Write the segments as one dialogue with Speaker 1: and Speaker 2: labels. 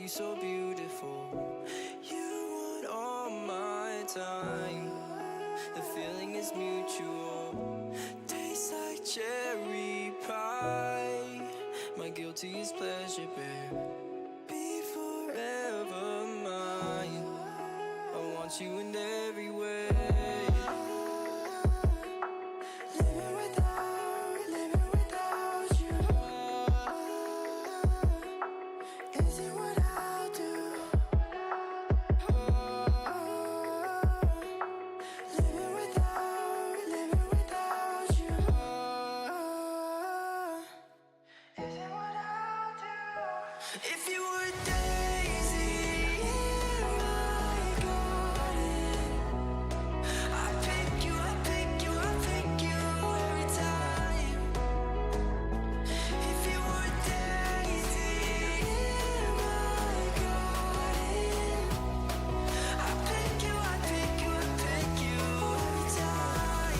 Speaker 1: so beautiful. You want all my time. The feeling is mutual. Tastes like cherry pie. My guiltiest pleasure, babe. Be forever mine. I want you in every way. If you were a daisy in my garden, I pick you, I pick you, I pick you every time. If you were a daisy in my garden, I pick you, I pick you, I pick you every time.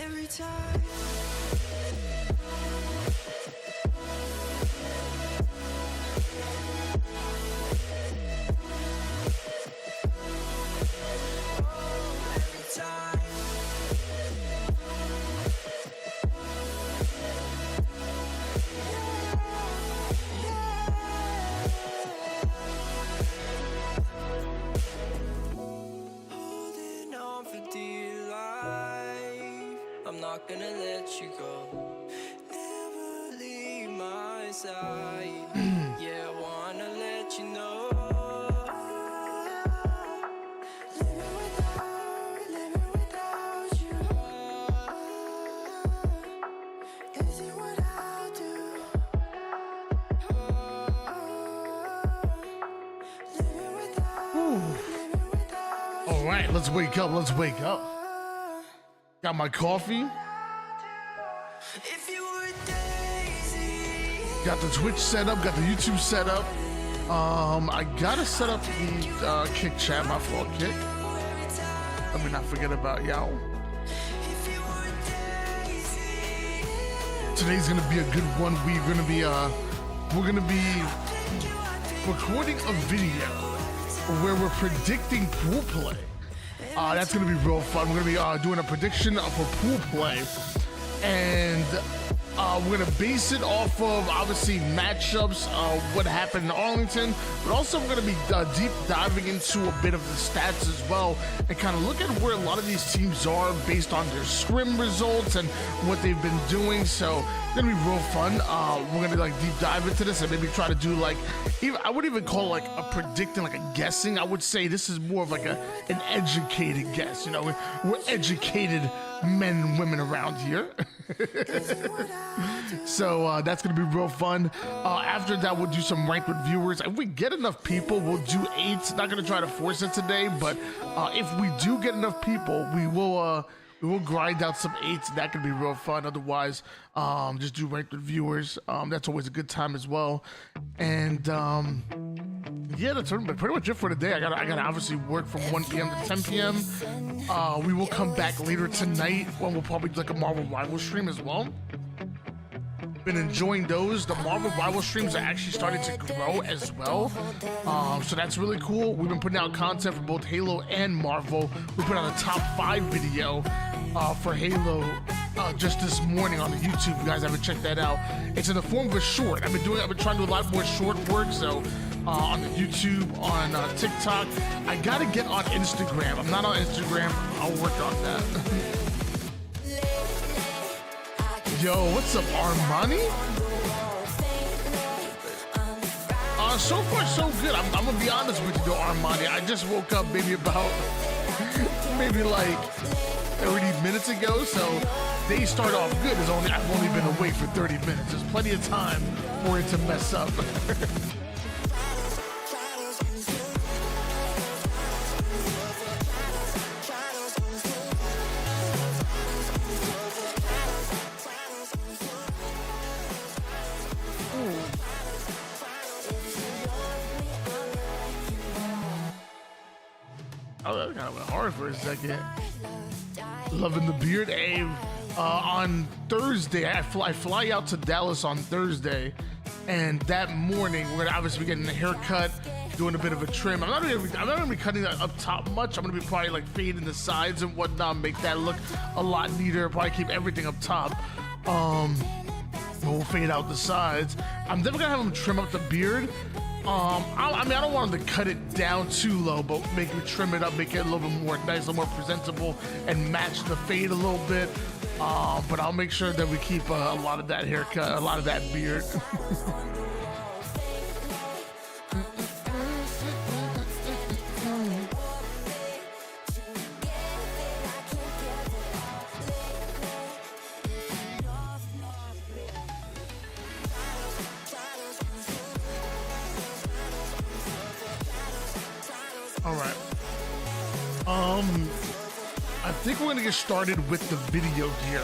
Speaker 1: Every time. Holding on for dear life, I'm not gonna let you go. Never leave my side. Yeah, I wanna let you know. Living without you. Is it what I'll do? Living without.
Speaker 2: All right, let's wake up. Let's wake up. Got my coffee.
Speaker 1: If you were a daisy,
Speaker 2: Got the Twitch set up. Got the YouTube set up. I gotta set up the Kick chat. My fault, Kick. Let me not forget about y'all.
Speaker 1: if you were a daisy,
Speaker 2: Today's gonna be a good one. We're gonna be recording a video where we're predicting pool play. That's gonna be real fun. We're gonna be doing a prediction for pool play, and we're gonna base it off of obviously matchups, what happened in Arlington, but also we're gonna be deep diving into a bit of the stats as well, and kind of look at where a lot of these teams are based on their scrim results and what they've been doing. So it's gonna be real fun. We're gonna like deep dive into this and maybe try to do like, even I wouldn't even call it like a predicting, like a guessing. I would say this is more of like an educated guess. You know, we're educated men and women around here. So that's gonna be real fun. After that, we'll do some ranked with viewers. If we get enough people, we'll do 8. Not gonna try to force it today, but if we do get enough people, we will grind out some 8s. That could be real fun. Otherwise, just do ranked with viewers. That's always a good time as well. And yeah, that's pretty much it for today. I gotta obviously work from 1 p.m. to 10 p.m. We will come back later tonight when we'll probably do like a Marvel Rival stream as well. Been enjoying those. The Marvel Rival streams are actually starting to grow as well. So that's really cool. We've been putting out content for both Halo and Marvel. We put out a top 5 video for Halo just this morning on the YouTube. If you guys haven't checked that out, it's in the form of a short. I've been trying to do a lot more short work. So on the YouTube, on TikTok, I gotta get on Instagram. I'm not on Instagram. I'll work on that. Yo, what's up, Armani? So far, so good. I'm gonna be honest with you, though, Armani. I just woke up maybe about, maybe like 30 minutes ago, so they start off good. I've only been awake for 30 minutes. There's plenty of time for it to mess up. Oh, that kind of went hard for a second. Loving the beard, Abe. On Thursday, I fly out to Dallas on Thursday, And that morning, we're gonna obviously be getting a haircut, doing a bit of a trim. I'm not gonna be cutting that up top much. I'm gonna be probably like fading the sides and whatnot, make that look a lot neater. Probably keep everything up top. We'll fade out the sides. I'm definitely gonna have him trim up the beard. I mean, I don't want him to cut it down too low, but make him trim it up, make it a little bit more nice, a little more presentable, and match the fade a little bit. But I'll make sure that we keep a lot of that haircut, a lot of that beard. All right. I think we're gonna get started with the video here.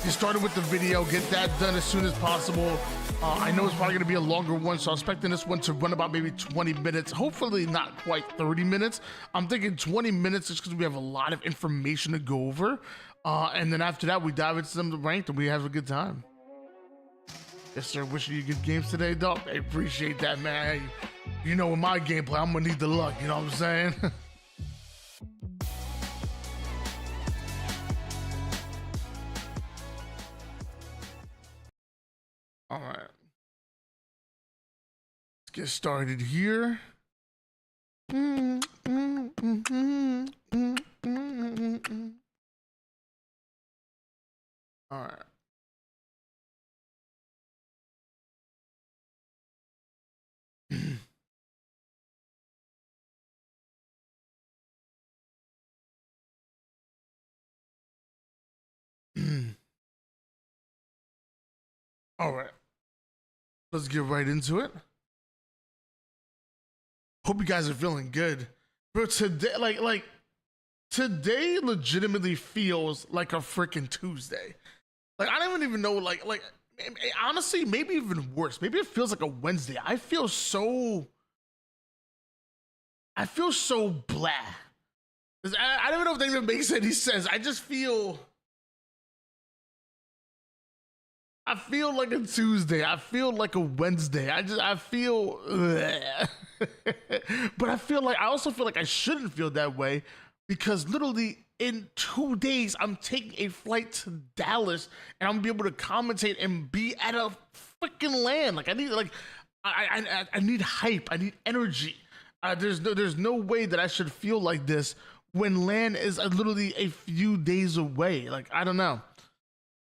Speaker 2: Get started with the video, get that done as soon as possible. I know it's probably gonna be a longer one, so I'm expecting this one to run about maybe 20 minutes. Hopefully not quite 30 minutes. I'm thinking 20 minutes just because we have a lot of information to go over. And then after that, we dive into some ranked and we have a good time. Yes, sir. Wishing you good games today, dog. I appreciate that, man. You know, in my gameplay, I'm gonna need the luck. You know what I'm saying? All right. Let's get started here. All right. All right, let's get right into it. Hope you guys are feeling good, bro. Today, like today, legitimately feels like a freaking Tuesday. Like I don't even know, like honestly, maybe even worse. Maybe it feels like a Wednesday. I feel so blah. I don't even know if that even makes any sense. I just feel. I feel like a Tuesday. I feel like a Wednesday. I feel, but I also feel like I shouldn't feel that way because literally in 2 days, I'm taking a flight to Dallas and I'm gonna be able to commentate and be at a freaking LAN. Like I need hype. I need energy. There's no way that I should feel like this when LAN is literally a few days away. Like, I don't know.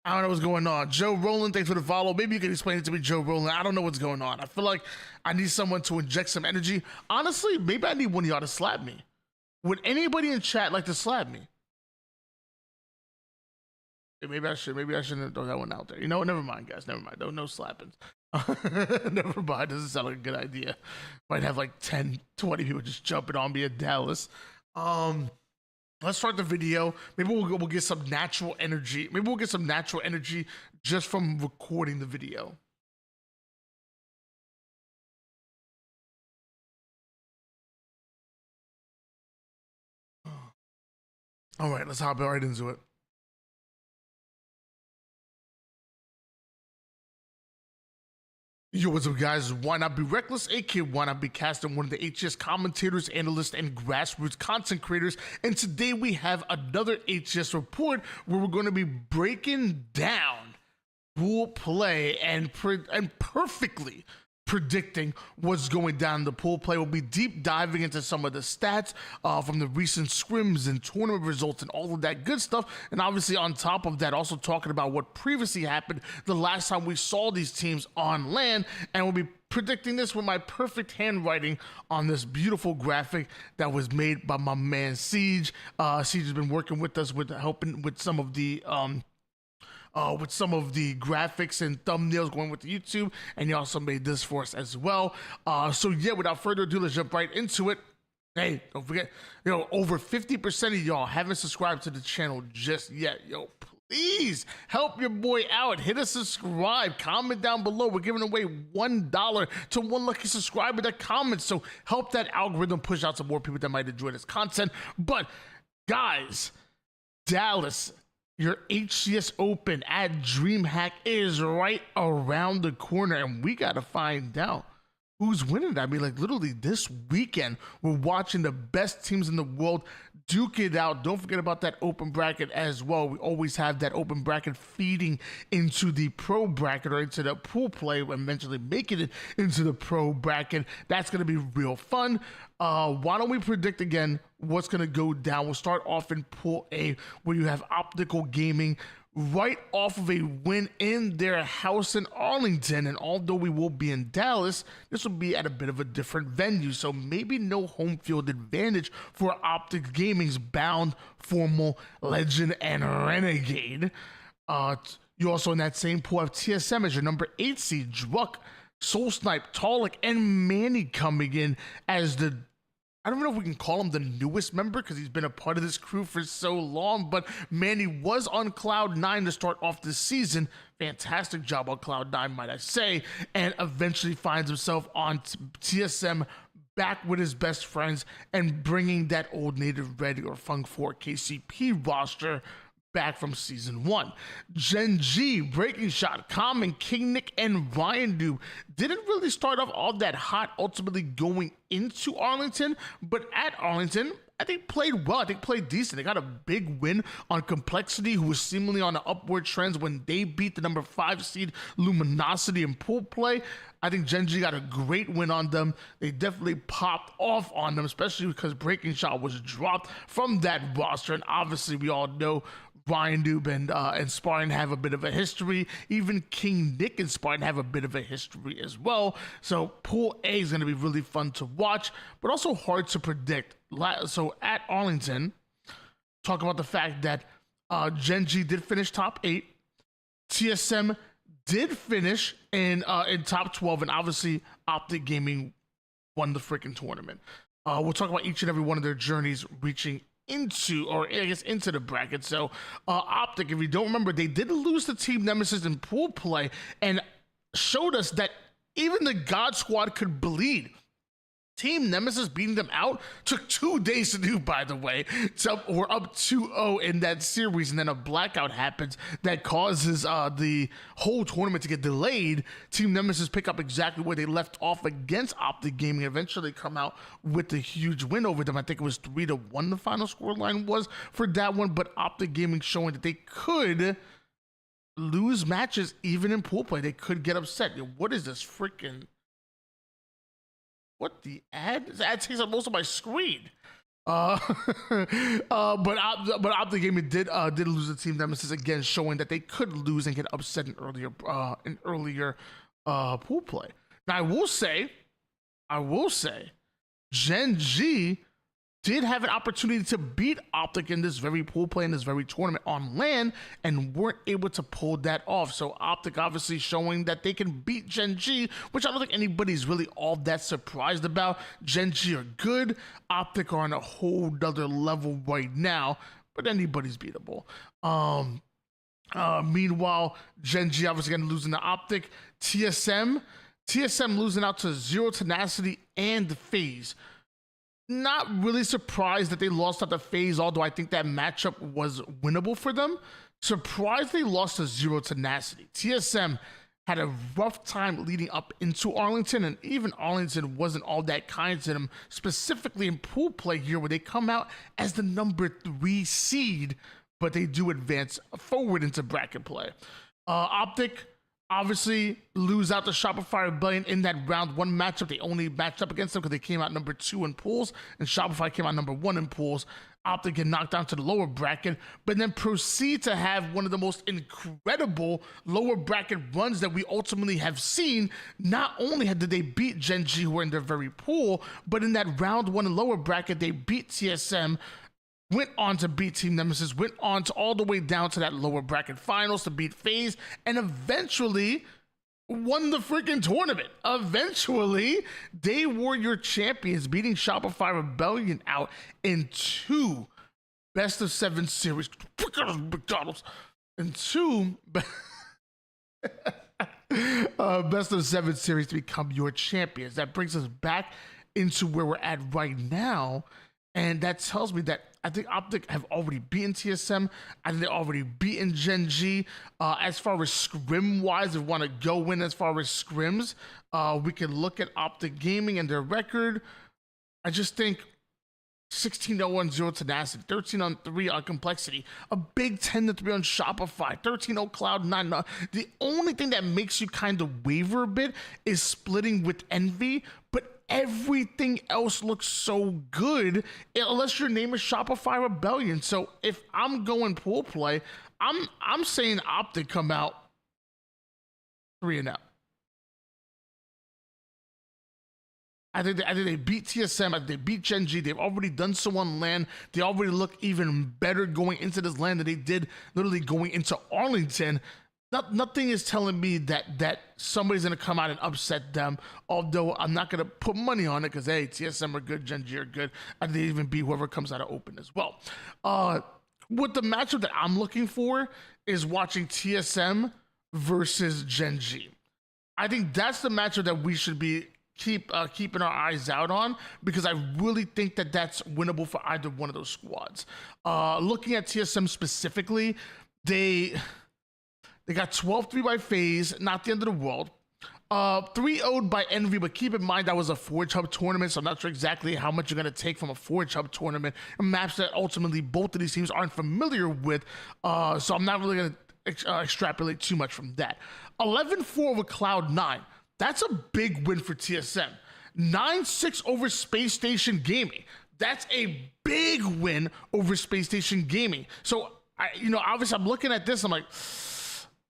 Speaker 2: I don't know what's going on. Joe Roland, thanks for the follow. Maybe you can explain it to me, Joe Roland. I don't know what's going on. I feel like I need someone to inject some energy. Honestly, maybe I need one of y'all to slap me. Would anybody in chat like to slap me? Maybe I shouldn't throw that one out there. You know what? Never mind, guys. Never mind. No slappings. Never mind. Doesn't sound like a good idea. Might have like 10, 20 people just jumping on me in Dallas. Let's start the video. Maybe we'll get some natural energy. Maybe we'll get some natural energy just from recording the video. All right, let's hop right into it. Yo, what's up, guys? Why Not Be Reckless, aka Why Not Be Casting, one of the HGS commentators, analysts, and grassroots content creators. And today we have another HGS report where we're going to be breaking down pool play and perfectly predicting what's going down in the pool play. We'll be deep diving into some of the stats from the recent scrims and tournament results and all of that good stuff. And obviously on top of that, also talking about what previously happened the last time we saw these teams on LAN. And we'll be predicting this with my perfect handwriting on this beautiful graphic that was made by my man Siege. Siege has been working with us with helping with some of the graphics and thumbnails going with the YouTube, and he also made this for us as well. So yeah, without further ado, let's jump right into it. Hey, don't forget, over 50% of y'all haven't subscribed to the channel just yet. Yo, please help your boy out. Hit a subscribe, comment down below. We're giving away $1 to one lucky subscriber that comments. So help that algorithm push out to more people that might enjoy this content. But guys, Dallas Your HCS Open at DreamHack is right around the corner, and we got to find out who's winning that. I mean, like, literally this weekend, we're watching the best teams in the world duke it out. Don't forget about that open bracket as well. We always have that open bracket feeding into the pro bracket or into the pool play, eventually making it into the pro bracket. That's going to be real fun. Why don't we predict again what's going to go down? We'll start off in Pool A, where you have Optical Gaming right off of a win in their house in Arlington. And although we will be in Dallas, this will be at a bit of a different venue. So maybe no home field advantage for Optic Gaming's Bound, Formal, Legend, and Renegade. You also in that same pool have TSM as your number 8 seed, Druck, Soul Snipe, Talik, and Manny coming in as the, I don't know if we can call him the newest member because he's been a part of this crew for so long, but Manny was on Cloud9 to start off this season. Fantastic job on Cloud9, might I say, and eventually finds himself on TSM, back with his best friends and bringing that old Native Red or Funk 4 KCP roster back from season 1. Gen G, Breaking Shot, Common, King Nick, and Ryan Doob didn't really start off all that hot, ultimately going into Arlington, but at Arlington, I think played well. I think played decent. They got a big win on Complexity, who was seemingly on an upward trend when they beat the number 5 seed Luminosity in pool play. I think Gen G got a great win on them. They definitely popped off on them, especially because Breaking Shot was dropped from that roster. And obviously, we all know Ryan Doob and Spartan have a bit of a history. Even King Nick and Spartan have a bit of a history as well. So Pool A is going to be really fun to watch, but also hard to predict. So at Arlington, talk about the fact that Gen G did finish top 8. TSM did finish in top 12, and obviously Optic Gaming won the freaking tournament. We'll talk about each and every one of their journeys reaching into, or I guess into the bracket. So Optic, if you don't remember, they did lose to Team Nemesis in pool play and showed us that even the God Squad could bleed. Team Nemesis beating them out took 2 days to do, by the way. So we're up 2-0 in that series, and then a blackout happens that causes the whole tournament to get delayed. Team Nemesis pick up exactly where they left off against Optic Gaming, eventually come out with a huge win over them. I think it was 3-1 the final scoreline was for that one, but Optic Gaming showing that they could lose matches even in pool play. They could get upset. Yo, what is this freaking... What the ad? This ad takes up most of my screen. But Optic Gaming did lose to Team Nemesis again, showing that they could lose and get upset in earlier pool play. Now I will say, Gen G did have an opportunity to beat Optic in this very pool play, in this very tournament on LAN, and weren't able to pull that off. So Optic obviously showing that they can beat Gen G, which I don't think anybody's really all that surprised about. Gen G are good. Optic are on a whole other level right now, but anybody's beatable. Meanwhile, Gen G obviously going to losing to Optic. TSM losing out to Zero Tenacity and FaZe. Not really surprised that they lost at the FaZe, although I think that matchup was winnable for them. Surprised they lost to Zero Tenacity. TSM had a rough time leading up into Arlington, and even Arlington wasn't all that kind to them, specifically in pool play here, where they come out as the number 3 seed, but they do advance forward into bracket play. Optic obviously lose out to Shopify Rebellion in that round 1 matchup. They only matched up against them because they came out number 2 in pools, and Shopify came out number 1 in pools. Optic get knocked down to the lower bracket, but then proceed to have one of the most incredible lower bracket runs that we ultimately have seen. Not only did they beat Gen G, who were in their very pool, but in that round 1 in lower bracket, they beat TSM, went on to beat Team Nemesis, went on to all the way down to that lower bracket finals to beat FaZe, and eventually won the freaking tournament. Eventually, they were your champions, beating Shopify Rebellion out in 2 best-of-7 series. McDonald's. In 2 best-of-7 series to become your champions. That brings us back into where we're at right now. And that tells me that I think Optic have already beaten TSM. I think they already beaten Gen G. As far as scrim wise, if we want to go in as far as scrims, we can look at Optic Gaming and their record. I just think 16-0-1-0 Tenacity, 13-3 on Complexity, a big 10-3 on Shopify, 13-0 Cloud9. The only thing that makes you kind of waver a bit is splitting with Envy, but everything else looks so good unless your name is Shopify Rebellion. So if I'm going pool play, I'm saying Optic come out 3-0. I think they beat TSM. I think they beat Gen G. They've already done so on LAN. They already look even better going into this LAN than they did literally going into Arlington. Nothing is telling me that somebody's going to come out and upset them, although I'm not going to put money on it because, hey, TSM are good, Gen G are good. I think they even beat whoever comes out of open as well. What the matchup that I'm looking for is watching TSM versus Gen G. I think that's the matchup that we should be keeping our eyes out on, because I really think that that's winnable for either one of those squads. Looking at TSM specifically, they got 12-3 by FaZe, not the end of the world. 3-0'd by Envy, but keep in mind that was a Forge Hub tournament, so I'm not sure exactly how much you're going to take from a Forge Hub tournament, maps that ultimately both of these teams aren't familiar with, so I'm not really going to extrapolate too much from that. 11-4 over Cloud9. That's a big win for TSM. 9-6 over Space Station Gaming. That's a big win over Space Station Gaming. So, obviously I'm looking at this, I'm like,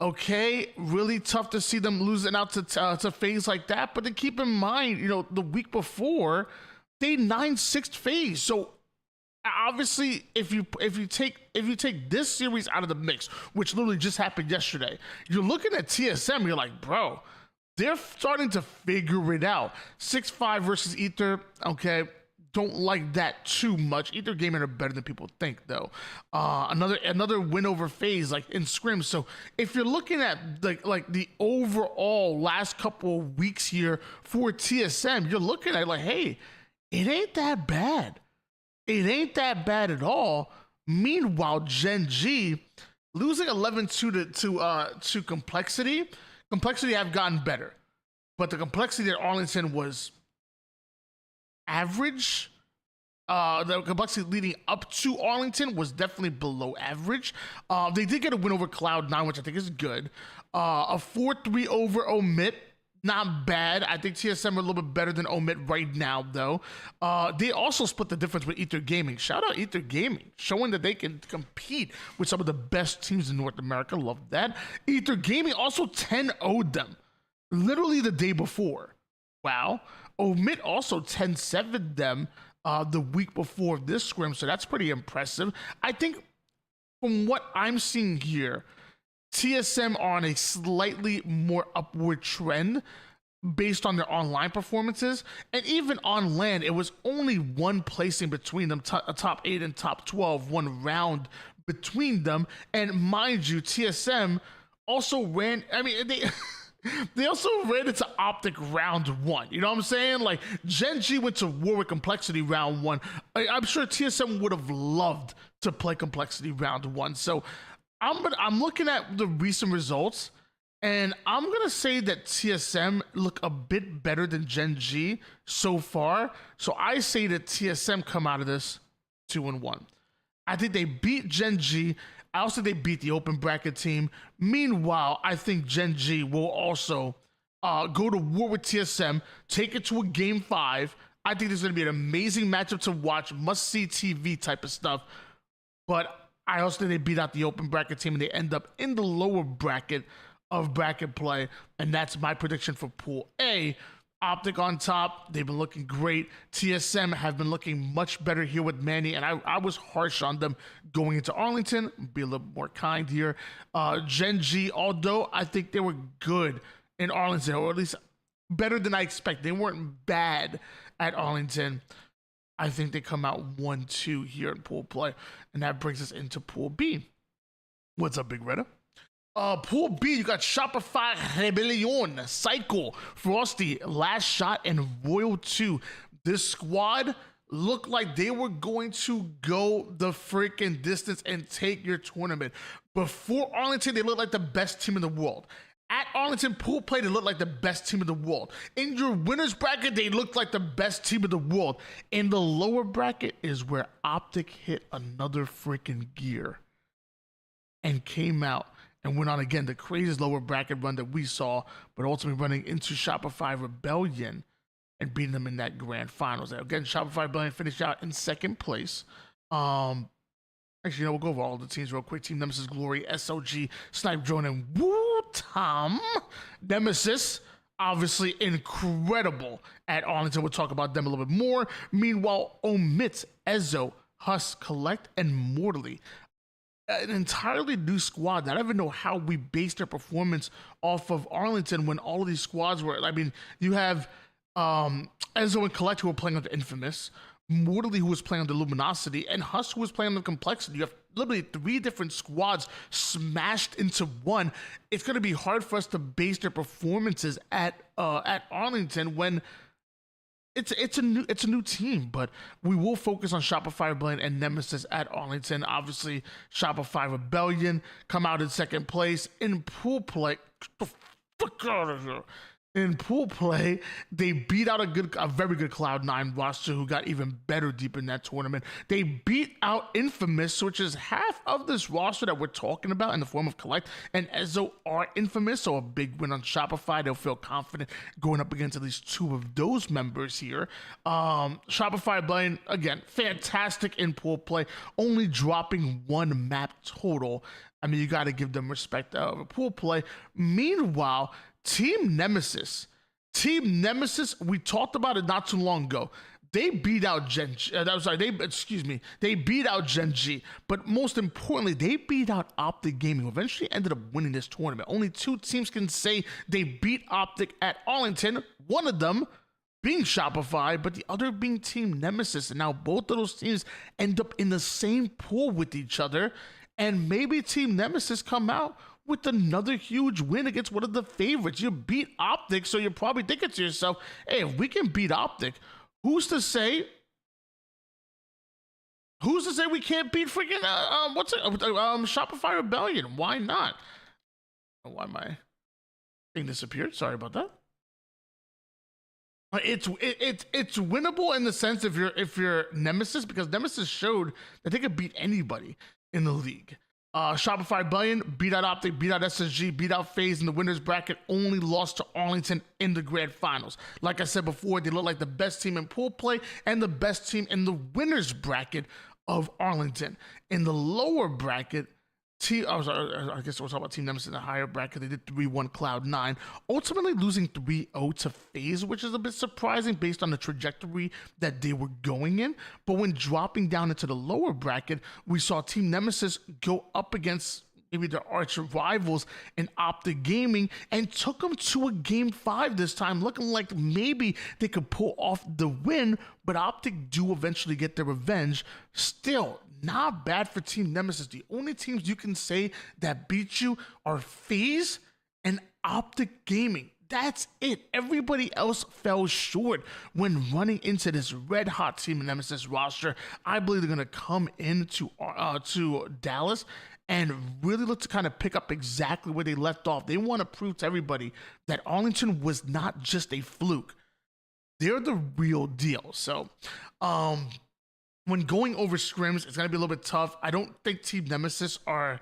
Speaker 2: okay, really tough to see them losing out to FaZe like that. But then keep in mind, the week before, they 9-6'd FaZe. So obviously, if you take this series out of the mix, which literally just happened yesterday, you're looking at TSM, you're like, bro, they're starting to figure it out. 6-5 versus Ether, okay, don't like that too much. Ether Gaming are better than people think, though. Another win over FaZe, like in scrims. So if you're looking at like the overall last couple of weeks here for TSM, you're looking at like, hey, it ain't that bad. It ain't that bad at all. Meanwhile, Gen G losing 11-2 to Complexity. Complexity have gotten better, but the Complexity at Arlington was average. The Complexity leading up to Arlington was definitely below average. They did get a win over Cloud9, which I think is good. A 4-3 over Omit, not bad. I think TSM are a little bit better than Omit right now, though. They also split the difference with Ether Gaming. Shout out Ether Gaming, showing that they can compete with some of the best teams in North America. Love that. Ether Gaming also 10-0'd them, literally the day before. Wow. Omit also 10-7'd them the week before this scrim, so that's pretty impressive. I think from what I'm seeing here, TSM are on a slightly more upward trend based on their online performances. And even on LAN, it was only one placing between them, top 8 and top 12, one round between them. And mind you, TSM also ran, they also ran into Optic round 1. You know what I'm saying? Like, Gen G went to war with Complexity round 1. I'm sure TSM would have loved to play Complexity round 1. So I'm looking at the recent results, and I'm going to say that TSM look a bit better than Gen G so far. So I say that TSM come out of this 2-1. I think they beat Gen G. I also think they beat the open bracket team. Meanwhile, I think Gen G will also go to war with TSM, take it to a game 5. I think this is going to be an amazing matchup to watch, must-see TV type of stuff. But I also think they beat out the open bracket team and they end up in the lower bracket of bracket play. And that's my prediction for Pool A. Optic on top. They've been looking great. TSM have been looking much better here with Manny, and I was harsh on them going into Arlington. Be a little more kind here. Gen G, although I think they were good in Arlington, or at least better than I expected. They weren't bad at Arlington. I think they come out 1-2 here in pool play, and that brings us into Pool B. What's up, Big Redder? Pool B, you got Shopify Rebellion, Psycho, Frosty, Last Shot, and Royal 2. This squad looked like they were going to go the freaking distance and take your tournament. Before Arlington, they looked like the best team in the world. At Arlington pool play, they looked like the best team in the world. In your winners bracket, they looked like the best team in the world. In the lower bracket is where Optic hit another freaking gear and came out and went on again the craziest lower bracket run that we saw, but ultimately running into Shopify Rebellion and beating them in that grand finals. Again, Shopify Rebellion finished out in second place. Actually, we'll go over all the teams real quick. Team Nemesis, Glory, SOG, Snipe Drone, and Woo Tom. Nemesis, obviously incredible at Arlington. We'll talk about them a little bit more. Meanwhile, Omits, Ezo, Husk, Collect, and Mortally. An entirely new squad. I don't even know how we based their performance off of Arlington when all of these squads were. I mean, you have Ezo and Collect who were playing on the Infamous, Mortally who was playing on the Luminosity, and Husk who was playing on the Complexity. You have literally 3 different squads smashed into one. It's going to be hard for us to base their performances at Arlington when it's a new team, but we will focus on Shopify Rebellion and Nemesis at Arlington. Obviously, Shopify Rebellion come out in second place in pool play. Get the fuck out of here. In pool play, they beat out a very good Cloud9 roster who got even better deep in that tournament. They beat out Infamous, which is half of this roster that we're talking about in the form of Collect, and Ezo are Infamous, so a big win on Shopify. They'll feel confident going up against at least 2 of those members here. Shopify Rebellion, again, fantastic in pool play, only dropping 1 map total. I mean, you got to give them respect of pool play. Meanwhile, Team Nemesis, we talked about it not too long ago. They beat out they beat out Gen G, but most importantly, they beat out Optic Gaming, who eventually ended up winning this tournament. Only 2 teams can say they beat Optic at Arlington, one of them being Shopify, but the other being Team Nemesis. And now both of those teams end up in the same pool with each other, and maybe Team Nemesis come out with another huge win against one of the favorites. You beat Optic, so you're probably thinking to yourself, hey, if we can beat Optic, who's to say we can't beat freaking Shopify Rebellion? Why not? Why my thing disappeared? Sorry about that. It's winnable in the sense if you're Nemesis, because Nemesis showed that they could beat anybody in the league. Shopify Rebellion beat out Optic, beat out SSG, beat out FaZe in the winners bracket, only lost to Arlington in the grand finals. Like I said before, they look like the best team in pool play and the best team in the winners bracket of Arlington. In the lower bracket, I guess we'll talk about Team Nemesis in the higher bracket. They did 3-1 Cloud9, ultimately losing 3-0 to FaZe, which is a bit surprising based on the trajectory that they were going in. But when dropping down into the lower bracket, we saw Team Nemesis go up against maybe their arch rivals in Optic Gaming and took them to a game 5 this time, looking like maybe they could pull off the win, but Optic do eventually get their revenge. Still, not bad for Team Nemesis. The only teams you can say that beat you are FaZe and Optic Gaming. That's it. Everybody else fell short when running into this red hot Team Nemesis roster. I believe they're going to come into to Dallas and really look to kind of pick up exactly where they left off. They want to prove to everybody that Arlington was not just a fluke. They're the real deal. So, when going over scrims, it's going to be a little bit tough. I don't think Team Nemesis are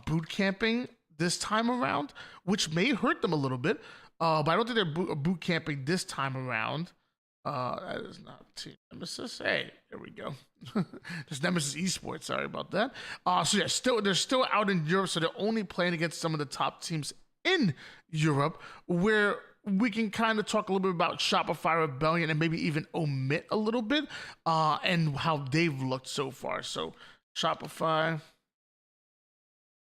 Speaker 2: boot camping this time around, which may hurt them a little bit. But I don't think they're boot camping this time around. That is not Team Nemesis. Hey, there we go. There's Nemesis Esports. Sorry about that. So yeah, they're still out in Europe, so they're only playing against some of the top teams in Europe, where we can kind of talk a little bit about Shopify Rebellion and maybe even omit a little bit and how they've looked so far. So Shopify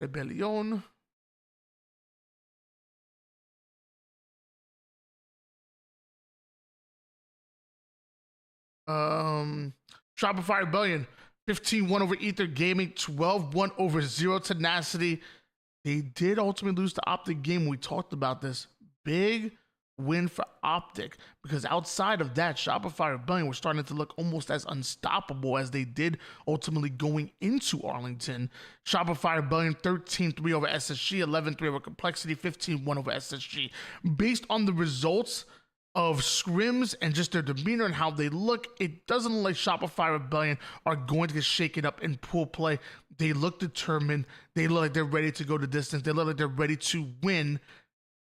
Speaker 2: Rebellion. Shopify Rebellion 15-1 over Ether Gaming, 12-1 over Zero Tenacity. They did ultimately lose the Optic game. We talked about this. Big win for Optic, because outside of that, Shopify Rebellion were starting to look almost as unstoppable as they did ultimately going into Arlington. Shopify Rebellion 13-3 over SSG, 11-3 over Complexity, 15-1 over SSG. Based on the results of scrims and just their demeanor and how they look, it doesn't look like Shopify Rebellion are going to get shaken up in pool play. They look determined. They look like they're ready to go the distance. They look like they're ready to win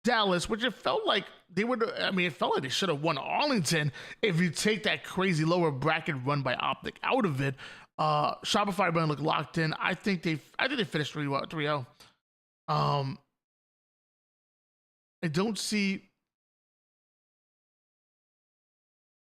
Speaker 2: Dallas, which it felt like they would. I mean, it felt like they should have won Arlington if you take that crazy lower bracket run by Optic out of it. Shopify Rebellion look locked in. I think they finished 3-0. I don't see.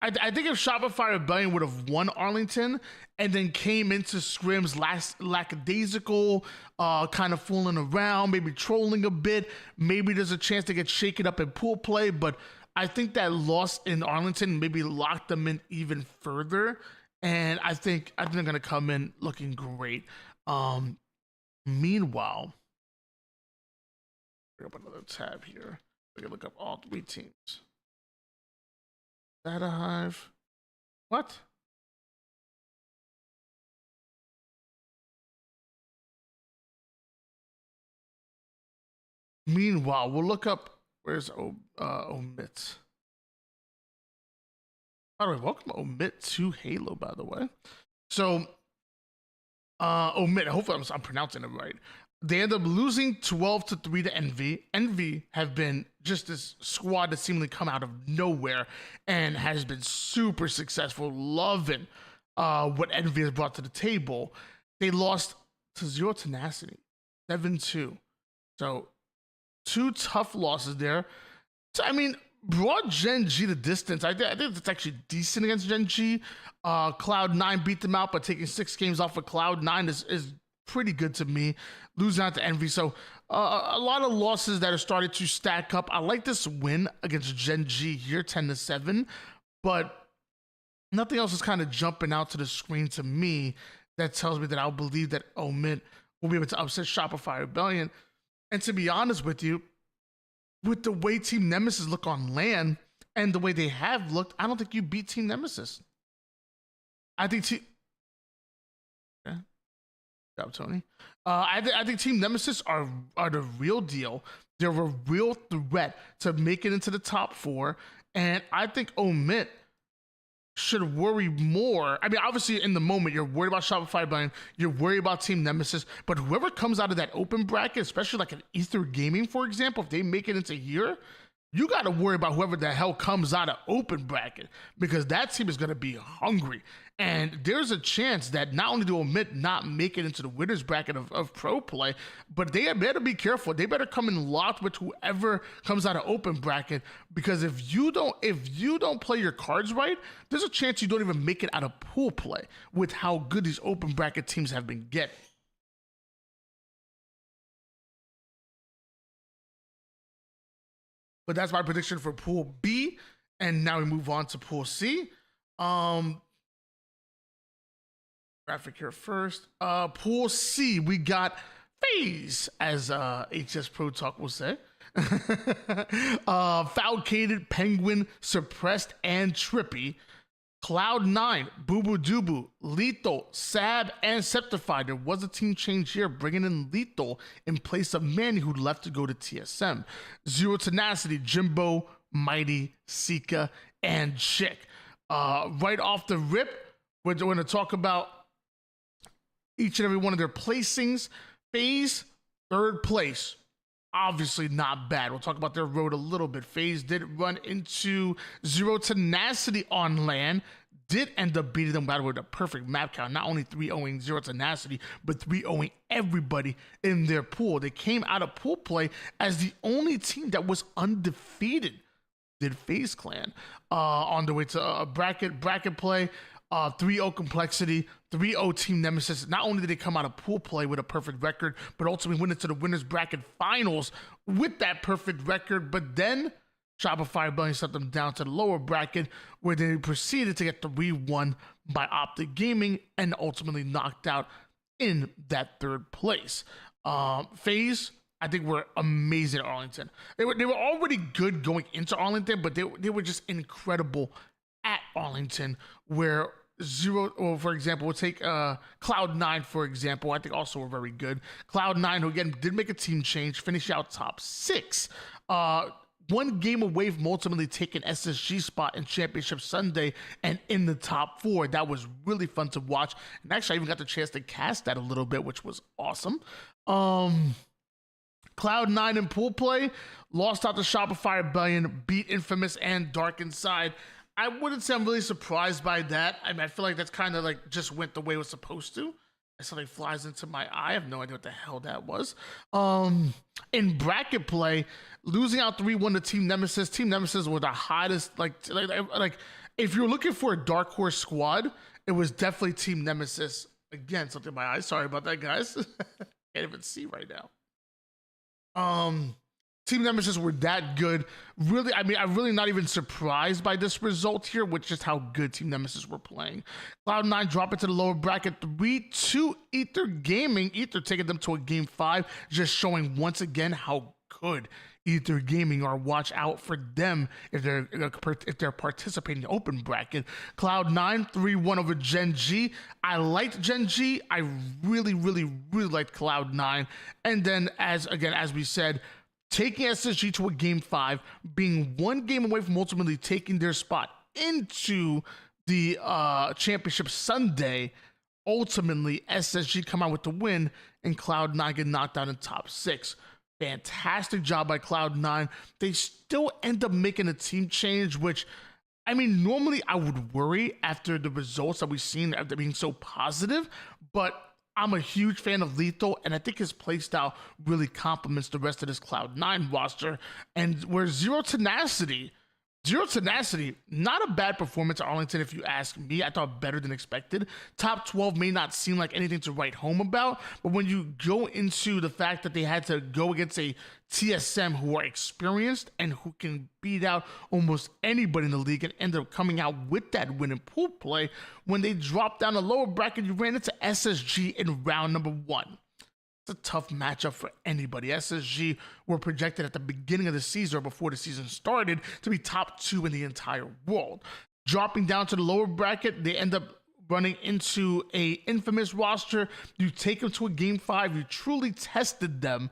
Speaker 2: I think if Shopify Rebellion would have won Arlington and then came into scrims lackadaisical, kind of fooling around, maybe trolling a bit, maybe there's a chance to get shaken up in pool play. But I think that loss in Arlington maybe locked them in even further. And I think they're going to come in looking great. Meanwhile, bring up another tab here. We can look up all three teams. Data Hive. What? Meanwhile, we'll look up. Where's Omit? By the way, welcome Omit to Halo, by the way. So, Omit, hopefully I'm pronouncing it right. They end up losing 12-3 to Envy. Envy have been just this squad that seemingly come out of nowhere and has been super successful, loving what Envy has brought to the table. They lost to Zero Tenacity, 7-2. So 2 tough losses there. So, I mean, brought Gen G the distance. I think it's actually decent against Gen G. Cloud9 beat them out, but taking 6 games off of Cloud9 is pretty good to me. Losing out to Envy. So a lot of losses that are starting to stack up. I like this win against Gen G here, 10-7, but nothing else is kind of jumping out to the screen to me that tells me that I'll believe that Omit will be able to upset Shopify Rebellion. And to be honest with you, with the way Team Nemesis look on LAN and the way they have looked, I don't think you beat Team Nemesis. I think Tony. I think Team Nemesis are the real deal. They're a real threat to make it into the top 4, and I think Omit should worry more. I mean, obviously in the moment you're worried about Shopify Rebellion, you're worried about Team Nemesis, but whoever comes out of that open bracket, especially like an Ether Gaming, for example, if they make it into here, you got to worry about whoever the hell comes out of open bracket, because that team is going to be hungry. And there's a chance that not only do Omit not make it into the winners bracket of pro play, but they better be careful. They better come in locked with whoever comes out of open bracket, because if you don't play your cards right, there's a chance you don't even make it out of pool play with how good these open bracket teams have been getting. But that's my prediction for Pool B. And now we move on to Pool C. Graphic here first. Pool C, we got FaZe, as HS Pro Talk will say. Falcated, Penguin, Suppressed, and Trippy. Cloud9, Boo Boo Dubu, Lethal, Sab, and Septify. There was a team change here, bringing in Lethal in place of Manny, who left to go to TSM. Zero Tenacity, Jimbo, Mighty, Sika, and Chick. Right off the rip, we're going to talk about each and every one of their placings. FaZe, 3rd place. Obviously not bad. We'll talk about their road a little bit. FaZe did run into Zero Tenacity on LAN. Did end up beating them, by the way, with a perfect map count. Not only 3-0ing Zero Tenacity, but 3-0ing everybody in their pool. They came out of pool play as the only team that was undefeated. Did FaZe Clan on the way to bracket play. 3-0 Complexity, 3-0 Team Nemesis. Not only did they come out of pool play with a perfect record, but ultimately went into the winners bracket finals with that perfect record. But then Shopify Rebellion set them down to the lower bracket, where they proceeded to get 3-1 by Optic Gaming and ultimately knocked out in that 3rd place. FaZe I think were amazing at Arlington. They were already good going into Arlington, but they were just incredible at Arlington. Where Zero, or for example, we'll take Cloud9 for example. I think also were very good. Cloud9, who again did make a team change, finish out top 6. One game away from ultimately taking SSG spot in Championship Sunday and in the top 4. That was really fun to watch. And actually, I even got the chance to cast that a little bit, which was awesome. Cloud9 in pool play, lost out to Shopify Rebellion, beat Infamous and Dark Inside. I wouldn't say I'm really surprised by that. I mean, I feel like that's kind of like just went the way it was supposed to. Something flies into my eye. I have no idea what the hell that was. In bracket play, losing out 3-1 to Team Nemesis. Team Nemesis were the hottest. Like if you're looking for a dark horse squad, it was definitely Team Nemesis. Again, something in my eye. Sorry about that, guys. Can't even see right now. Team Nemesis were that good. Really, I mean, I'm really not even surprised by this result here, with just how good Team Nemesis were playing. Cloud9 drop into the lower bracket 3-2 Ether Gaming. Ether taking them to a game 5, just showing once again how good Ether Gaming are. Watch out for them if they're participating in the open bracket. Cloud9 3-1 over Gen G. I liked Gen G. I really liked Cloud9. And then as we said, taking SSG to a game 5, being one game away from ultimately taking their spot into the Championship Sunday. Ultimately, SSG come out with the win, and Cloud9 get knocked out in top 6. Fantastic job by Cloud9. They still end up making a team change, which, I mean, normally I would worry after the results that we've seen after being so positive, but I'm a huge fan of Lethal, and I think his playstyle really complements the rest of this Cloud9 roster. And where Zero Tenacity, not a bad performance at Arlington if you ask me. I thought better than expected. Top 12 may not seem like anything to write home about, but when you go into the fact that they had to go against a TSM who are experienced and who can beat out almost anybody in the league and end up coming out with that win in pool play, when they dropped down the lower bracket, you ran into SSG in round number 1. It's a tough matchup for anybody. SSG were projected at the beginning of the season, or before the season started, to be top 2 in the entire world. Dropping down to the lower bracket, they end up running into a Infamous roster. You take them to a game 5. You truly tested them.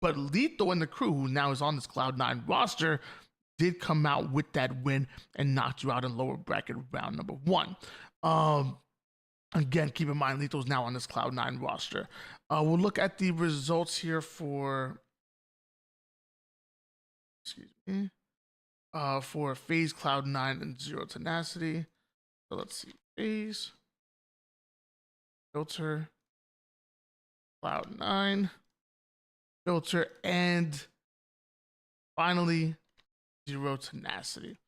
Speaker 2: But Lethal and the crew, who now is on this Cloud9 roster, did come out with that win and knocked you out in lower bracket round number 1. Again, keep in mind, Lethal's now on this Cloud9 roster. We'll look at the results here for FaZe, Cloud9, and Zero Tenacity. So let's see. FaZe, Filter, Cloud9, Filter, and finally Zero Tenacity.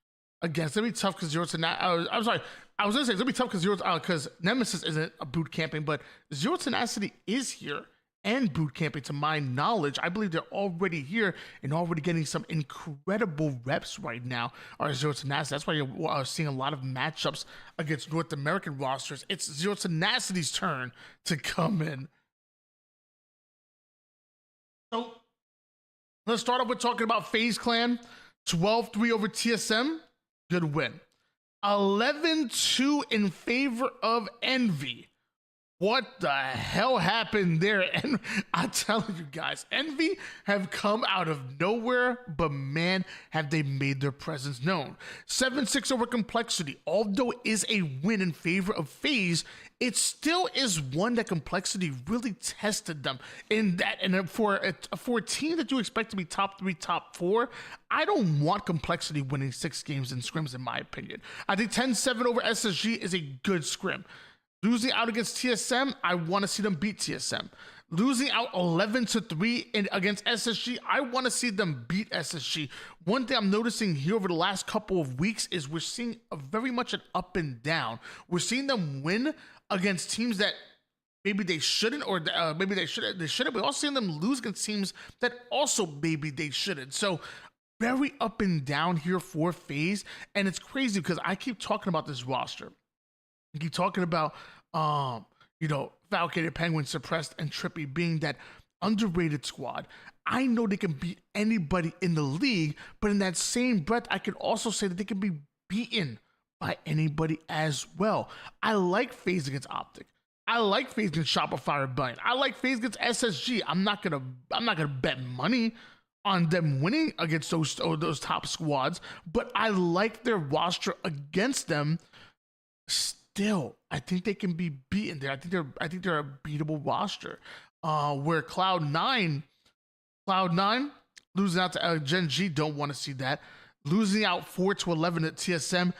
Speaker 2: Again, it's gonna be tough because Zero Tenacity. I'm sorry, I was gonna say it's gonna be tough because Nemesis isn't a boot camping, but Zero Tenacity is here and boot camping. To my knowledge, I believe they're already here and already getting some incredible reps right now. Are Zero Tenacity? That's why you're seeing a lot of matchups against North American rosters. It's Zero Tenacity's turn to come in. So let's start off with talking about FaZe Clan. 12-3 over TSM. Good win. 11-2 in favor of Envy. What the hell happened there? And I'm telling you guys, Envy have come out of nowhere, but man, have they made their presence known. 7-6 over Complexity. Although it is a win in favor of FaZe, it still is one that Complexity really tested them in that. And for a team that you expect to be top 3, top 4, I don't want Complexity winning 6 games in scrims, in my opinion. I think 10-7 over SSG is a good scrim. Losing out against TSM, I want to see them beat TSM. Losing out 11-3 against SSG, I want to see them beat SSG. One thing I'm noticing here over the last couple of weeks is we're seeing very much an up and down. We're seeing them win against teams that maybe they shouldn't, or maybe they shouldn't. We're also seeing them lose against teams that also maybe they shouldn't. So very up and down here for FaZe, and it's crazy because I keep talking about this roster. I keep talking about, Falcated, Penguin, Suppressed, and Trippy being that underrated squad. I know they can beat anybody in the league, but in that same breath, I can also say that they can be beaten by anybody as well. I like FaZe against Optic. I like FaZe against Shopify Rebellion. I like FaZe against SSG. I'm not gonna bet money on them winning against those top squads, but I like their roster against them. Still, I think they can be beaten there. I think they're a beatable roster. Where Cloud9 losing out to Gen G, don't want to see that. Losing out 4-11 at TSM,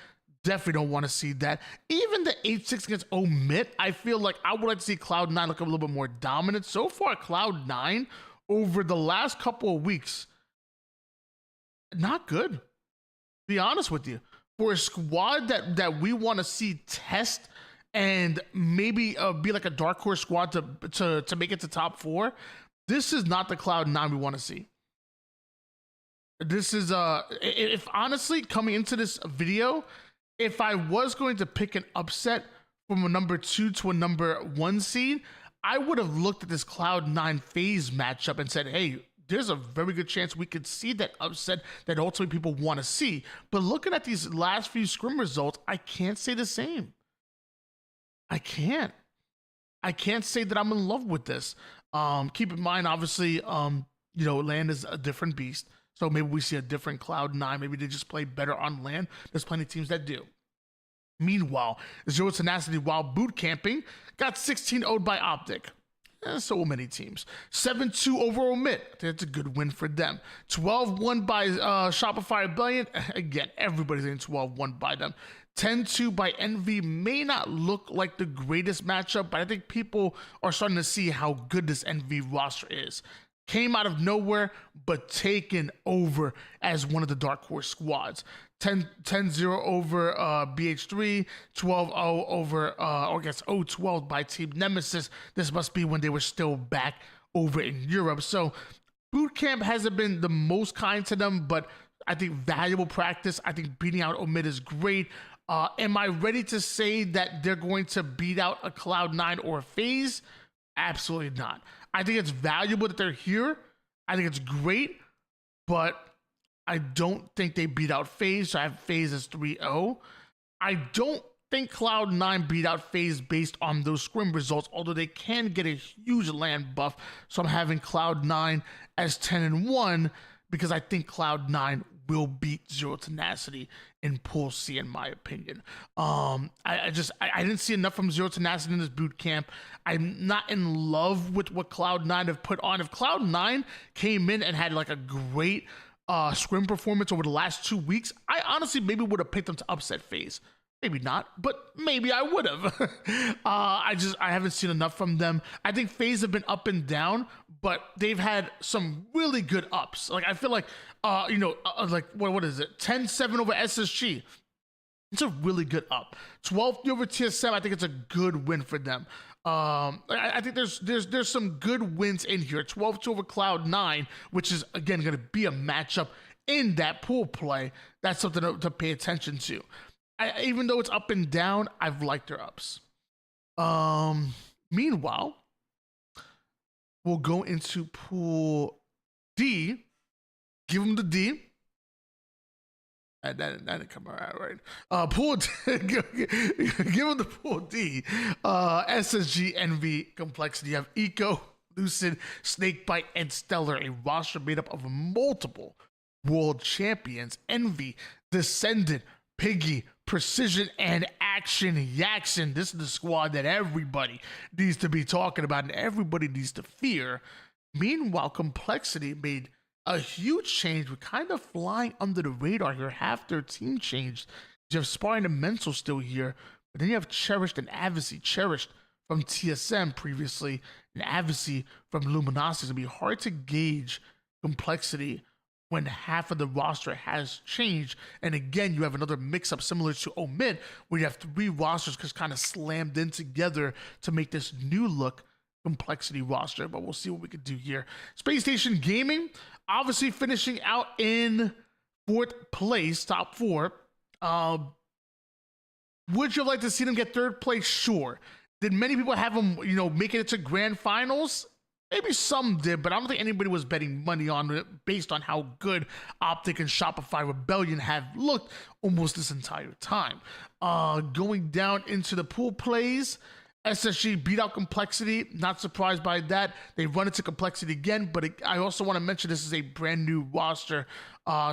Speaker 2: definitely don't want to see that. Even the 8-6 against Omit, I feel like I would like to see Cloud9 look a little bit more dominant. So far, Cloud9 over the last couple of weeks, not good. Be honest with you. For a squad that we want to see test and maybe be like a dark horse squad to make it to top 4, this is not the Cloud9 we want to see. This is if honestly coming into this video, if I was going to pick an upset from a number 2 to a number 1 seed, I would have looked at this Cloud9 FaZe matchup and said, hey, there's a very good chance we could see that upset that ultimately people want to see. But looking at these last few scrim results, I can't say the same. I can't say that I'm in love with this. Keep in mind, obviously, LAN is a different beast. So maybe we see a different Cloud9. Maybe they just play better on LAN. There's plenty of teams that do. Meanwhile, Zero Tenacity, while boot camping, got 16-0'd by Optic. So many teams. 7-2 over Omit. That's a good win for them. 12-1 by Shopify Rebellion. Again, everybody's in 12-1 by them. 10-2 by Envy. May not look like the greatest matchup, but I think people are starting to see how good this Envy roster is. Came out of nowhere, but taken over as one of the dark horse squads. 10-0 over BH3, 12-0 over, or I guess 0-12 by Team Nemesis. This must be when they were still back over in Europe. So bootcamp hasn't been the most kind to them, but I think valuable practice. I think beating out Omid is great. Am I ready to say that they're going to beat out a Cloud9 or a FaZe? Absolutely not. I think it's valuable that they're here. I think it's great, but I don't think they beat out FaZe, so I have FaZe as 3-0. I don't think Cloud9 beat out FaZe based on those scrim results, although they can get a huge land buff, so I'm having Cloud9 as 10-1 because I think Cloud9 will beat Zero Tenacity in Pool C, in my opinion. I didn't see enough from Zero Tenacity in this boot camp. I'm not in love with what Cloud9 have put on. If Cloud9 came in and had like a great scrim performance over the last 2 weeks, I honestly maybe would have picked them to upset FaZe. Maybe not, but maybe I would have. I haven't seen enough from them. I think FaZe have been up and down, but they've had some really good ups. Like I feel like, like what is it? 10-7 over SSG. It's a really good up. 12 over TSM. I think it's a good win for them. I think there's some good wins in here. 12-2 over Cloud9, which is again going to be a matchup in that pool play. That's something to pay attention to. Even though it's up and down, I've liked their ups. Meanwhile, we'll go into Pool D. Give them the D. That didn't come out right. Pool D. Give them the Pool D. SSG, Envy, Complexity. You have Eco, Lucid, Snakebite, and Stellar. A roster made up of multiple world champions. Envy, Descendant, Piggy, Precision, and Action Yaxon. This is the squad that everybody needs to be talking about and everybody needs to fear. Meanwhile, Complexity made a huge change. We're kind of flying under the radar here. Half their team changed. You have Sparring and Mental still here, but then you have Cherished and Advocacy. Cherished from TSM previously, and Advocacy from Luminosity. It's going to be hard to gauge Complexity when half of the roster has changed. And again, you have another mix-up similar to Omid, where you have 3 rosters just kind of slammed in together to make this new look Complexity roster. But we'll see what we can do here. Space Station Gaming, obviously finishing out in 4th place, top 4. Would you like to see them get 3rd place? Sure. Did many people have them, making it to grand finals? Maybe some did, but I don't think anybody was betting money on it based on how good Optic and Shopify Rebellion have looked almost this entire time. Going down into the pool plays, SSG beat out Complexity. Not surprised by that. They run into Complexity again, but I also want to mention this is a brand new roster,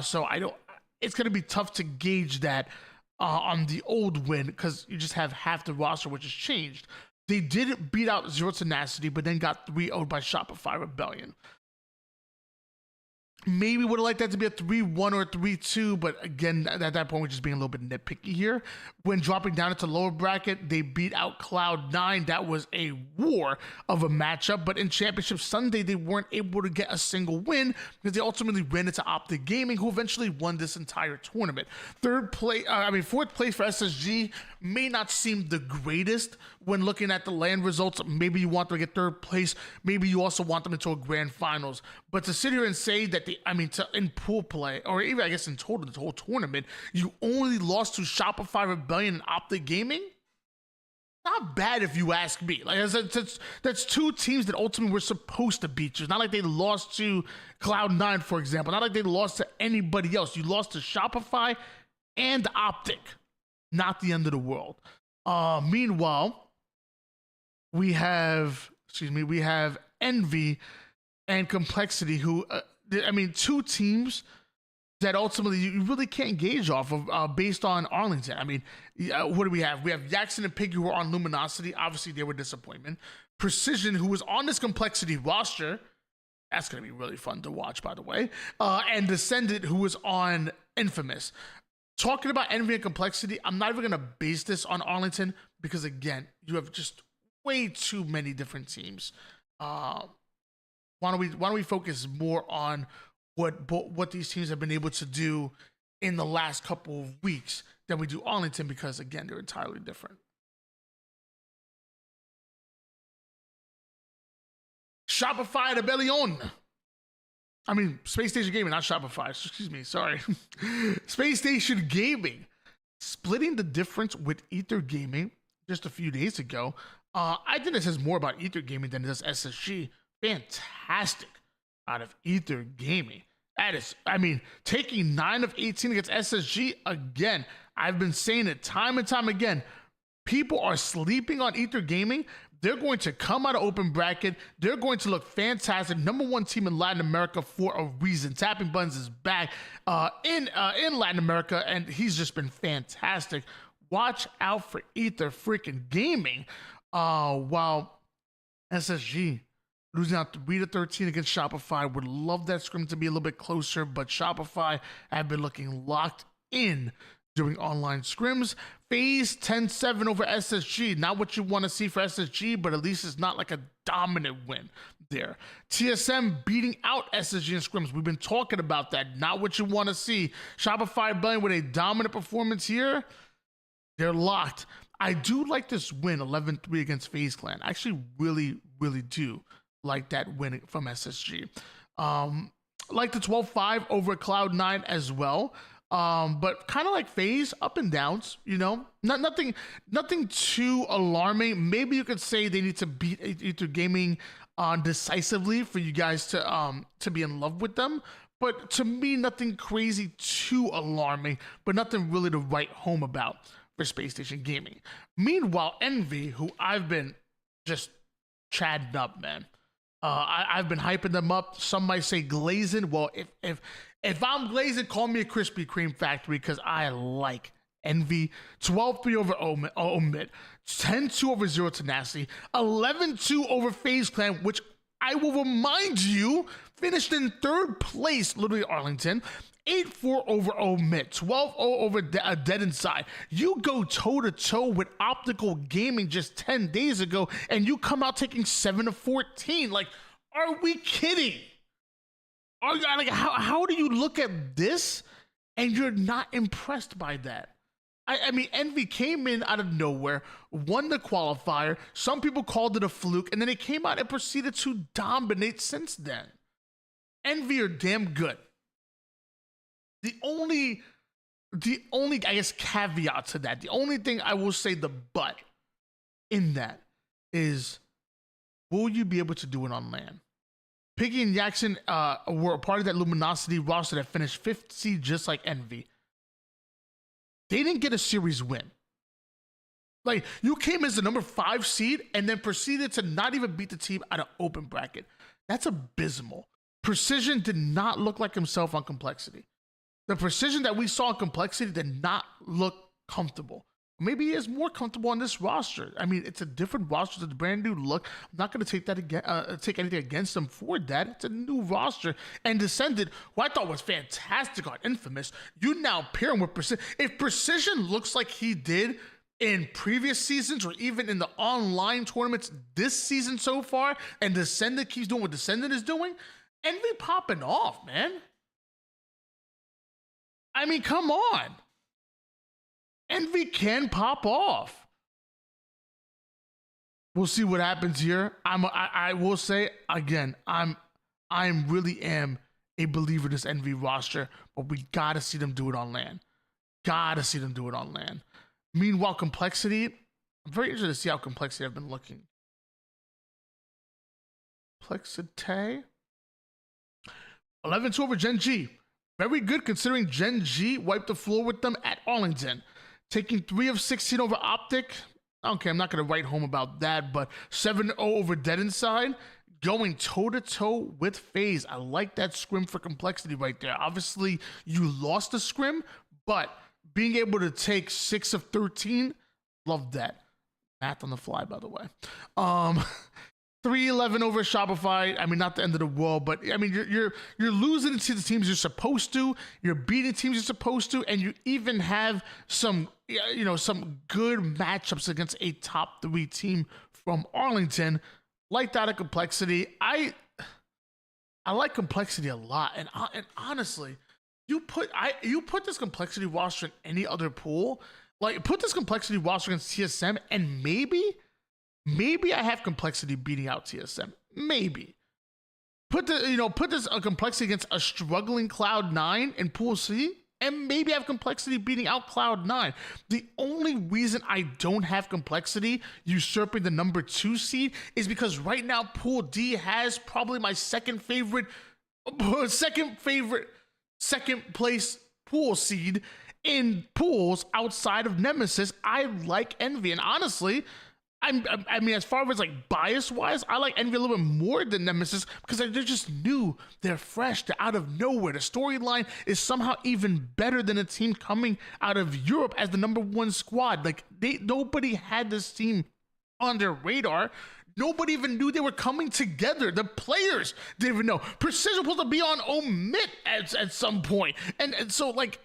Speaker 2: so I don't. It's going to be tough to gauge that on the old win because you just have half the roster, which has changed. They did beat out Zero Tenacity, but then got 3-0'd by Shopify Rebellion. Maybe would have liked that to be a 3-1 or a 3-2, but again, at that point, we're just being a little bit nitpicky here. When dropping down into lower bracket, they beat out Cloud9. That was a war of a matchup, but in Championship Sunday, they weren't able to get a single win because they ultimately ran into Optic Gaming, who eventually won this entire tournament. Fourth place for SSG may not seem the greatest when looking at the LAN results. Maybe you want them to get third place. Maybe you also want them into a grand finals. But to sit here and say that in pool play, or even I guess in total, the whole tournament, you only lost to Shopify Rebellion and Optic Gaming? Not bad if you ask me. Like that's two teams that ultimately were supposed to beat you. It's not like they lost to Cloud9, for example. Not like they lost to anybody else. You lost to Shopify and Optic. Not the end of the world. Meanwhile, we have Envy and Complexity, who two teams that ultimately you really can't gauge off of based on Arlington. What do we have? We have Jackson and Piggy, who are on Luminosity. Obviously, they were disappointment. Precision, who was on this Complexity roster. That's going to be really fun to watch, by the way. And Descendant, who was on Infamous. Talking about Envy and Complexity, I'm not even going to base this on Arlington because, again, you have just way too many different teams. Why don't we focus more on what these teams have been able to do in the last couple of weeks than we do Arlington, because again, they're entirely different. Shopify Rebellion. Space Station Gaming, not Shopify. Excuse me, sorry. Space Station Gaming splitting the difference with Ether Gaming just a few days ago. I think it says more about Ether Gaming than it does SSG. Fantastic out of Ether Gaming. That is, taking 9 of 18 against SSG, again, I've been saying it time and time again. People are sleeping on Ether Gaming. They're going to come out of open bracket. They're going to look fantastic. Number 1 team in Latin America for a reason. Tapping Buns is back in Latin America, and he's just been fantastic. Watch out for Ether freaking Gaming. While SSG losing out 3-13 against Shopify. Would love that scrim to be a little bit closer, but Shopify have been looking locked in during online scrims. FaZe 10-7 over SSG. Not what you want to see for SSG, but at least it's not like a dominant win there. TSM beating out SSG in scrims. We've been talking about that. Not what you want to see. Shopify Rebellion with a dominant performance here. They're locked. I do like this win, 11-3 against FaZe Clan. I actually really, really do like that win from SSG. Like the 12-5 over Cloud9 as well. But kind of like FaZe, up and downs, nothing too alarming. Maybe you could say they need to beat Ether Gaming decisively for you guys to be in love with them. But to me, nothing crazy too alarming, but nothing really to write home about for Space Station Gaming. Meanwhile, Envy, who I've been just chatting up, man. I've been hyping them up. Some might say glazing. Well, if I'm glazing, call me a Krispy Kreme factory because I like Envy. 12-3 over Omid, 10-2 over Zero Tenacity, 11-2 over FaZe Clan, which I will remind you finished in 3rd place, literally Arlington. 8-4 over Omid, 12-0 over Dead Inside. You go toe-to-toe with Optical Gaming just 10 days ago, and you come out taking 7-14. Like, are we kidding? How do you look at this and you're not impressed by that? Envy came in out of nowhere, won the qualifier. Some people called it a fluke, and then it came out and proceeded to dominate since then. Envy are damn good. The only, I guess, caveat to that, the only thing I will say the but in that is, will you be able to do it on LAN? Piggy and Jackson were a part of that Luminosity roster that finished 5th seed just like Envy. They didn't get a series win. Like, you came as the number 5 seed and then proceeded to not even beat the team out of open bracket. That's abysmal. Precision did not look like himself on Complexity. The Precision that we saw in Complexity did not look comfortable. Maybe he is more comfortable on this roster. I mean, it's a different roster. It's a brand new look. I'm not going to take that again, take anything against him for that. It's a new roster. And Descended, who I thought was fantastic on Infamous, you now pair him with Precision. If Precision looks like he did in previous seasons or even in the online tournaments this season so far, and Descendant keeps doing what Descendant is doing, Envy popping off, man. I mean, come on. Envy can pop off. We'll see what happens here. I will say again, I really am a believer in this Envy roster, but we gotta see them do it on LAN. Gotta see them do it on LAN. Meanwhile, Complexity, I'm very interested to see how Complexity have been looking. Complexity 11-2 over Gen G. Very good considering Gen G wiped the floor with them at Arlington. Taking 3 of 16 over Optic. Okay, I'm not going to write home about that, but 7-0 over Dead Inside. Going toe-to-toe with FaZe. I like that scrim for Complexity right there. Obviously, you lost the scrim, but being able to take 6 of 13, love that. Math on the fly, by the way. 3-11 over Shopify. I mean, not the end of the world, but I mean, you're losing to the teams you're supposed to. You're beating teams you're supposed to, and you even have some, some good matchups against a top 3 team from Arlington, like that of Complexity. I like Complexity a lot, and honestly, you put this Complexity roster in any other pool, like put this Complexity roster against TSM, and maybe I have Complexity beating out TSM. Maybe. Put this Complexity against a struggling Cloud9 in Pool C, and maybe I have Complexity beating out Cloud9. The only reason I don't have Complexity usurping the number 2 seed is because right now Pool D has probably my second place pool seed in pools outside of Nemesis. I like Envy, and honestly, I mean, as far as like bias-wise, I like Envy a little bit more than Nemesis because they're just new, they're fresh, they're out of nowhere. The storyline is somehow even better than a team coming out of Europe as the number 1 squad. Like, nobody had this team on their radar. Nobody even knew they were coming together. The players didn't even know. Precision was supposed to be on Omit at some point. And so, like,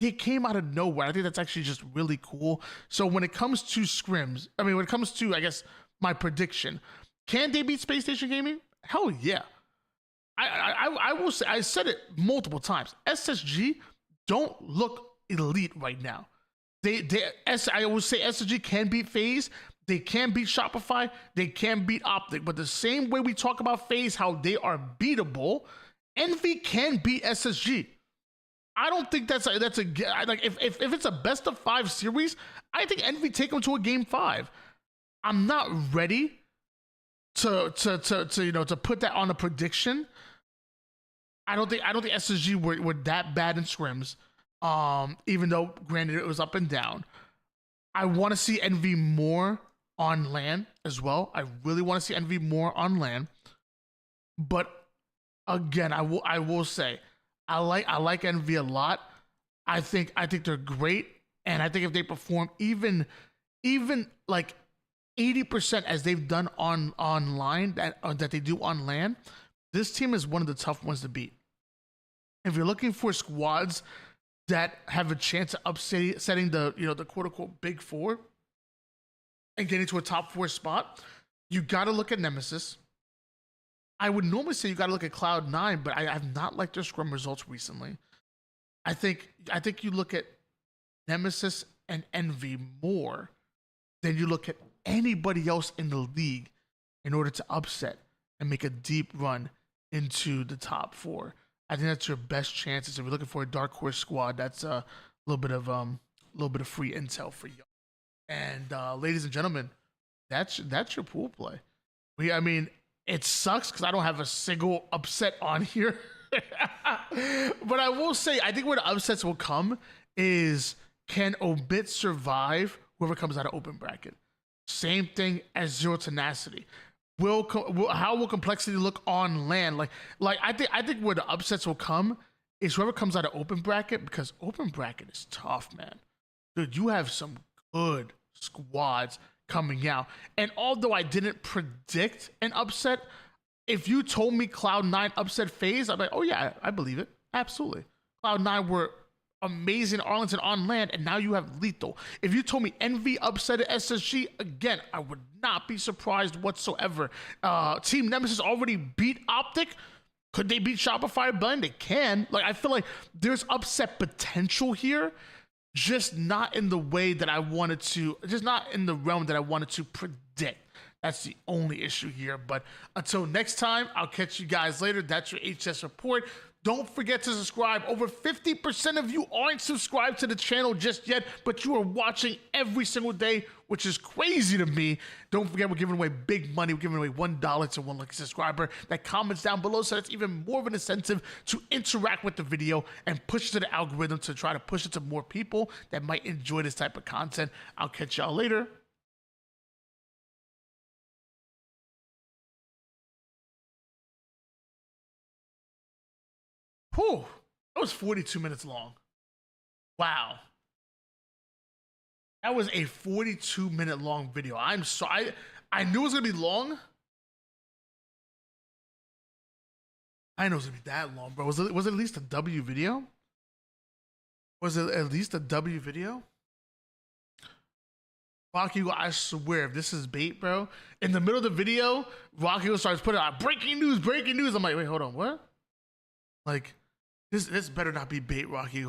Speaker 2: it came out of nowhere. I think that's actually just really cool. So when it comes to scrims, I mean, when it comes to, I guess, my prediction, can they beat Space Station Gaming? Hell yeah. I will say, I said it multiple times. SSG don't look elite right now. I will say SSG can beat FaZe. They can beat Shopify. They can beat Optic. But the same way we talk about FaZe, how they are beatable, Envy can beat SSG. I don't think that's a like if it's a best of 5 series, I think Envy take them to a game 5. I'm not ready to put that on a prediction. I don't think SSG were that bad in scrims. Even though granted it was up and down. I want to see Envy more on LAN as well. I really want to see Envy more on LAN. But again, I will say I like Envy a lot. I think they're great, and I think if they perform even like 80% as they've done online that they do on LAN, this team is one of the tough ones to beat. If you're looking for squads that have a chance of upsetting the quote unquote big 4 and getting to a top 4 spot, you got to look at Nemesis. I would normally say you got to look at Cloud9, but I have not liked their scrum results recently. I think you look at Nemesis and Envy more than you look at anybody else in the league in order to upset and make a deep run into the top 4. I think that's your best chances. If you're looking for a dark horse squad, that's a little bit of free intel for you. And ladies and gentlemen, that's your pool play. I mean, It sucks because I don't have a single upset on here. But I will say, I think where the upsets will come is, can Omit survive whoever comes out of open bracket? Same thing as Zero Tenacity. How will Complexity look on land? Like I think where the upsets will come is whoever comes out of open bracket, because open bracket is tough, man. Dude, you have some good squads coming out. And although I didn't predict an upset, if you told me Cloud9 upset FaZe, I'm like, oh yeah, I believe it. Absolutely. Cloud9 were amazing Arlington on land, and now you have Lethal. If you told me Envy upset at SSG, again, I would not be surprised whatsoever. Team Nemesis already beat Optic. Could they beat Shopify Blend? They can. Like, I feel like there's upset potential here, just not in the way that I wanted to, just not in the realm that I wanted to predict. That's the only issue here. But until next time, I'll catch you guys later. That's your HS report. Don't forget to subscribe. Over 50% of you aren't subscribed to the channel just yet, but you are watching every single day, which is crazy to me. Don't forget, we're giving away big money. We're giving away $1 to one lucky subscriber that comments down below, so that's even more of an incentive to interact with the video and push it to the algorithm to try to push it to more people that might enjoy this type of content. I'll catch y'all later. Whew, that was 42 minutes long. Wow. That was a 42-minute long video. I'm sorry. I knew it was going to be long. I know it was going to be that long, bro. Was it at least a W video? Was it at least a W video? Rocky, I swear, if this is bait, bro, in the middle of the video, Rocky starts putting out breaking news, breaking news. I'm like, wait, hold on, what? Like, this better not be bait, Rocky.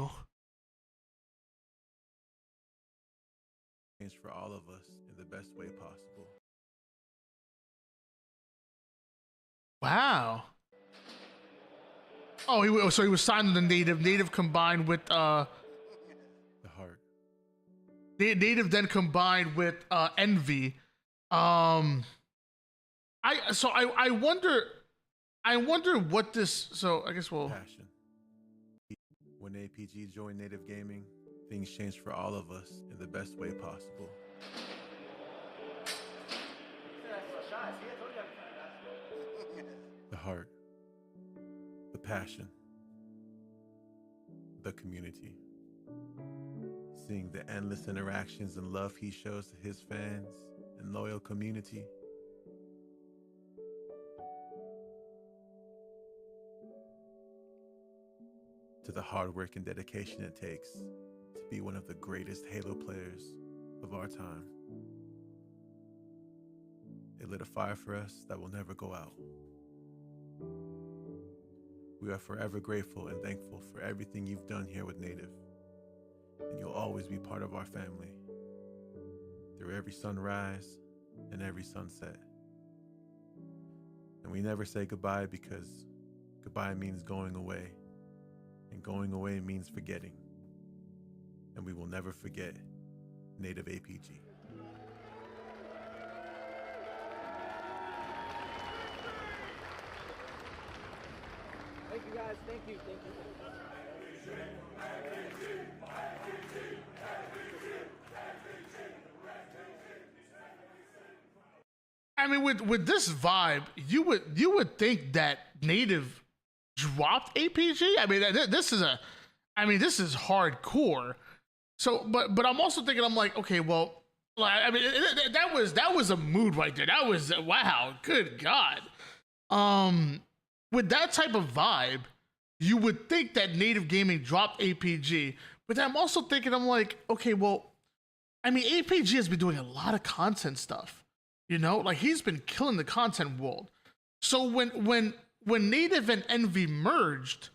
Speaker 3: Change for all of us in the best way possible.
Speaker 2: Wow. Oh, so he was signed to the Native. Native combined with
Speaker 3: The heart.
Speaker 2: Native then combined with Envy. I wonder what this. So I guess we'll.
Speaker 3: Passion. When APG joined Native Gaming, things changed for all of us in the best way possible. The heart. The passion. The community. Seeing the endless interactions and love he shows to his fans and loyal community. To the hard work and dedication it takes to be one of the greatest Halo players of our time. It lit a fire for us that will never go out. We are forever grateful and thankful for everything you've done here with Native, and you'll always be part of our family through every sunrise and every sunset. And we never say goodbye, because goodbye means going away. And going away means forgetting. And we will never forget Native APG.
Speaker 4: Thank you guys, thank you, thank you.
Speaker 2: I mean, with this vibe, you would think that Native dropped APG. I mean, this is hardcore. So, but I'm also thinking, I'm like, okay, well, I mean, that was a mood right there. That was, wow, good God. With that type of vibe, you would think that Native Gaming dropped APG. But then I'm also thinking, I'm like, okay, well, I mean, APG has been doing a lot of content stuff. You know, like, he's been killing the content world. So when Native and Envy merged,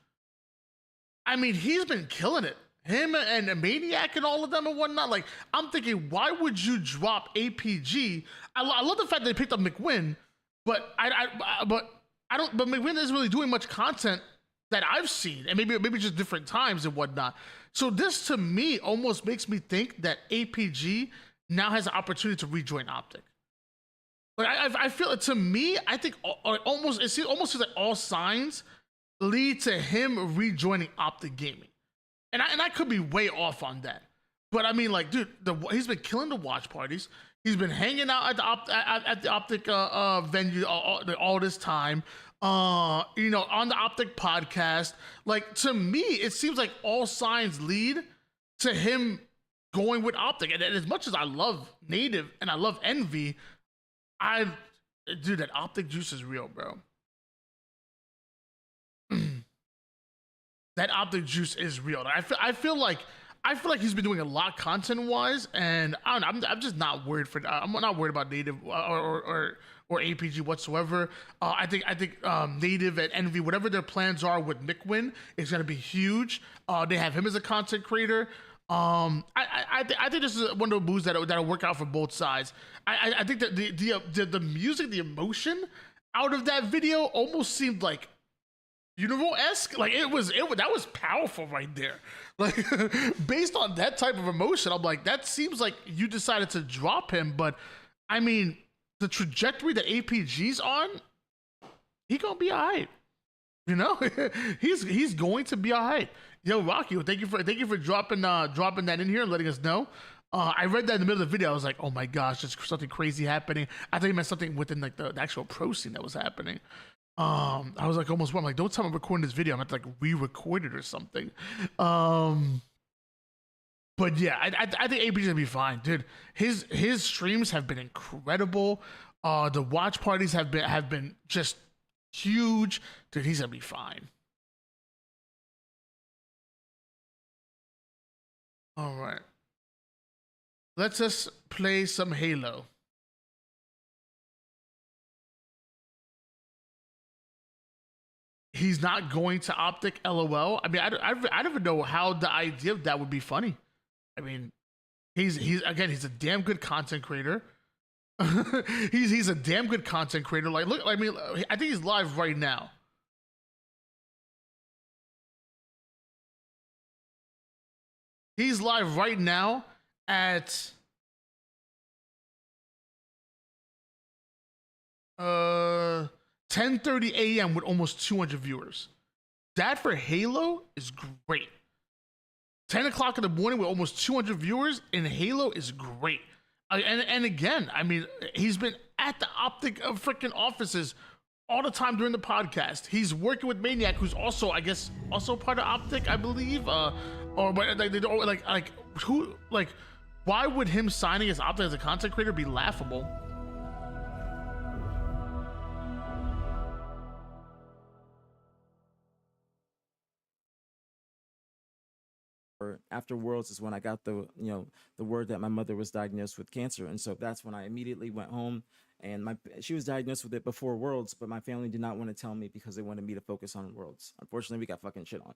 Speaker 2: I mean, he's been killing it. Him and Maniac and all of them and whatnot. Like, I'm thinking, why would you drop APG? I love the fact that they picked up McWin, but but McWin isn't really doing much content that I've seen, and maybe just different times and whatnot. So this, to me, almost makes me think that APG now has an opportunity to rejoin Optic. Like I feel to me, I think almost almost seems like all signs lead to him rejoining Optic Gaming, and I could be way off on that, but I mean, like, dude, he's been killing the watch parties. He's been hanging out at the Optic venue all this time. You know, on the Optic podcast. Like, to me, it seems like all signs lead to him going with Optic. And as much as I love Native and I love Envy, dude, that Optic juice is real, bro. That Optic juice is real. I feel like he's been doing a lot content wise, and I don't know, I'm just not worried for. I'm not worried about Native or APG whatsoever. I think Native and Envy, whatever their plans are with Mickwin, is gonna be huge. They have him as a content creator. I think this is one of the moves that'll work out for both sides. I think that the music, the emotion out of that video almost seemed like Univo-esque. Like that was powerful right there. Like based on that type of emotion, I'm like, that seems like you decided to drop him, but I mean, the trajectory that APG's on, he gonna be alright. You know, he's going to be alright. Yo, Rocky, thank you for dropping that in here and letting us know. I read that in the middle of the video. I was like, oh my gosh, there's something crazy happening. I thought you meant something within like the actual pro scene that was happening. I was like, almost, I'm like, don't tell me I'm recording this video. I'm gonna have to like re-record it or something. But yeah, I think APG's gonna be fine, dude. His streams have been incredible. The watch parties have been just huge. Dude, he's gonna be fine. All right. Let's just play some Halo. He's not going to Optic, LOL. I mean, I don't even know how the idea of that would be funny. I mean, he's a damn good content creator. he's a damn good content creator. Like, look, I mean, I think he's live right now. He's live right now at 10:30 a.m. with almost 200 viewers. That for Halo is great. 10 o'clock in the morning with almost 200 viewers in Halo is great. And again, I mean, he's been at the Optic freaking offices all the time during the podcast. He's working with Maniac, who's also, I guess, also part of Optic, I believe. Or like who, like, why would him signing as Optic as a content creator be laughable?
Speaker 5: After Worlds is when I got the word that my mother was diagnosed with cancer, and so that's when I immediately went home. And she was diagnosed with it before Worlds, but my family did not want to tell me because they wanted me to focus on Worlds. Unfortunately, we got fucking shit on,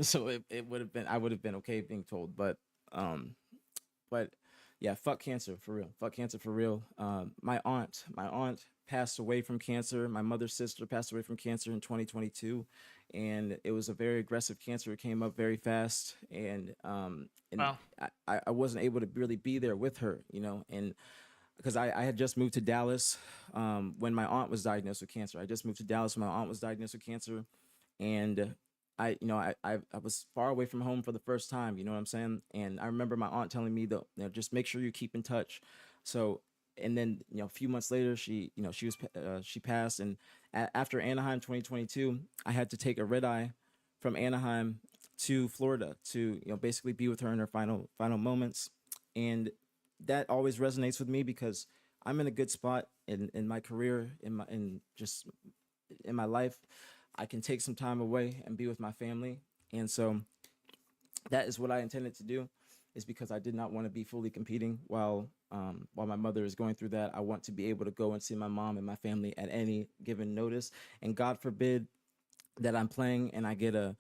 Speaker 5: so it would have been, I would have been okay being told, but yeah, fuck cancer for real. Fuck cancer for real. My aunt passed away from cancer. My mother's sister passed away from cancer in 2022. And it was a very aggressive cancer. It came up very fast, and wow. I wasn't able to really be there with her, you know, and because I had just moved to Dallas when my aunt was diagnosed with cancer. I just moved to Dallas when my aunt was diagnosed with cancer, and I was far away from home for the first time, you know what I'm saying? And I remember my aunt telling me that, you know, just make sure you keep in touch. So, and then, you know, a few months later, she passed. And after Anaheim 2022, I had to take a red eye from Anaheim to Florida to, you know, basically be with her in her final moments. And that always resonates with me because I'm in a good spot in my career, in my life. I can take some time away and be with my family. And so that is what I intended to do, is because I did not want to be fully competing while my mother is going through that. I want to be able to go and see my mom and my family at any given notice. And God forbid that I'm playing and I get a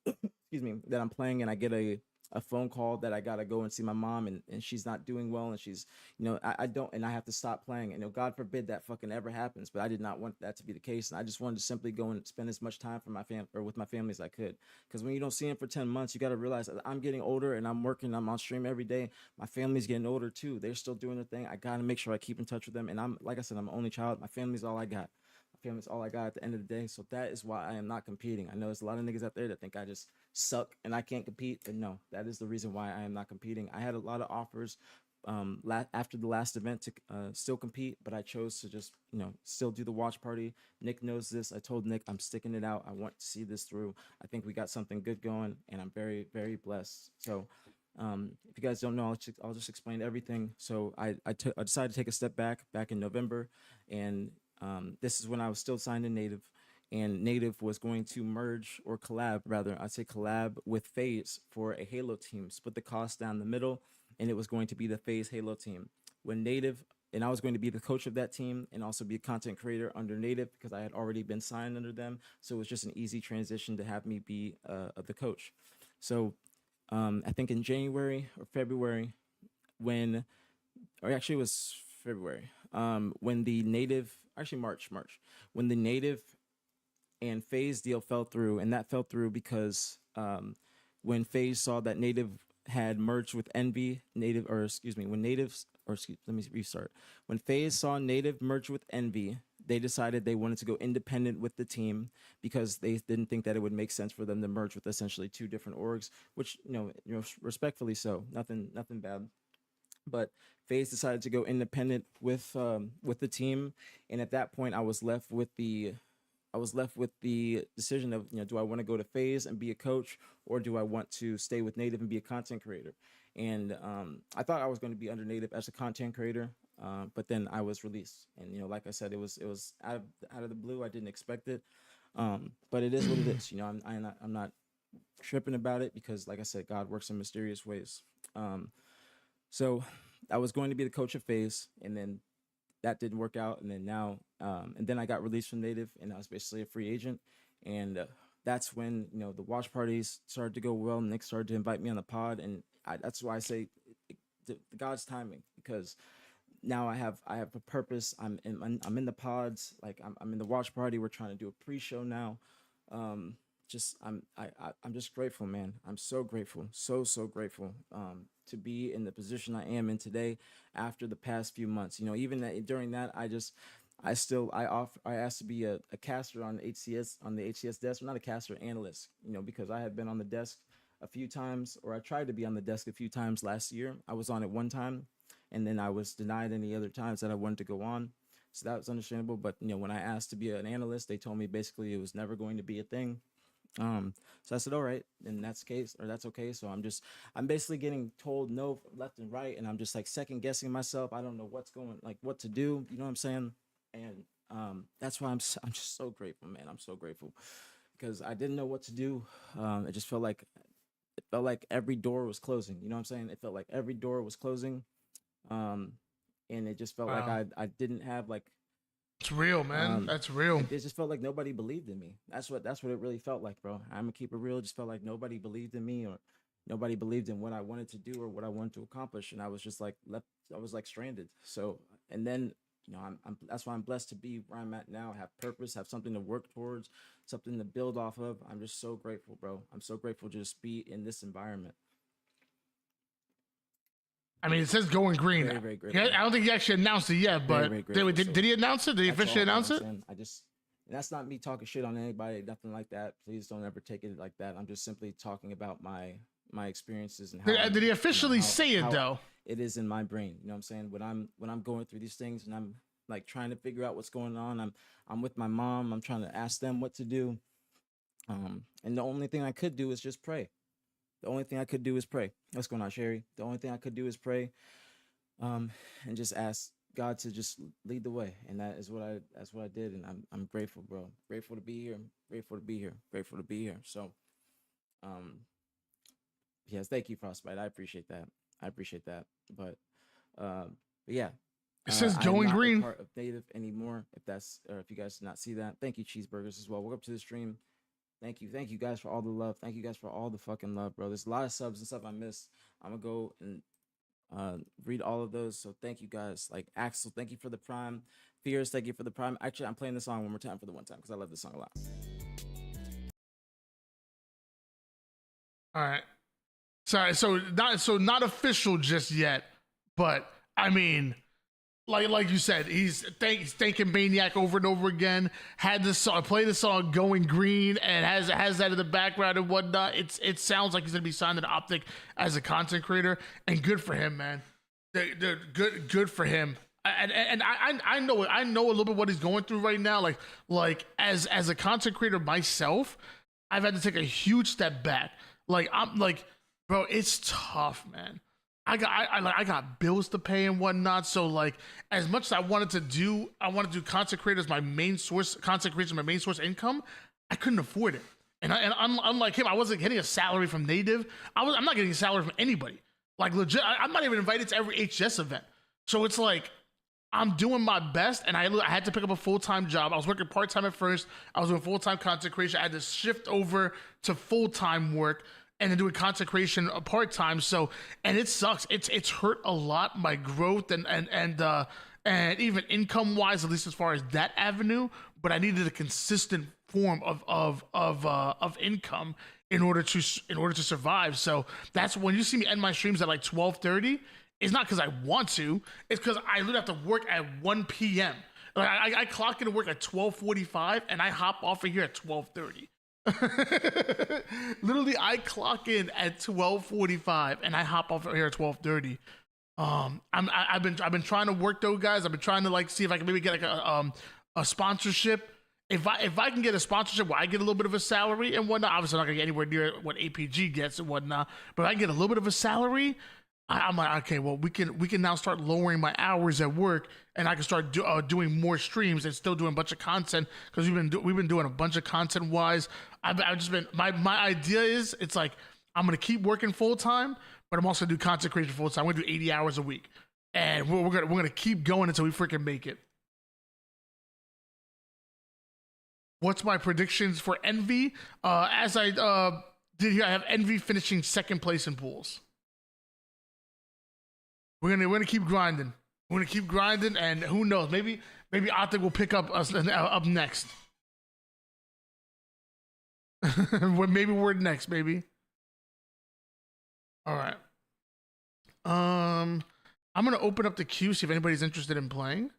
Speaker 5: excuse me, that I'm playing and I get a a phone call that I gotta go and see my mom, and she's not doing well, and she's, I don't, and I have to stop playing. And God forbid that fucking ever happens, but I did not want that to be the case. And I just wanted to simply go and spend as much time for my or with my family as I could. Because when you don't see them for 10 months, you got to realize that I'm getting older and I'm working, I'm on stream every day. My family's getting older too. They're still doing their thing. I got to make sure I keep in touch with them. And like I said, I'm an only child. My family's all I got. Family's all I got at the end of the day. So that is why I am not competing. I know there's a lot of niggas out there that think I just suck and I can't compete, but no, that is the reason why I am not competing. I had a lot of offers after the last event to still compete, but I chose to just, still do the watch party. Nick knows this. I told Nick I'm sticking it out. I want to see this through. I think we got something good going, and I'm very, very blessed. So if you guys don't know, I'll just explain everything. So I decided to take a step back in November, and this is when I was still signed to Native, and Native was going to merge, or collab rather, I'd say collab with FaZe for a Halo team, split the cost down the middle, and it was going to be the FaZe Halo team. When Native, and I was going to be the coach of that team and also be a content creator under Native because I had already been signed under them. So it was just an easy transition to have me be the coach. So I think in January or February, actually it was February, when the Native, actually March, when the Native and FaZe deal fell through, and that fell through because when FaZe saw that Native had merged with Envy, when FaZe saw Native merge with Envy, they decided they wanted to go independent with the team because they didn't think that it would make sense for them to merge with essentially two different orgs, which, respectfully so, nothing bad. But FaZe decided to go independent with the team, and at that point, I was left with the decision of, do I want to go to FaZe and be a coach, or do I want to stay with Native and be a content creator? And I thought I was going to be under Native as a content creator, but then I was released, and like I said, it was out of the blue. I didn't expect it, but it is what it is. I'm not tripping about it because, like I said, God works in mysterious ways. So I was going to be the coach of FaZe, and then that didn't work out. And then now, and then I got released from Native, and I was basically a free agent. And that's when, the watch parties started to go well. Nick started to invite me on the pod. And that's why I say the God's timing, because now I have a purpose. I'm in the pods. Like I'm in the watch party. We're trying to do a pre-show now. I'm just grateful, man. I'm so grateful, so grateful to be in the position I am in today after the past few months. Even during that, I asked to be a caster on the HCS desk. Well, not a caster, analyst. Because I had been on the desk a few times, or I tried to be on the desk a few times last year. I was on it one time, and then I was denied any other times that I wanted to go on. So that was understandable. But when I asked to be an analyst, they told me basically it was never going to be a thing. So I said, all right, then that's okay. So I'm basically getting told no left and right, and I'm just like second guessing myself. I don't know what to do. You know what I'm saying? And that's why I'm just so grateful, man. I'm so grateful because I didn't know what to do. It just felt like every door was closing. You know what I'm saying? It felt like every door was closing. And it just felt like I didn't have like.
Speaker 2: It's real, man. That's real.
Speaker 5: It just felt like nobody believed in me. That's what it really felt like, bro. I'm gonna keep it real. It just felt like nobody believed in me, or nobody believed in what I wanted to do or what I wanted to accomplish, and I was just like left. I was like stranded. So, and then that's why I'm blessed to be where I'm at now. Have purpose, have something to work towards, something to build off of. I'm just so grateful, bro. I'm so grateful to just be in this environment.
Speaker 2: I mean, it says going green.
Speaker 5: Very, very grateful.
Speaker 2: I don't think he actually announced it yet, but
Speaker 5: Very, very grateful.
Speaker 2: did he announce it? Did he officially announce it?
Speaker 5: And that's not me talking shit on anybody, nothing like that. Please don't ever take it like that. I'm just simply talking about my experiences and how.
Speaker 2: Did he officially say it though?
Speaker 5: It is in my brain. You know what I'm saying? When I'm going through these things and I'm like trying to figure out what's going on, I'm with my mom. I'm trying to ask them what to do. And the only thing I could do is just pray. The only thing I could do is pray. What's going on, Sherry? The only thing I could do is pray, and just ask God to just lead the way. And that's what I did. And I'm grateful, bro. Grateful to be here. Grateful to be here. Grateful to be here. So, yes, thank you, Frostbite. I appreciate that. But yeah.
Speaker 2: It says
Speaker 5: I'm
Speaker 2: going
Speaker 5: not a
Speaker 2: green.
Speaker 5: part of Native anymore. If you guys did not see that, thank you, Cheeseburgers, as well. Welcome to the stream. Thank you guys for all the love. Thank you guys for all the fucking love, bro. There's a lot of subs and stuff I missed. I'm gonna go and read all of those. So thank you guys. Like Axel, thank you for the prime. Fears, thank you for the prime. Actually, I'm playing this song one more time for the one time because I love this song a lot.
Speaker 2: All right. Sorry, so not official just yet, but I mean, like you said, he's thanking Maniac over and over again. Had this song, play the song "Going Green" and has that in the background and whatnot. It sounds like he's gonna be signed to Optic as a content creator, and good for him, man. They're good for him. And I know a little bit what he's going through right now. Like as a content creator myself, I've had to take a huge step back. Like I'm like, bro, it's tough, man. I got bills to pay and whatnot. So like, as much as I wanted to do content creator as my main source, content creation my main source income, I couldn't afford it. And unlike him, I wasn't getting a salary from Native. I'm not getting a salary from anybody. Like legit, I'm not even invited to every HGS event. So it's like, I'm doing my best, and I had to pick up a full-time job. I was working part-time at first. I was doing full-time content creation. I had to shift over to full-time work and then doing content creation part-time. So, and it sucks. It's hurt a lot, my growth and even income-wise, at least as far as that avenue. But I needed a consistent form of income in order to survive. So that's when you see me end my streams at like 12:30. It's not because I want to. It's because I literally have to work at 1 p.m. Like I clock into work at 12:45 and I hop off of here at 12:30. Literally, I clock in at 12:45 and I hop off of here at 12:30. I've been trying to work though, guys. I've been trying to like see if I can maybe get like a sponsorship. If I can get a sponsorship where I get a little bit of a salary and whatnot, obviously I'm not gonna get anywhere near what APG gets and whatnot. But if I can get a little bit of a salary, I'm like, okay, well, we can now start lowering my hours at work, and I can start doing more streams and still doing a bunch of content because we've been doing a bunch of content wise. I've just been my idea is it's like I'm gonna keep working full time, but I'm also gonna do content creation full time. I'm gonna do 80 hours a week, and we're gonna keep going until we freaking make it. What's my predictions for Envy? As I did here, I have Envy finishing second place in pools. We're gonna keep grinding. We're gonna keep grinding, and who knows? Maybe Optic will pick up us up next. Maybe we're next. Maybe. All right. I'm gonna open up the queue, see if anybody's interested in playing,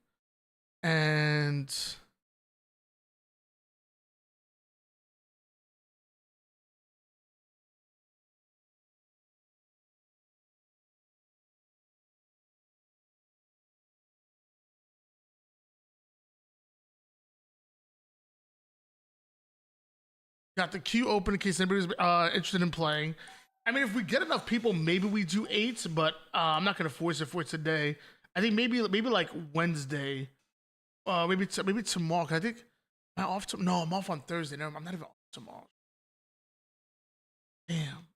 Speaker 2: and. Got the queue open in case anybody's interested in playing. I mean, if we get enough people, maybe we do 8, but I'm not gonna force it for today. I think maybe like Wednesday, maybe tomorrow. 'Cause I think am I off? No, I'm off on Thursday. No, I'm not even off tomorrow. Damn.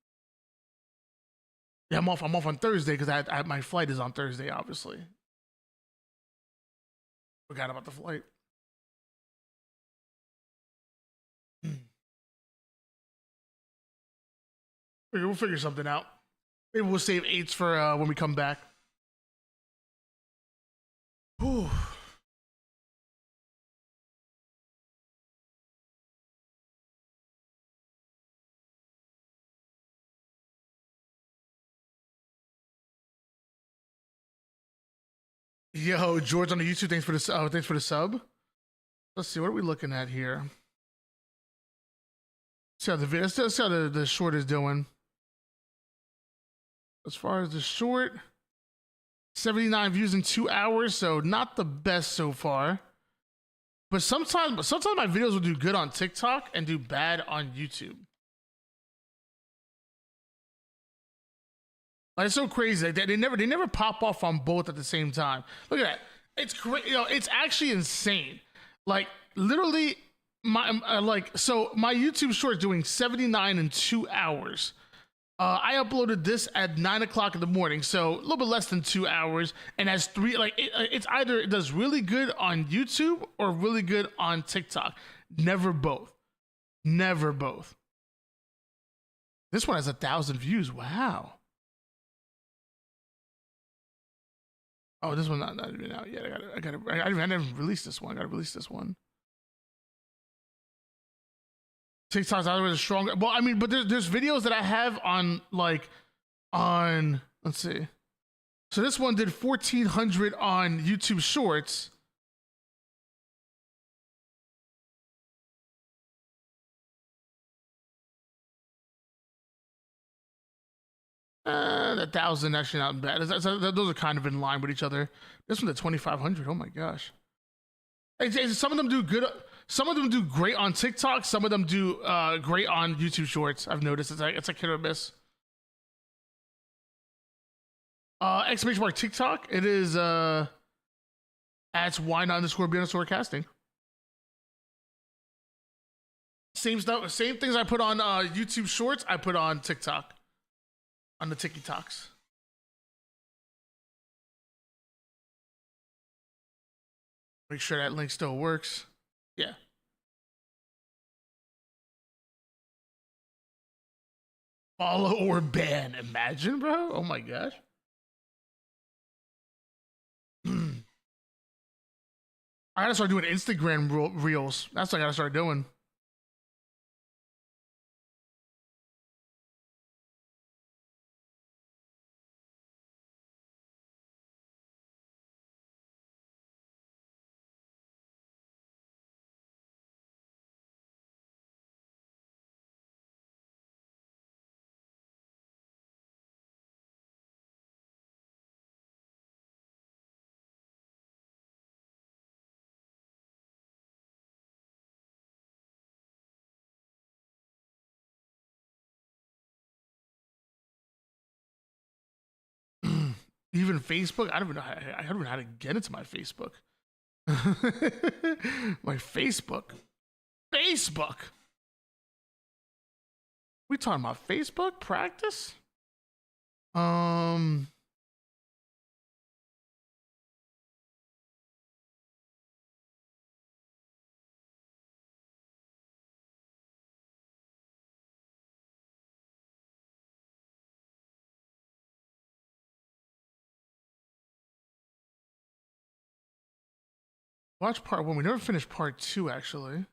Speaker 2: Yeah, I'm off on Thursday because my flight is on Thursday. Obviously, forgot about the flight. We'll figure something out. Maybe we'll save 8s for when we come back. Whew. Yo, George on the YouTube, thanks for the sub. Let's see, what are we looking at here? Let's see how the short is doing. As far as the short, 79 views in 2 hours, so not the best so far. But sometimes my videos will do good on TikTok and do bad on YouTube. Like, it's so crazy. They never pop off on both at the same time. Look at that. It's crazy. It's actually insane. Like literally, my YouTube short is doing 79 in 2 hours. I uploaded this at 9 o'clock in the morning, so a little bit less than 2 hours, and has 3. Like it's either it does really good on YouTube or really good on TikTok. Never both. Never both. This one has 1,000 views. Wow. Oh, this one not even out yet. I never released this one. I gotta release this one. TikTok's always stronger. Well, I mean, but there's videos that I have on let's see. So this one did 1,400 on YouTube Shorts. The 1,000 actually not bad. Those are kind of in line with each other. This one's at 2,500. Oh my gosh. Some of them do good. Some of them do great on TikTok. Some of them do great on YouTube Shorts. I've noticed it's like hit or miss. Exclamation mark TikTok. It is at why_be_casting. Same stuff. Same things I put on YouTube Shorts. I put on TikTok. On the TikToks. Make sure that link still works. Yeah. Follow or ban. Imagine, bro. Oh my gosh. I gotta start doing Instagram reels. That's what I gotta start doing. Even Facebook, I don't even know how to get into my Facebook. My Facebook. We talking about Facebook practice? Watch part 1. We never finished part 2, actually.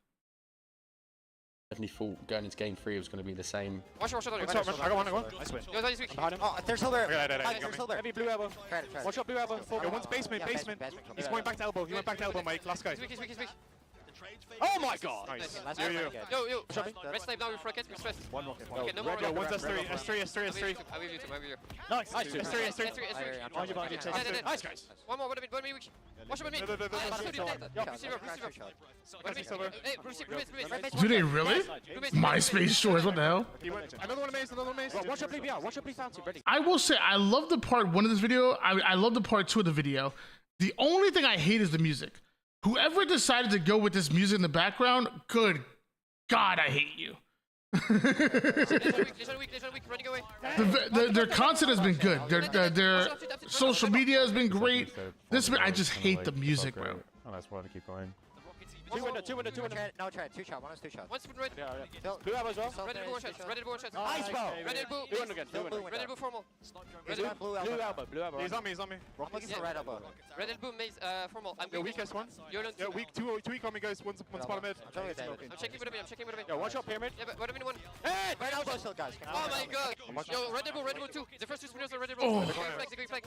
Speaker 6: Definitely thought going into game 3 was going to be the same.
Speaker 7: Watch it.
Speaker 8: I got one. Nice win.
Speaker 7: Yo, he's weak.
Speaker 8: Behind him.
Speaker 9: Oh, there's Hilbert.
Speaker 8: Okay,
Speaker 9: There's Hilbert.
Speaker 8: Heavy blue elbow.
Speaker 9: Try it.
Speaker 8: Watch out, blue elbow. Yo, one's basement.
Speaker 9: Yeah,
Speaker 8: Basement.
Speaker 9: basement.
Speaker 8: He's going back to elbow. He went back to elbow, Mike. Last guy.
Speaker 7: He's weak.
Speaker 8: Oh my god. Nice.
Speaker 9: That's
Speaker 8: Yo,
Speaker 9: very
Speaker 8: yo.
Speaker 9: good.
Speaker 7: Yo.
Speaker 8: Watch out.
Speaker 7: Red snipe now with rocket. We're stressed.
Speaker 8: One rocket.
Speaker 7: Okay, no more
Speaker 8: Red, yo,
Speaker 7: rocket.
Speaker 8: one's S3. S3.
Speaker 7: I will you.
Speaker 8: Nice.
Speaker 7: S3.
Speaker 8: On you, Nice, guys.
Speaker 7: One more weak. Watch him on me. Receiver. Hey, Bruce.
Speaker 2: Do they really? MySpace shorts, what the hell?
Speaker 8: Another one maze. Watch out, bleep out. Watch out, bleep out. Ready.
Speaker 2: I will say, I love the part 1 of this video. I love the part 2 of the video. The only thing I hate is the music. Whoever decided to go with this music in the background, good God, I hate you.
Speaker 7: Running away.
Speaker 2: Their content has been good. Their social media has been great. I just hate the music, bro.
Speaker 8: Oh, that's why I keep going.
Speaker 7: Two window.
Speaker 9: No, try it. 2 shot. One is 2 shots.
Speaker 7: One's red.
Speaker 8: Blue elbow as well.
Speaker 7: Red and blue one shots. Red and blue.
Speaker 9: Nice, bro.
Speaker 7: Red and blue.
Speaker 8: Blue one again.
Speaker 7: Red and blue formal.
Speaker 9: Blue elbow.
Speaker 8: Blue elbow. He's on me.
Speaker 9: I'm looking for red elbow.
Speaker 7: Red and blue maze formal. I'm
Speaker 8: Yo, weakest one.
Speaker 7: You're on
Speaker 8: Yo, weak. Two weak on me, guys. One's bottom mid.
Speaker 9: I'm
Speaker 7: checking with me.
Speaker 8: Yo, watch out, pyramid.
Speaker 7: Yeah, but what do you mean one?
Speaker 8: Hey!
Speaker 9: Red elbow still, guys.
Speaker 7: Oh my god! Yo, red and blue 2. The first 2 spinners are red and blue. Green flag.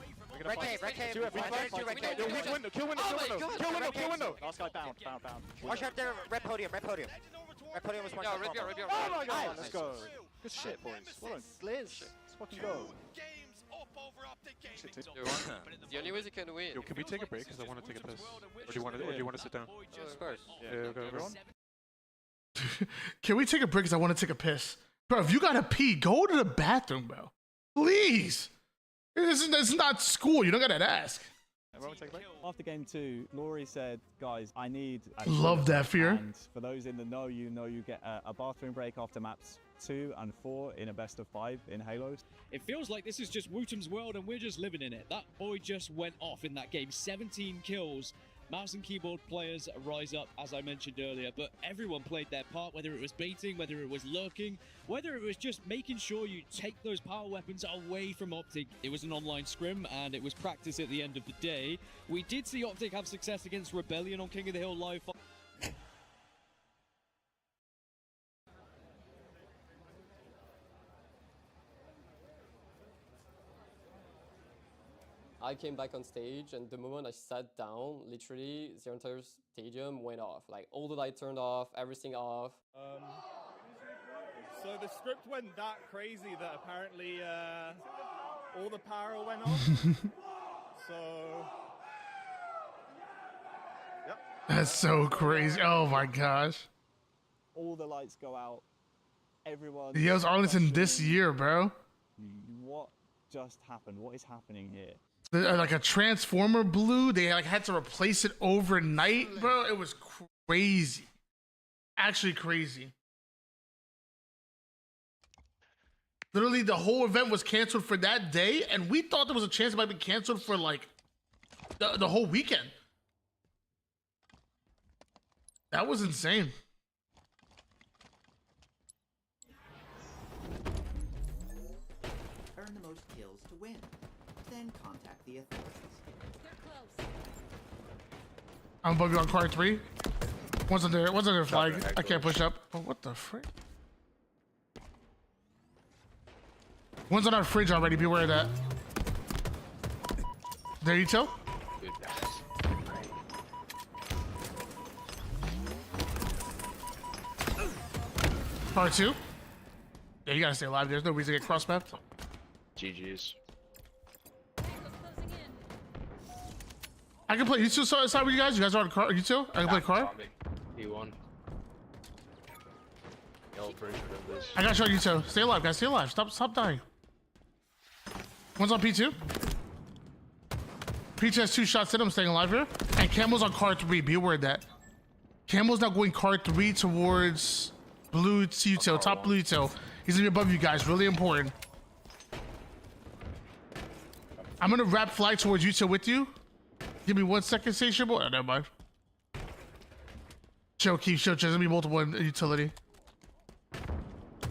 Speaker 9: Red cave.
Speaker 8: Yo, weak window. Kill window. Kill window.
Speaker 4: Last guy down.
Speaker 9: Watch out there. Red podium. Red podium was one
Speaker 7: Yeah,
Speaker 9: shot.
Speaker 7: red beer.
Speaker 8: Oh my god.
Speaker 4: Let's go. Good shit, boys. Well done. Let's fucking go. Shit,
Speaker 7: Yo, the only way they can win.
Speaker 8: Yo, can we take a break? Because I want to take a piss. Or do you want to sit down?
Speaker 7: Of course.
Speaker 8: Yeah, go everyone.
Speaker 2: Can we take a break? Because I want to take a piss. Bro, if you gotta pee, go to the bathroom, bro. Please. This is not school. You don't gotta ask.
Speaker 8: Everyone take a break.
Speaker 4: After game 2, Laurie said, guys, I need a
Speaker 2: Love
Speaker 4: toilet
Speaker 2: that
Speaker 4: break."
Speaker 2: fear.
Speaker 4: And for those in the know, you get a bathroom break after maps 2 and 4 in a best of 5 in Halo.
Speaker 10: It feels like this is just Wootem's world and we're just living in it. That boy just went off in that game. 17 kills. Mouse and keyboard players rise up, as I mentioned earlier, but everyone played their part, whether it was baiting, whether it was lurking, whether it was just making sure you take those power weapons away from Optic. It was an online scrim, and it was practice at the end of the day. We did see Optic have success against Rebellion on King of the Hill Live.
Speaker 7: I came back on stage, and the moment I sat down, literally the entire stadium went off. Like all the lights turned off, everything off.
Speaker 8: So the script went that crazy that apparently all the power went off. So, yep.
Speaker 2: That's so crazy. Oh my gosh.
Speaker 4: All the lights go out. Everyone.
Speaker 2: Yo, it's Arlington this year, bro.
Speaker 4: What just happened? What is happening here?
Speaker 2: Like a transformer blew. They like had to replace it overnight, bro. It was crazy. Actually crazy. Literally, the whole event was canceled for that day, and we thought there was a chance it might be canceled for like the whole weekend. That was insane.
Speaker 11: Earn the most kills to win. Then contact the authorities.
Speaker 2: I'm bugging on card 3. One's under flag. I can't push up. Oh, what the frick? One's on our fridge already. Be aware of that. There you go. Part 2. Yeah, you gotta stay alive. There's no reason to get cross-mapped.
Speaker 12: GG's.
Speaker 2: I can play you two side with you guys. You guys are on car. You two? I can play car.
Speaker 12: P1. Yellow bridge for this.
Speaker 2: I got you on you two. Stay alive, guys. Stay alive. Stop dying. One's on P2. P2 has 2 shots in him. Staying alive here. And Camel's on car 3. Be aware of that. Camel's now going car 3 towards blue Util. Top blue Util. He's gonna be above you guys. Really important. I'm gonna wrap flag towards Util with you. Give me 1 second, Satiable. Oh, never mind. Chill, keep chill. There's gonna be multiple in utility.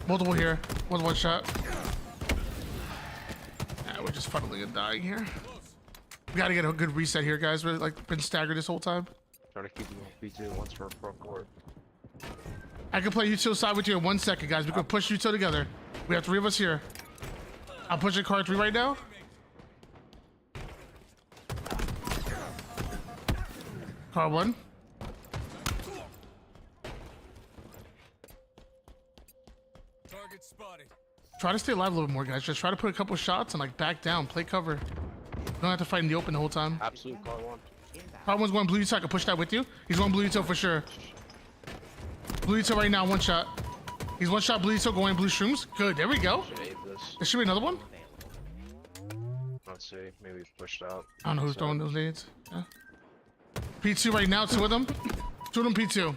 Speaker 2: Multiple here. One shot. We're just funneling and dying here. We gotta get a good reset here, guys. We're like been staggered this whole time.
Speaker 12: Try to keep them on P2 once for front court.
Speaker 2: I can play Util side with you in 1 second, guys. We can push Util together. We have 3 of us here. I'm pushing card 3 right now. Car 1.
Speaker 1: Target spotted.
Speaker 2: Try to stay alive a little bit more, guys. Just try to put a couple shots and like back down, play cover. Don't have to fight in the open the whole time.
Speaker 12: Absolute car 1.
Speaker 2: Car 1's going blue Util. I can push that with you. He's going blue Util for sure. Blue Util right now, 1 shot. He's 1 shot blue Util going blue shrooms. Good, there we go. There should be another one.
Speaker 12: Let's see, maybe pushed out.
Speaker 2: I don't know who's throwing those nades. Yeah. P2 right now, 2 of them. 2 of them P2.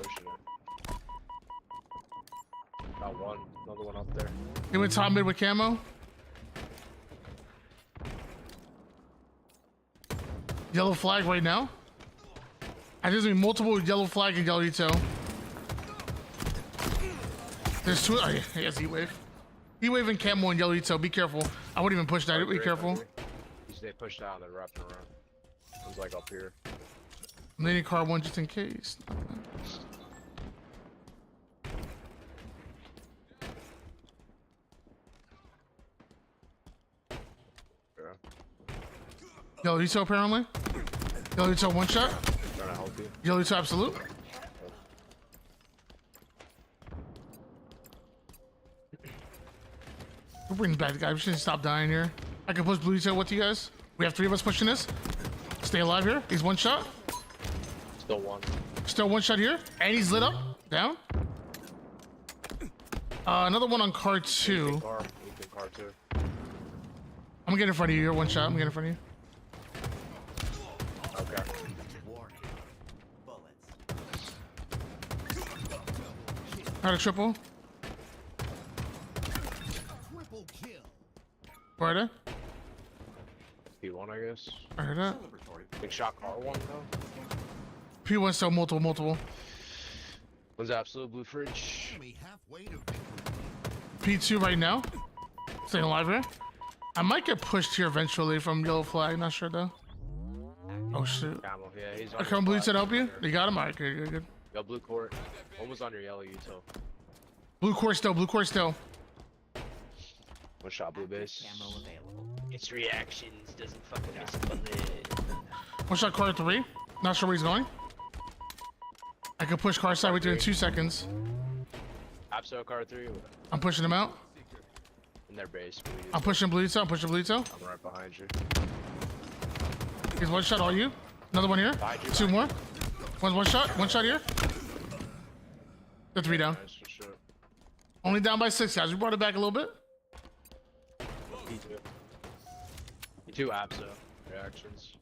Speaker 12: Got 1, another one up there.
Speaker 2: He went top mid with camo. Yellow flag right now. I think there's gonna be multiple yellow flag and yellow Util. There's 2. Oh, yeah, he has E-Wave. E-Wave and camo and yellow Util. Be careful. I wouldn't even push that. Be careful.
Speaker 12: They pushed out, they're wrapping around. It was like up here.
Speaker 2: I'm needing car 1 just in case. Yellow Util apparently. Yellow Util 1 shot.
Speaker 12: Trying to help you.
Speaker 2: Yellow Util absolute. We're bringing back the guy. We should stop dying here. I can push blue Util with you guys. We have 3 of us pushing this. Stay alive here. He's 1 shot.
Speaker 12: Still 1.
Speaker 2: Still 1 shot here. And he's lit up. Down. Another one on car 2.
Speaker 12: Car 2.
Speaker 2: I'm gonna get in front of you. You're 1 shot. I'm gonna get in front of you.
Speaker 12: Okay.
Speaker 2: Got a triple. Where are
Speaker 12: P1, I guess.
Speaker 2: I heard that.
Speaker 12: Big shot car 1 though.
Speaker 2: P1 still multiple.
Speaker 12: One's absolute blue fridge.
Speaker 2: P2 right now. Staying alive here. I might get pushed here eventually from yellow flag. Not sure though. Oh shit.
Speaker 12: Camel, yeah, he's on
Speaker 2: I
Speaker 12: your
Speaker 2: come blue
Speaker 12: spot.
Speaker 2: to help you. You got him. Alright, good.
Speaker 12: Yo, blue court. Almost on your yellow util.
Speaker 2: Blue court still.
Speaker 12: One shot blue base.
Speaker 11: Camo available.
Speaker 9: Its reactions doesn't fucking miss a bullet.
Speaker 2: One shot car 3. Not sure where he's going. I can push car side within 2 seconds.
Speaker 12: Absol car 3.
Speaker 2: I'm pushing him out.
Speaker 12: In their base. Blue
Speaker 2: I'm pushing blue tail.
Speaker 12: I'm right behind you.
Speaker 2: He's one shot all you. Another one here.
Speaker 12: Behind you,
Speaker 2: 2 more. One shot here. The 3 down.
Speaker 12: Nice, good shot.
Speaker 2: Only down by 6 guys. We brought it back a little bit.
Speaker 12: P2. P2 Absol. Reactions.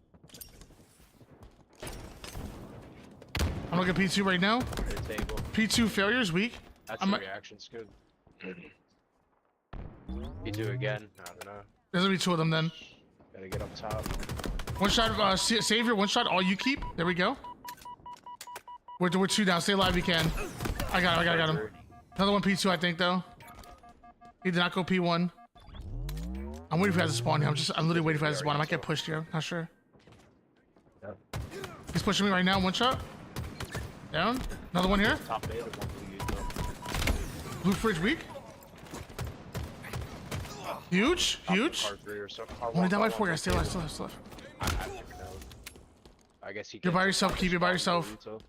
Speaker 2: I'm looking at P2 right now.
Speaker 12: Mid table.
Speaker 2: P2 failures weak.
Speaker 12: That's
Speaker 2: I'm
Speaker 12: the reactions good. P2 again. I don't know.
Speaker 2: There's gonna be 2 of them then.
Speaker 12: Gotta get up top.
Speaker 2: One shot, Savior. One shot, all you keep. There we go. We're 2 down. Stay alive, you can. I got him. Another one P2, I think though. He did not go P1. I'm waiting for him to spawn here. I'm literally waiting for him to spawn. I might get pushed here. Not sure.
Speaker 12: Yep.
Speaker 2: He's pushing me right now. One shot. Down. Another one here.
Speaker 12: Top A, there's one blue util.
Speaker 2: Blue fridge weak. Huge.
Speaker 12: Car 3 or so. Car
Speaker 2: Only
Speaker 12: one,
Speaker 2: down
Speaker 12: car
Speaker 2: by 4
Speaker 12: one,
Speaker 2: guys. Stay alive.
Speaker 12: I guess he
Speaker 2: You're by
Speaker 12: can't-
Speaker 2: yourself. Keep it by yourself.
Speaker 12: Util.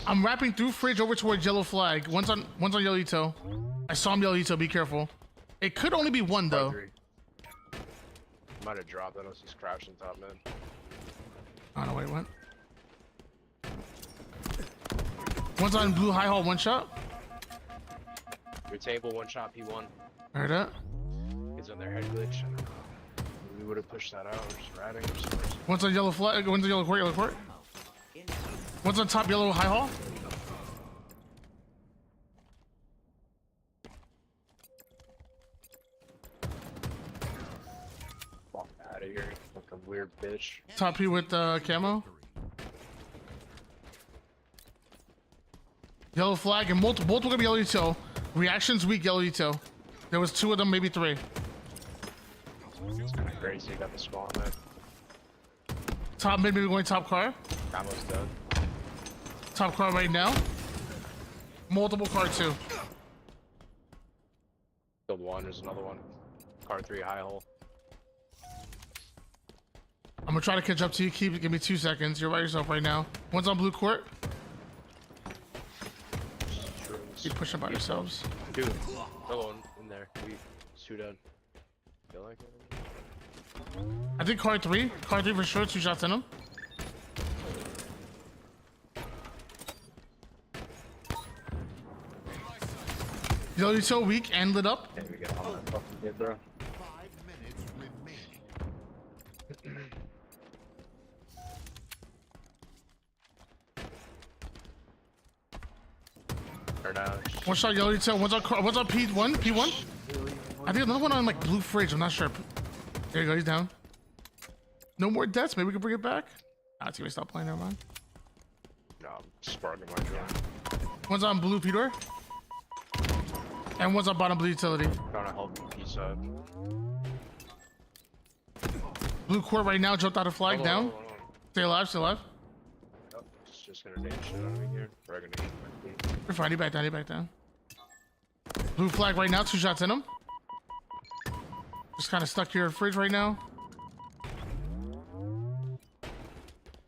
Speaker 2: I'm wrapping through fridge over towards yellow flag. One's on yellow Ito. I saw him yellow Ito. Be careful. It could only be one
Speaker 12: Car
Speaker 2: though.
Speaker 12: 3. Might have dropped. I don't see he's crouching top mid.
Speaker 2: I don't know where he went. One's on blue high hall. One shot.
Speaker 12: Your table, one shot P1.
Speaker 2: I heard that.
Speaker 12: He's on their head glitch. I don't know. We would have pushed that out. We're just ratting or something.
Speaker 2: One's on yellow flag. One's on yellow court. One's on top yellow high hall.
Speaker 12: Fuck out of here. Fucking weird bitch.
Speaker 2: Top P with camo. Yellow flag and multiple gonna be yellow Ito. Reactions weak yellow Ito. There was 2 of them, maybe 3.
Speaker 12: It's kind of crazy. Got the spawn there.
Speaker 2: Top mid, maybe going top car.
Speaker 12: Camo's dead.
Speaker 2: Top car right now. Multiple car 2.
Speaker 12: Killed one. There's another one. Car 3 high hole.
Speaker 2: I'm gonna try to catch up to you. Give me 2 seconds. You're by yourself right now. One's on blue court. Keep pushing by yourselves.
Speaker 12: Dude, another one in there. He's 2 dead. Feel like it.
Speaker 2: I think car 3 for sure. 2 shots in him. Yo, you're so weak and lit up.
Speaker 12: Can't even get on that fucking kid, bro. Or now.
Speaker 2: One shot yellow detail. One's on P1. P1. I think another one on like blue fridge. I'm not sure. There you go. He's down. No more deaths. Maybe we can bring it back. Ah, see, we stop playing. Never mind.
Speaker 12: No, I'm sparking my drone.
Speaker 2: One's on blue P-door. And one's on bottom blue utility.
Speaker 12: Trying to help you piece up.
Speaker 2: Blue court right now. Jumped out of flag.
Speaker 12: Hold on,
Speaker 2: Down.
Speaker 12: hold on.
Speaker 2: Stay alive. Stay alive.
Speaker 12: Oh, it's just gonna name shit out of me here. We're gonna get my
Speaker 2: You're fine. He back down. He back down. Blue flag right now. 2 shots in him. Just kind of stuck to your fridge right now.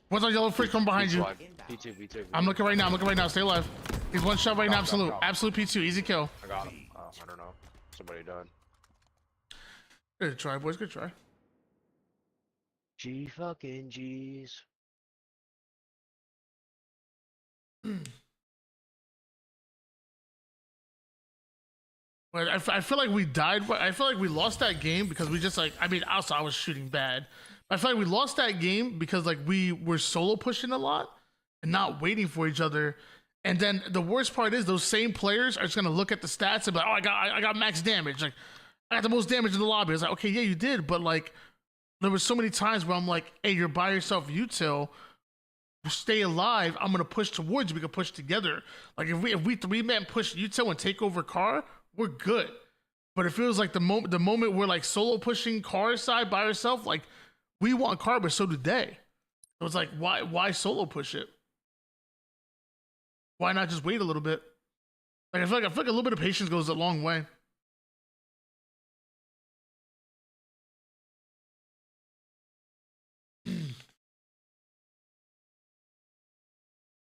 Speaker 2: One's on yellow fridge. Come behind you.
Speaker 12: P2, P2.
Speaker 2: I'm looking right now. I'm looking right now. Stay alive. He's one shot right now.
Speaker 12: Drop, drop,
Speaker 2: Absolute.
Speaker 12: drop.
Speaker 2: Absolute P2. Easy kill.
Speaker 12: I got him. Oh, I don't know. Somebody died.
Speaker 2: Good try, boys. Good try.
Speaker 12: G fucking G's.
Speaker 2: But I feel like we died. I feel like we lost that game because we just like. I mean, also I was shooting bad. But I feel like we lost that game because like we were solo pushing a lot and not waiting for each other. And then the worst part is those same players are just gonna look at the stats and be like, "Oh, I got max damage. Like I got the most damage in the lobby." It's like, okay, yeah, you did, but like there was so many times where I'm like, "Hey, you're by yourself, util. stay alive, I'm gonna push towards you. We can push together. Like if we 3-man push Yuto and take over car, we're good. But it feels like the moment we're like solo pushing car side by herself, like we want car, but so do they. So it's like why solo push it? Why not just wait a little bit? Like I feel like a little bit of patience goes a long way.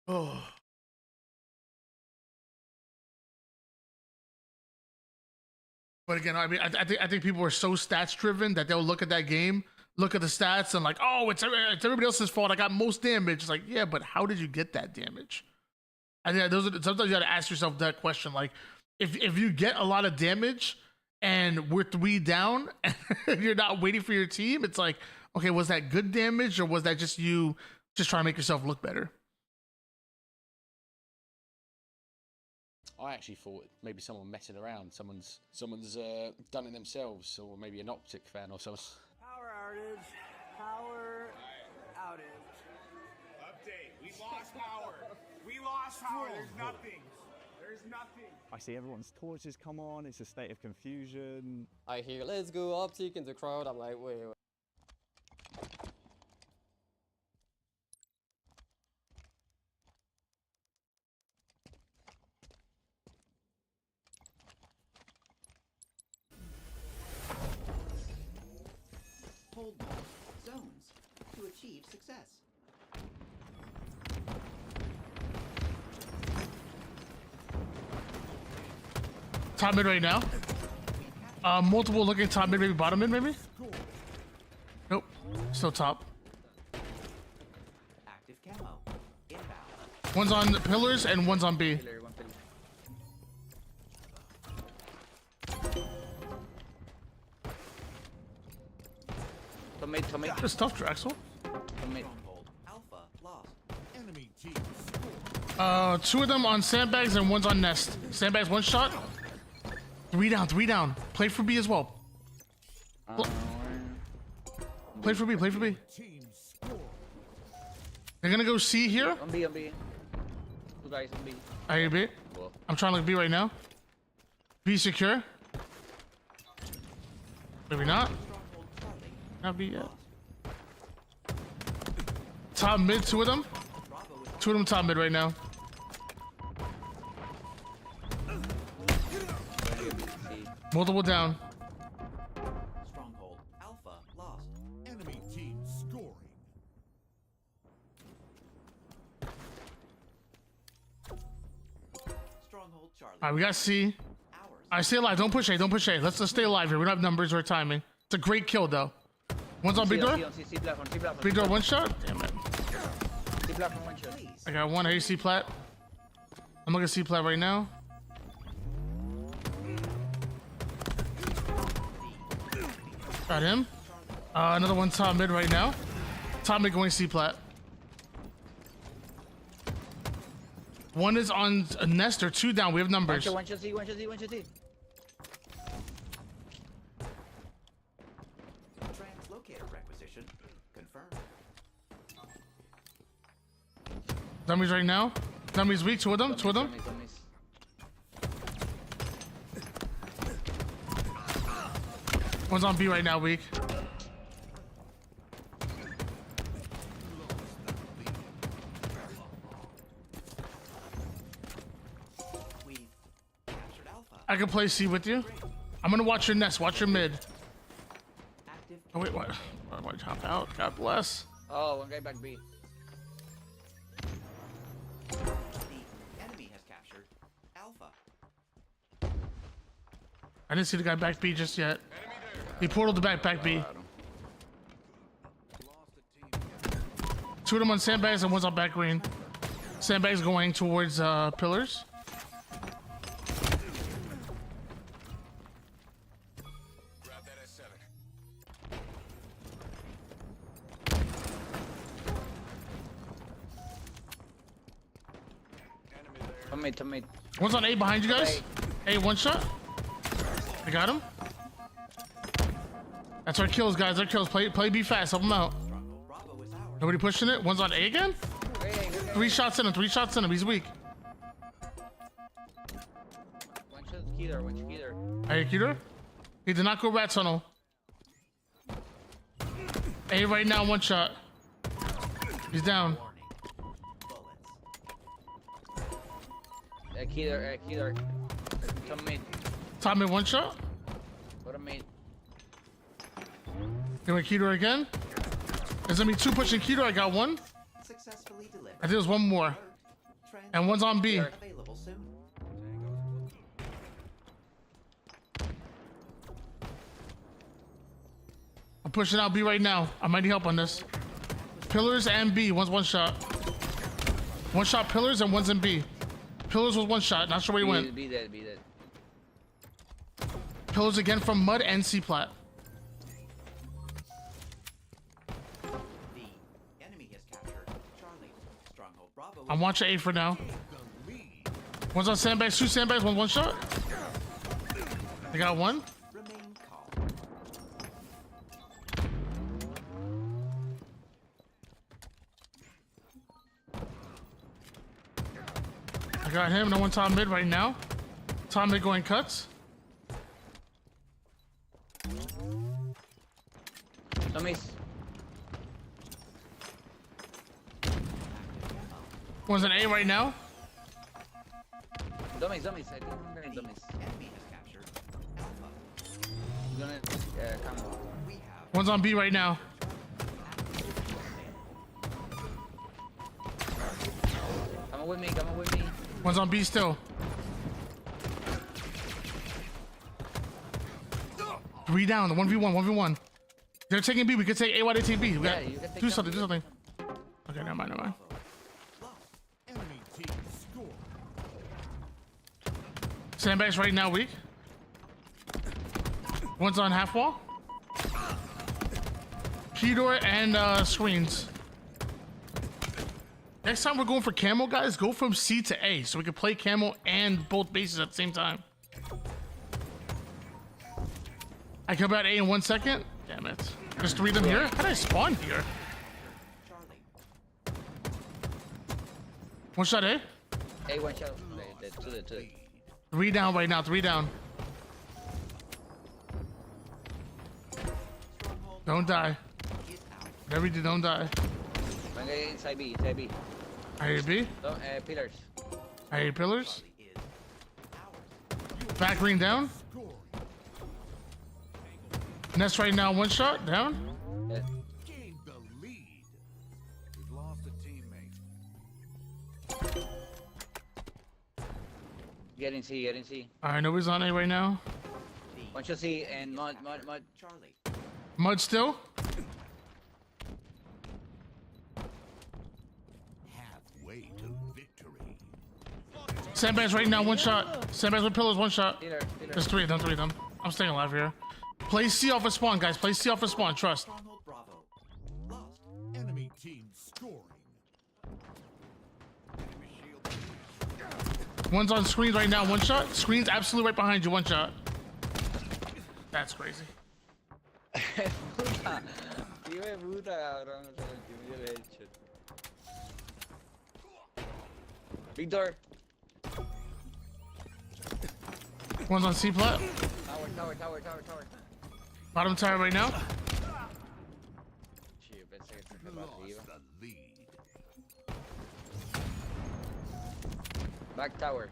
Speaker 2: Oh. But again, I mean, I think people are so stats driven that they'll look at that game, look at the stats, and like, oh, it's everybody else's fault. I got most damage. It's like, yeah, but how did you get that damage? I think sometimes you got to ask yourself that question. Like, if you get a lot of damage and we're 3 down and you're not waiting for your team, it's like, okay, was that good damage or was that just you just trying to make yourself look better?
Speaker 6: I actually thought maybe someone messing around. Someone's done it themselves, or maybe an Optic fan or something.
Speaker 11: Power outage. Power outage.
Speaker 8: Update. We lost power. We lost power. There's nothing. There's nothing.
Speaker 4: I see everyone's torches come on. It's a state of confusion.
Speaker 7: I hear let's go Optic in the crowd. I'm like, wait.
Speaker 11: Hold zones to achieve success.
Speaker 2: Top mid right now. Multiple looking top mid, maybe bottom mid, maybe? Nope. Still top.
Speaker 11: Active camo. Inbound.
Speaker 2: One's on the pillars and one's on B. Good stuff, Draxel.
Speaker 11: Alpha lost.
Speaker 8: Enemy team.
Speaker 2: 2 of them on sandbags and one's on nest. Sandbags 1 shot. 3 down. Play for B as well. Play for B. They're gonna go C here.
Speaker 9: On B. 2 guys on B.
Speaker 2: I hear B. I'm trying to look B right now. B secure. Maybe not. Not B yet. Top mid, 2 of them. 2 of them top mid right now. Multiple down.
Speaker 11: Stronghold Alpha lost.
Speaker 8: Enemy team scoring.
Speaker 11: Stronghold Charlie.
Speaker 2: All right, we got C. I stay alive. Don't push A. Let's just stay alive here. We don't have numbers or timing. It's a great kill though. One's on big door. Big door 1 shot. Damn it. I got 1 AC plat. I'm looking at C plat right now. Got him. Another one top mid right now. Top mid going C plat. 1 is on a nest or 2 down. We have numbers.
Speaker 9: One shot C.
Speaker 11: Translocator requisition confirmed.
Speaker 2: Dummies right now. Dummies weak. 2 of them. One's on B right now, weak.
Speaker 11: We've captured Alpha.
Speaker 2: I can play C with you. I'm gonna watch your nest. Watch your mid.
Speaker 11: Active.
Speaker 2: Oh wait, what? Why'd you hop out? God bless.
Speaker 9: Oh, one guy back B.
Speaker 11: The enemy has captured Alpha.
Speaker 2: I didn't see the guy back B just yet. He portaled the back B. 2 of them on sandbags and 1's on back green. Sandbags going towards pillars.
Speaker 9: Tommate.
Speaker 2: One's on A behind you guys. A 1 shot. I got him. That's our kills, guys. Our kills. Play B fast. Help them out. Nobody pushing it. One's on A again. 3 shots in him. 3 shots in him. He's weak.
Speaker 9: One shot killer, one shot killer.
Speaker 2: Hey, Cuter. He did not go rat tunnel. A right now, 1 shot. He's down.
Speaker 9: Killer, killer. Come mid.
Speaker 2: Top mid, 1 shot.
Speaker 9: What a mid.
Speaker 2: Doing Cuter again. There's gonna be 2 pushing Cuter. I got 1.
Speaker 11: Successfully delivered.
Speaker 2: I think there's 1 more. And 1's on B.
Speaker 11: Available soon.
Speaker 2: I'm pushing out B right now. I might need help on this. Pillars and B. 1's 1 shot. 1 shot pillars and 1's in B. Pillars was 1 shot. Not sure where he went.
Speaker 9: Be dead, be dead.
Speaker 2: Pillars again from Mud and C plat.
Speaker 11: The enemy has captured Charlie. Stronghold Bravo.
Speaker 2: I'm watching A for now. 1's on sandbags. 2 sandbags. 1 shot. I got 1.
Speaker 11: Remain calm.
Speaker 2: I got him. No one top mid right now. Top mid going cuts.
Speaker 9: Dummies.
Speaker 2: 1's an A right now.
Speaker 9: Dummies, dummies. I think I'm gonna dummies.
Speaker 11: Enemy has captured Alpha.
Speaker 9: I'm gonna come.
Speaker 11: We have
Speaker 2: 1's on B right now.
Speaker 9: Come on with me, come on with me.
Speaker 2: 1's on B still. 3 down. 1v1. 1v1. They're taking B. We could take A while they take B. We got,
Speaker 9: you can take
Speaker 2: do
Speaker 9: them,
Speaker 2: something. Do
Speaker 9: you
Speaker 2: something. Okay, never mind. Never mind. Sandbags right now weak. 1's on half wall. Key door and screens. Next time we're going for camo, guys, go from C to A so we can play camo and both bases at the same time. I come out A in 1 second. Damn it. There's 3 of them here. How did I spawn here?
Speaker 11: Charlie.
Speaker 2: 1 shot A.
Speaker 9: Hey, one shot. Two.
Speaker 2: 3 down right now. 3 down. Don't die.
Speaker 11: Is out.
Speaker 2: Whatever you do, don't die.
Speaker 9: One guy inside B, inside B.
Speaker 2: I hear B.
Speaker 9: Pillars.
Speaker 2: I hear pillars.
Speaker 11: Charlie is ours.
Speaker 2: Back green down. Nest right now. 1 shot down.
Speaker 9: Yeah.
Speaker 1: Gained the lead. We've lost a teammate.
Speaker 9: Get in C, get in C.
Speaker 2: All right, nobody's on A right now.
Speaker 9: One shot C and mud.
Speaker 11: Charlie.
Speaker 2: Mud still.
Speaker 1: Halfway to victory.
Speaker 2: Sandbags right now. 1 shot. Sandbags with pillars. 1 shot.
Speaker 9: Pillar.
Speaker 2: There's 3 of them. 3 of them. I'm staying alive here. Play C off of spawn, guys. Play C off of spawn. Trust.
Speaker 11: Stronghold Bravo. Lost.
Speaker 1: Enemy team scoring. Enemy shield.
Speaker 2: 1's on screens right now. 1 shot. Screens absolutely right behind you. 1 shot. That's crazy.
Speaker 9: Puta. Hijo de puta, cabrón. Se me dio el headshot. Victor.
Speaker 2: 1's on C plat.
Speaker 9: Tower.
Speaker 2: Bottom tower right now.
Speaker 9: Shit, pensé que se fue para arriba.
Speaker 1: Lost the lead.
Speaker 9: Back tower.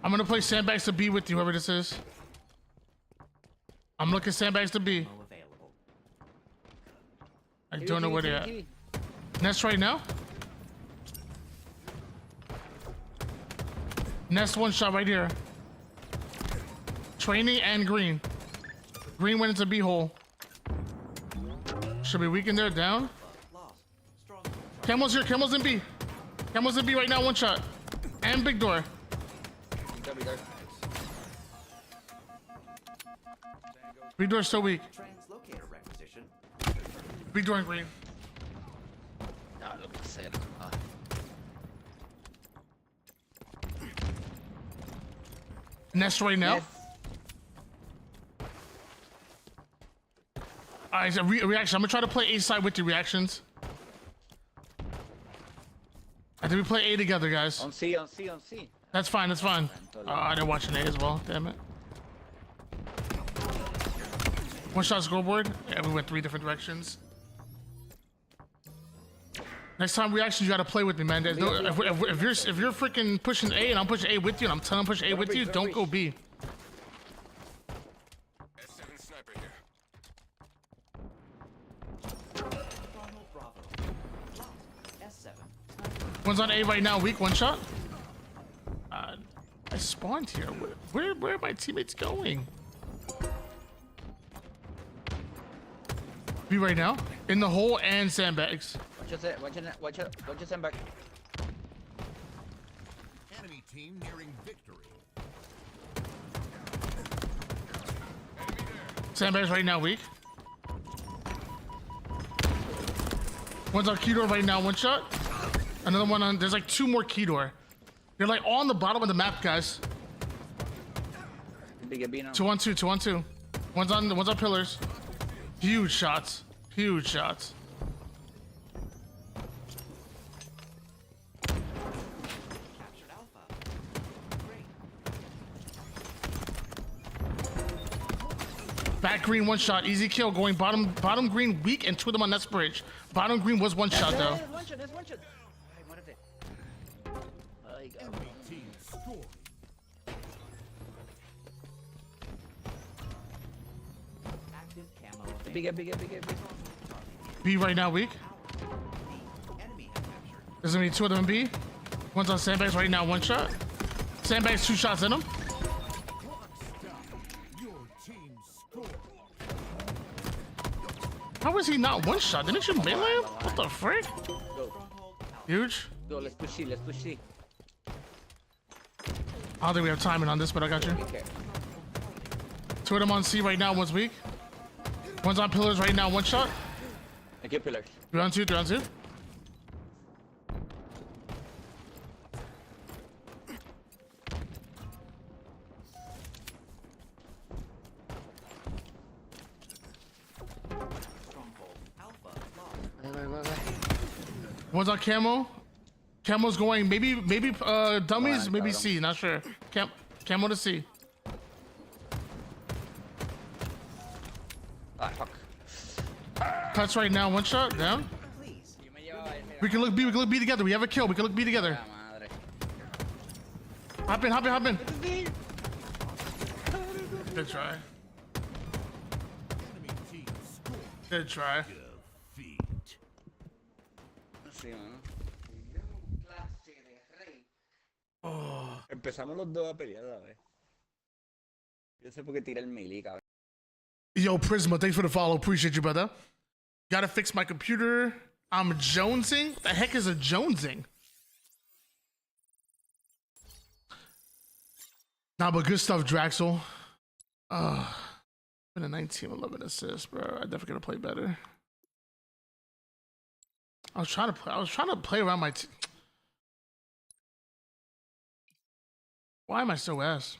Speaker 2: I'm gonna play sandbags to B with you, whoever this is. I'm looking sandbags to B.
Speaker 11: Mo available.
Speaker 2: I don't know where they're at. Nest right now. Nest 1 shot right here. Training and green. Green went into B hole. Should be weak in there. Down.
Speaker 11: Lost. Stronghold.
Speaker 2: Camel's here. Camel's in B. Camel's in B right now. 1 shot. And big door.
Speaker 9: Victor.
Speaker 2: Big door's still weak.
Speaker 11: Translocator requisition.
Speaker 2: Big door and green.
Speaker 9: No, lo que sea.
Speaker 2: Nest right now.
Speaker 9: Yes.
Speaker 2: Alright, so reaction. I'm gonna try to play A side with the reactions. I think we play A together, guys.
Speaker 13: On C, on C, on C.
Speaker 2: That's fine, that's fine. I didn't watch an A as well, damn it. One shot scoreboard. Yeah, we went 3 different directions. Next time we actually gotta play with me, man. There's no, if you're freaking pushing A and I'm pushing A with you and I'm telling push A with you, don't go B.
Speaker 1: S7 sniper here.
Speaker 11: Stronghold Bravo. Locked. S7.
Speaker 2: One's on A right now, weak, one shot. I spawned here. Where are my teammates going? B right now, in the hole and sandbags.
Speaker 13: Watch your sandbag.
Speaker 1: Enemy team nearing victory.
Speaker 2: Sandbags right now, weak. One's on key door right now, one shot. Another one on, there's like 2 more key door. They're like on the bottom of the map, guys.
Speaker 13: Big B now.
Speaker 2: 2 on 2, 2 on 2. One's on pillars. Huge shots. Huge shots.
Speaker 11: Captured Alpha. Great.
Speaker 2: Back green, one shot. Easy kill. Going bottom green, weak, and 2 of them on that bridge. Bottom green was one shot, though.
Speaker 13: One shot, there's one shot. Ay, muérete. Ay, cabrón.
Speaker 1: Enemy team scored.
Speaker 11: Active camo.
Speaker 13: Big.
Speaker 2: B right now, weak.
Speaker 11: Enemy captured.
Speaker 2: There's gonna be 2 of them in B. One's on sandbags right now, one shot. Sandbags, 2 shots in them.
Speaker 1: Your team scored.
Speaker 2: How was he not one shot? Didn't you melee him? What the frick?
Speaker 13: Go.
Speaker 11: Stronghold Alpha.
Speaker 2: Huge.
Speaker 13: Go, let's push C, let's push C.
Speaker 2: I don't think we have timing on this, but I got you.
Speaker 13: Be careful.
Speaker 2: 2 of them on C right now, one's weak. One's on pillars right now, one shot.
Speaker 13: Thank you, pillars.
Speaker 2: 3 on 2, 3 on 2.
Speaker 11: Stronghold Alpha. Locked.
Speaker 2: One's on camo. Camo's going maybe dummies, maybe C, not sure. Camo to C.
Speaker 13: Ah, fuck.
Speaker 2: Cuts right now, one shot, down.
Speaker 11: Please.
Speaker 2: We can look B together. We have a kill. We can look B together. Hop in. Good try.
Speaker 1: Enemy team scored.
Speaker 2: Good try.
Speaker 1: Defeat.
Speaker 13: Sí, mano. Empezamos los dos a pelear a la vez. Yo sé por qué tira el melee, cabrón.
Speaker 2: Yo, Prisma, thanks for the follow. Appreciate you, brother. Gotta fix my computer. I'm jonesing. What the heck is a jonesing? Nah, but good stuff, Draxel. Been a 19-11 assist, bro. I definitely gotta play better. I was trying to play around my team. Why am I so ass?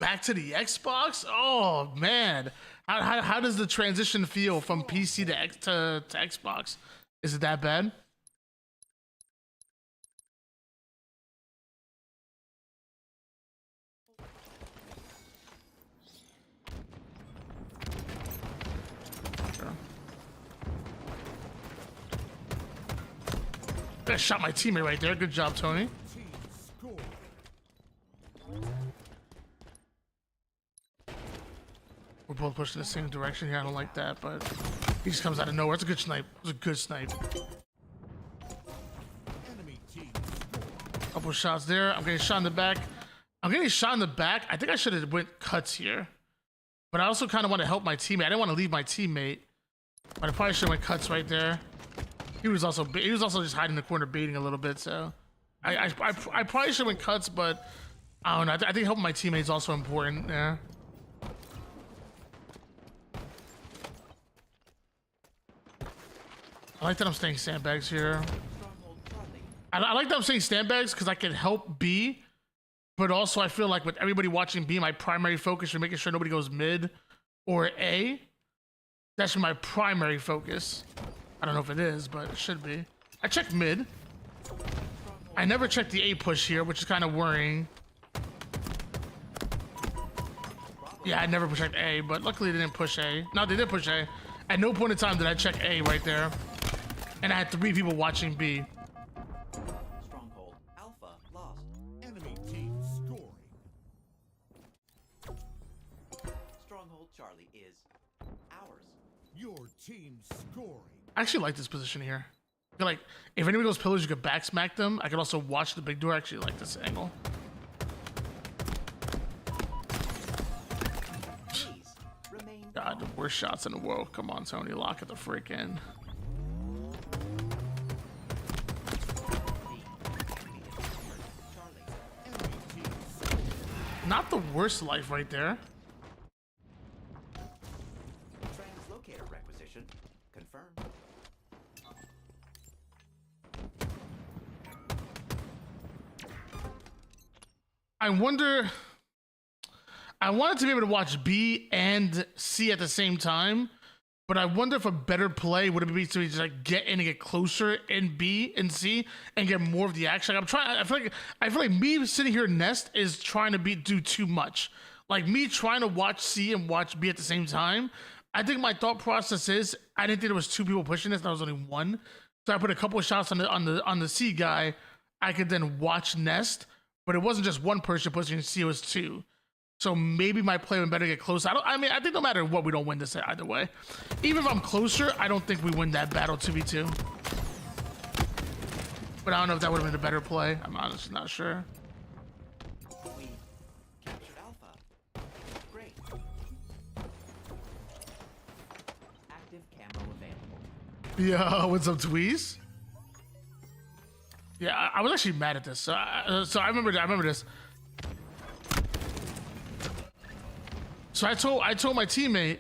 Speaker 2: Back to the Xbox? Oh man, how does the transition feel from PC to Xbox? Is it that bad? I shot my teammate right there. Good job, Tony.
Speaker 1: Team scored.
Speaker 2: We're both pushing the same direction here. I don't like that, but he just comes out of nowhere. It's a good snipe. It was a good snipe.
Speaker 1: Enemy team scored.
Speaker 2: Couple shots there. I'm getting shot in the back. I think I should have went cuts here, but I also kind of want to help my teammate. I didn't want to leave my teammate, but I probably should have went cuts right there. He was also just hiding in the corner, baiting a little bit. So I probably should have went cuts, but I don't know. I think helping my teammate is also important. Yeah. I like that I'm staying sandbags here. I like that I'm saying sandbags because I can help B but also I feel like with everybody watching B, my primary focus is making sure nobody goes mid or A. That's my primary focus. I don't know if it is, but it should be. I checked mid. I never checked the A push here, which is kind of worrying. Yeah, I never checked A, but luckily they didn't push A. No, they did push A. At no point in time did I check A right there. And I had 3 people watching B.
Speaker 11: Stronghold Alpha lost.
Speaker 14: Enemy team scoring.
Speaker 11: Stronghold Charlie is ours.
Speaker 14: Your team scoring.
Speaker 2: I actually like this position here. I feel like if anybody goes pillars, you could back smack them. I could also watch the big door. I actually like this angle. God, the worst shots in the world. Come on, Tony, lock it the frick in. Not the worst life right there.
Speaker 11: Translocator requisition confirmed.
Speaker 2: I wonder. I wanted to be able to watch B and C at the same time, but I wonder if a better play would be to just like get in and get closer in B and C and get more of the action. Like, I feel like me sitting here in Nest is trying to do too much. Like me trying to watch C and watch B at the same time. I think my thought process is I didn't think there was 2 people pushing this. There was only 1, so I put a couple of shots on the C guy. I could then watch Nest, but it wasn't just 1 person pushing C. It was 2. So maybe my play would better get close. I think no matter what, we don't win this either way. Even if I'm closer, I don't think we win that battle 2v2. But I don't know if that would have been a better play. I'm honestly not sure.
Speaker 11: We captured Alpha. Great. Active camo available.
Speaker 2: Yeah, what's up, Tweez? Yeah, I was actually mad at this. So I remember this. So I told my teammate,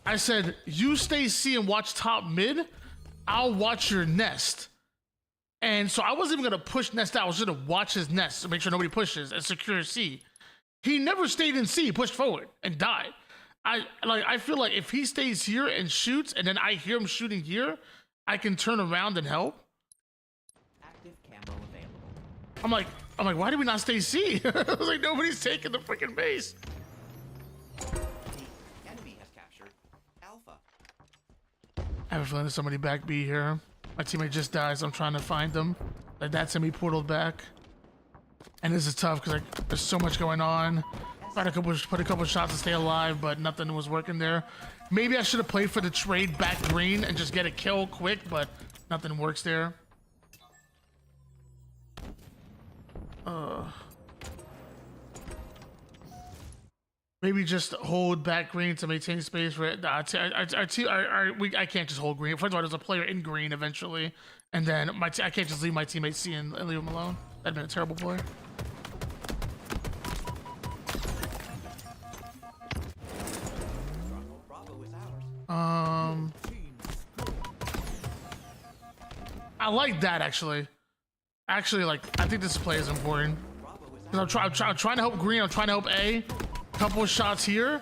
Speaker 2: I said, you stay C and watch top mid, I'll watch your Nest. And so I wasn't even gonna push Nest out, I was just gonna watch his Nest to make sure nobody pushes and secure C. He never stayed in C, pushed forward and died. I feel like if he stays here and shoots and then I hear him shooting here, I can turn around and help.
Speaker 11: Active camo available.
Speaker 2: I'm like, why did we not stay C? I was like, nobody's taking the freaking base.
Speaker 11: The enemy has captured Alpha.
Speaker 2: I have a feeling there's somebody back B here. My teammate just dies. I'm trying to find them. Like that's him. He portaled back. And this is tough because like there's so much going on. Tried put a couple shots to stay alive, but nothing was working there. Maybe I should have played for the trade back green and just get a kill quick, but nothing works there. Maybe just hold back green to maintain space for it. I can't just hold green. First of all, there's a player in green eventually, and then I can't just leave my teammate C and leave him alone. That'd been a terrible play.
Speaker 11: Bravo is ours.
Speaker 2: I like that actually. Actually, like I think this play is important. I'm trying to help green. I'm trying to help A. Couple of shots here,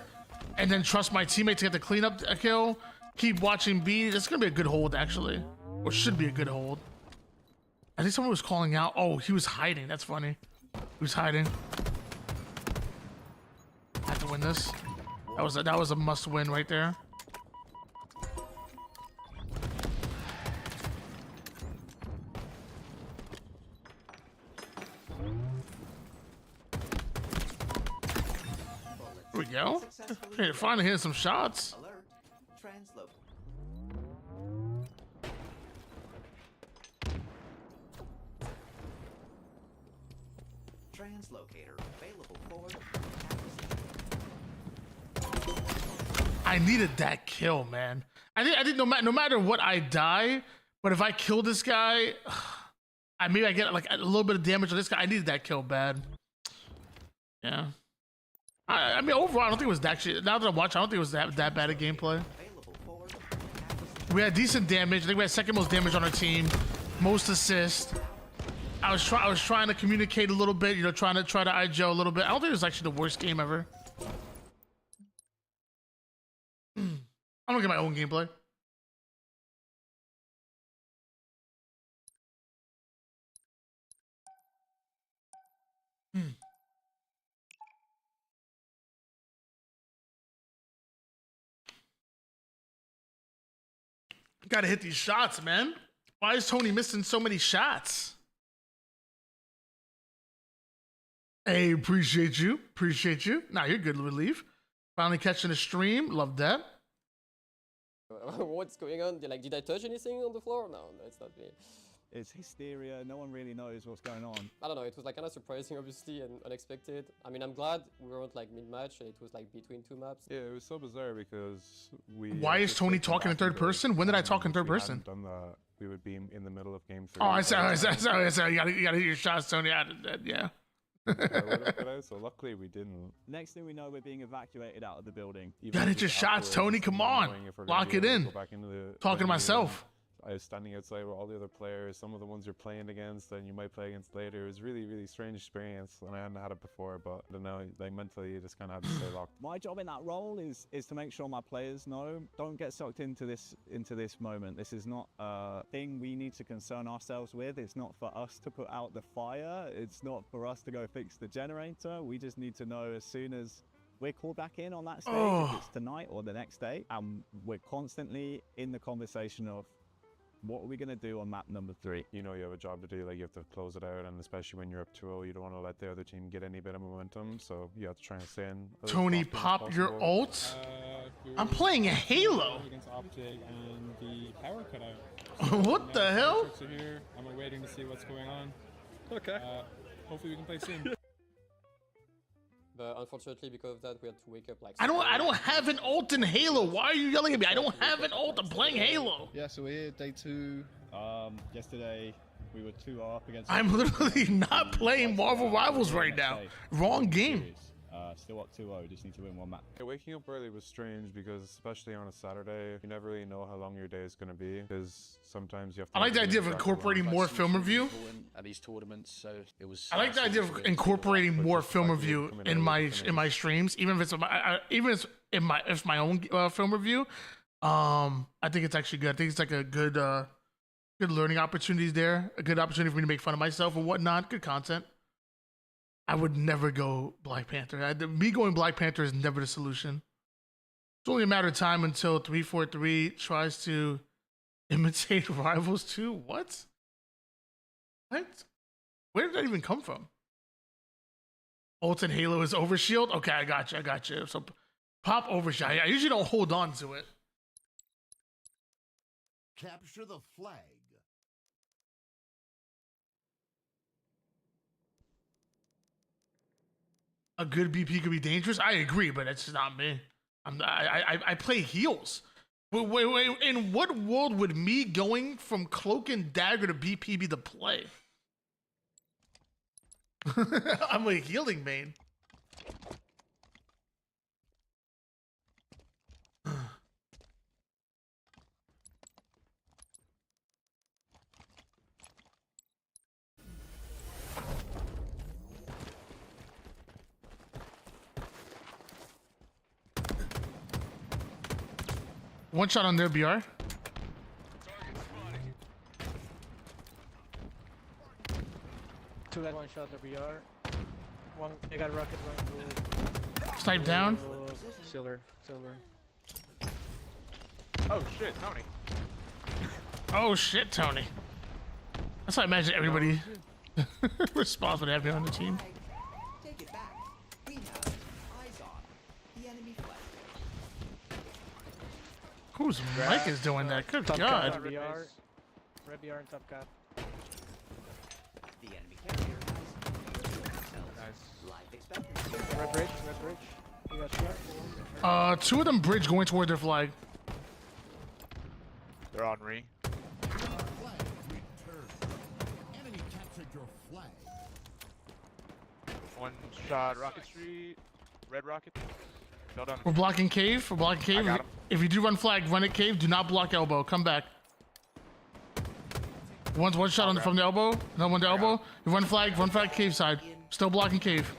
Speaker 2: and then trust my teammate to get the cleanup kill. Keep watching B. This is gonna be a good hold actually, or should be a good hold. I think someone was calling out. Oh, he was hiding. That's funny. He was hiding. I have to win this. That was a must win right there. There we go. Hey, finally hitting some shots.
Speaker 11: Alert. Translocate. Translocator available for acquisition.
Speaker 2: I needed that kill, man. I think no matter what I die, but if I kill this guy, maybe I get like a little bit of damage on this guy. I needed that kill bad. Yeah. I mean, overall, I don't think it was actually. Now that I watch, I don't think it was that bad a gameplay. We had decent damage. I think we had second most damage on our team, most assists. I was trying to communicate a little bit, you know, trying to IGL a little bit. I don't think it was actually the worst game ever. I'm gonna get my own gameplay. Gotta hit these shots, man. Why is Tony missing so many shots? Hey, appreciate you. Appreciate you. Nah, you're good, Relief. Finally catching a stream. Love that.
Speaker 7: What's going on? Like, did I touch anything on the floor? No, it's not me.
Speaker 4: It's hysteria. No one really knows what's going on.
Speaker 7: I don't know. It was like kind of surprising, obviously, and unexpected. I mean, I'm glad we weren't like mid-match and it was like between two maps.
Speaker 15: Yeah, it was so bizarre because we.
Speaker 2: Why is Tony talking in third person? When did I talk in third person?
Speaker 15: Done that, we would be in the middle of game 3.
Speaker 2: Oh, I sorry. You gotta hit your shots, Tony. Yeah.
Speaker 15: So luckily we didn't.
Speaker 4: Next thing we know, we're being evacuated out of the building.
Speaker 2: Gotta hit your shots, Tony. Come on. Lock it in. Talking to myself.
Speaker 15: I was standing outside with all the other players, some of the ones you're playing against and you might play against later. It was really, really strange experience, and I hadn't had it before, but I don't know, like mentally you just kind of had to stay locked.
Speaker 4: My job in that role is to make sure my players know, don't get sucked into this moment. This is not a thing we need to concern ourselves with. It's not for us to put out the fire. It's not for us to go fix the generator. We just need to know as soon as we're called back in on that stage, if it's tonight or the next day, and we're constantly in the conversation of, what are we going to do on map number 3?
Speaker 15: You know you have a job to do, like you have to close it out, and especially when you're up 2-0, you don't want to let the other team get any bit of momentum, so you have to try and stay in.
Speaker 2: Tony, pop your ult? I'm playing a Halo.
Speaker 16: Against Optic and the power cut out.
Speaker 2: What the hell?
Speaker 16: Here, and we're waiting to see what's going on. Okay. Hopefully we can play soon.
Speaker 7: But unfortunately, because of that, we had to wake up like.
Speaker 2: I don't have an ult in Halo. Why are you yelling at me? I don't have an ult. I'm playing Halo.
Speaker 16: Yeah, so we're here, day 2. Yesterday we were 2 up against.
Speaker 2: I'm literally not playing Marvel Rivals right now. Wrong game.
Speaker 4: Still up 2-0. Just need to win one map.
Speaker 15: Yeah, waking up early was strange because, especially on a Saturday, you never really know how long your day is going to be. Because sometimes you have to.
Speaker 2: I like the idea of incorporating more film review
Speaker 6: at these tournaments. So it was.
Speaker 2: I like the idea of incorporating more film review in my streams, even if it's my own film review. I think it's actually good. I think it's like a good learning opportunities there. A good opportunity for me to make fun of myself and whatnot. Good content. I would never go Black Panther. Me going Black Panther is never the solution. It's only a matter of time until 343 tries to imitate Rivals 2. What? What? Where did that even come from? Ult and Halo is Overshield? Okay, I got you. So pop Overshield. I usually don't hold on to it.
Speaker 14: Capture the flag.
Speaker 2: A good BP could be dangerous. I agree, but it's not me. I play heals. Wait, in what world would me going from Cloak and Dagger to BP be the play? I'm a healing main. One shot on their BR.
Speaker 17: Two got one shot the BR. One, they got rocket one.
Speaker 2: Snipe down.
Speaker 17: Silver.
Speaker 12: Oh shit, Tony.
Speaker 2: Oh shit, Tony. That's how I imagine everybody responsible to have me on the team.
Speaker 11: Take it back. We have eyes on the enemy flag.
Speaker 2: Whose mic is doing that? Good
Speaker 17: Top
Speaker 2: God.
Speaker 17: Red BR and top cap.
Speaker 11: The enemy carrier has life expectancy.
Speaker 17: Red bridge. You got shot.
Speaker 2: 2 of them bridge going toward their flag.
Speaker 12: They're on re.
Speaker 14: Flag returned. Enemy captured your flag.
Speaker 12: One shot, Rocket Street. Red Rocket. Fell down.
Speaker 2: We're blocking cave.
Speaker 12: I got him.
Speaker 2: If you do run flag, run at cave. Do not block elbow. Come back. One's one shot on from the elbow. Another one the elbow. You run flag cave side. Still blocking cave.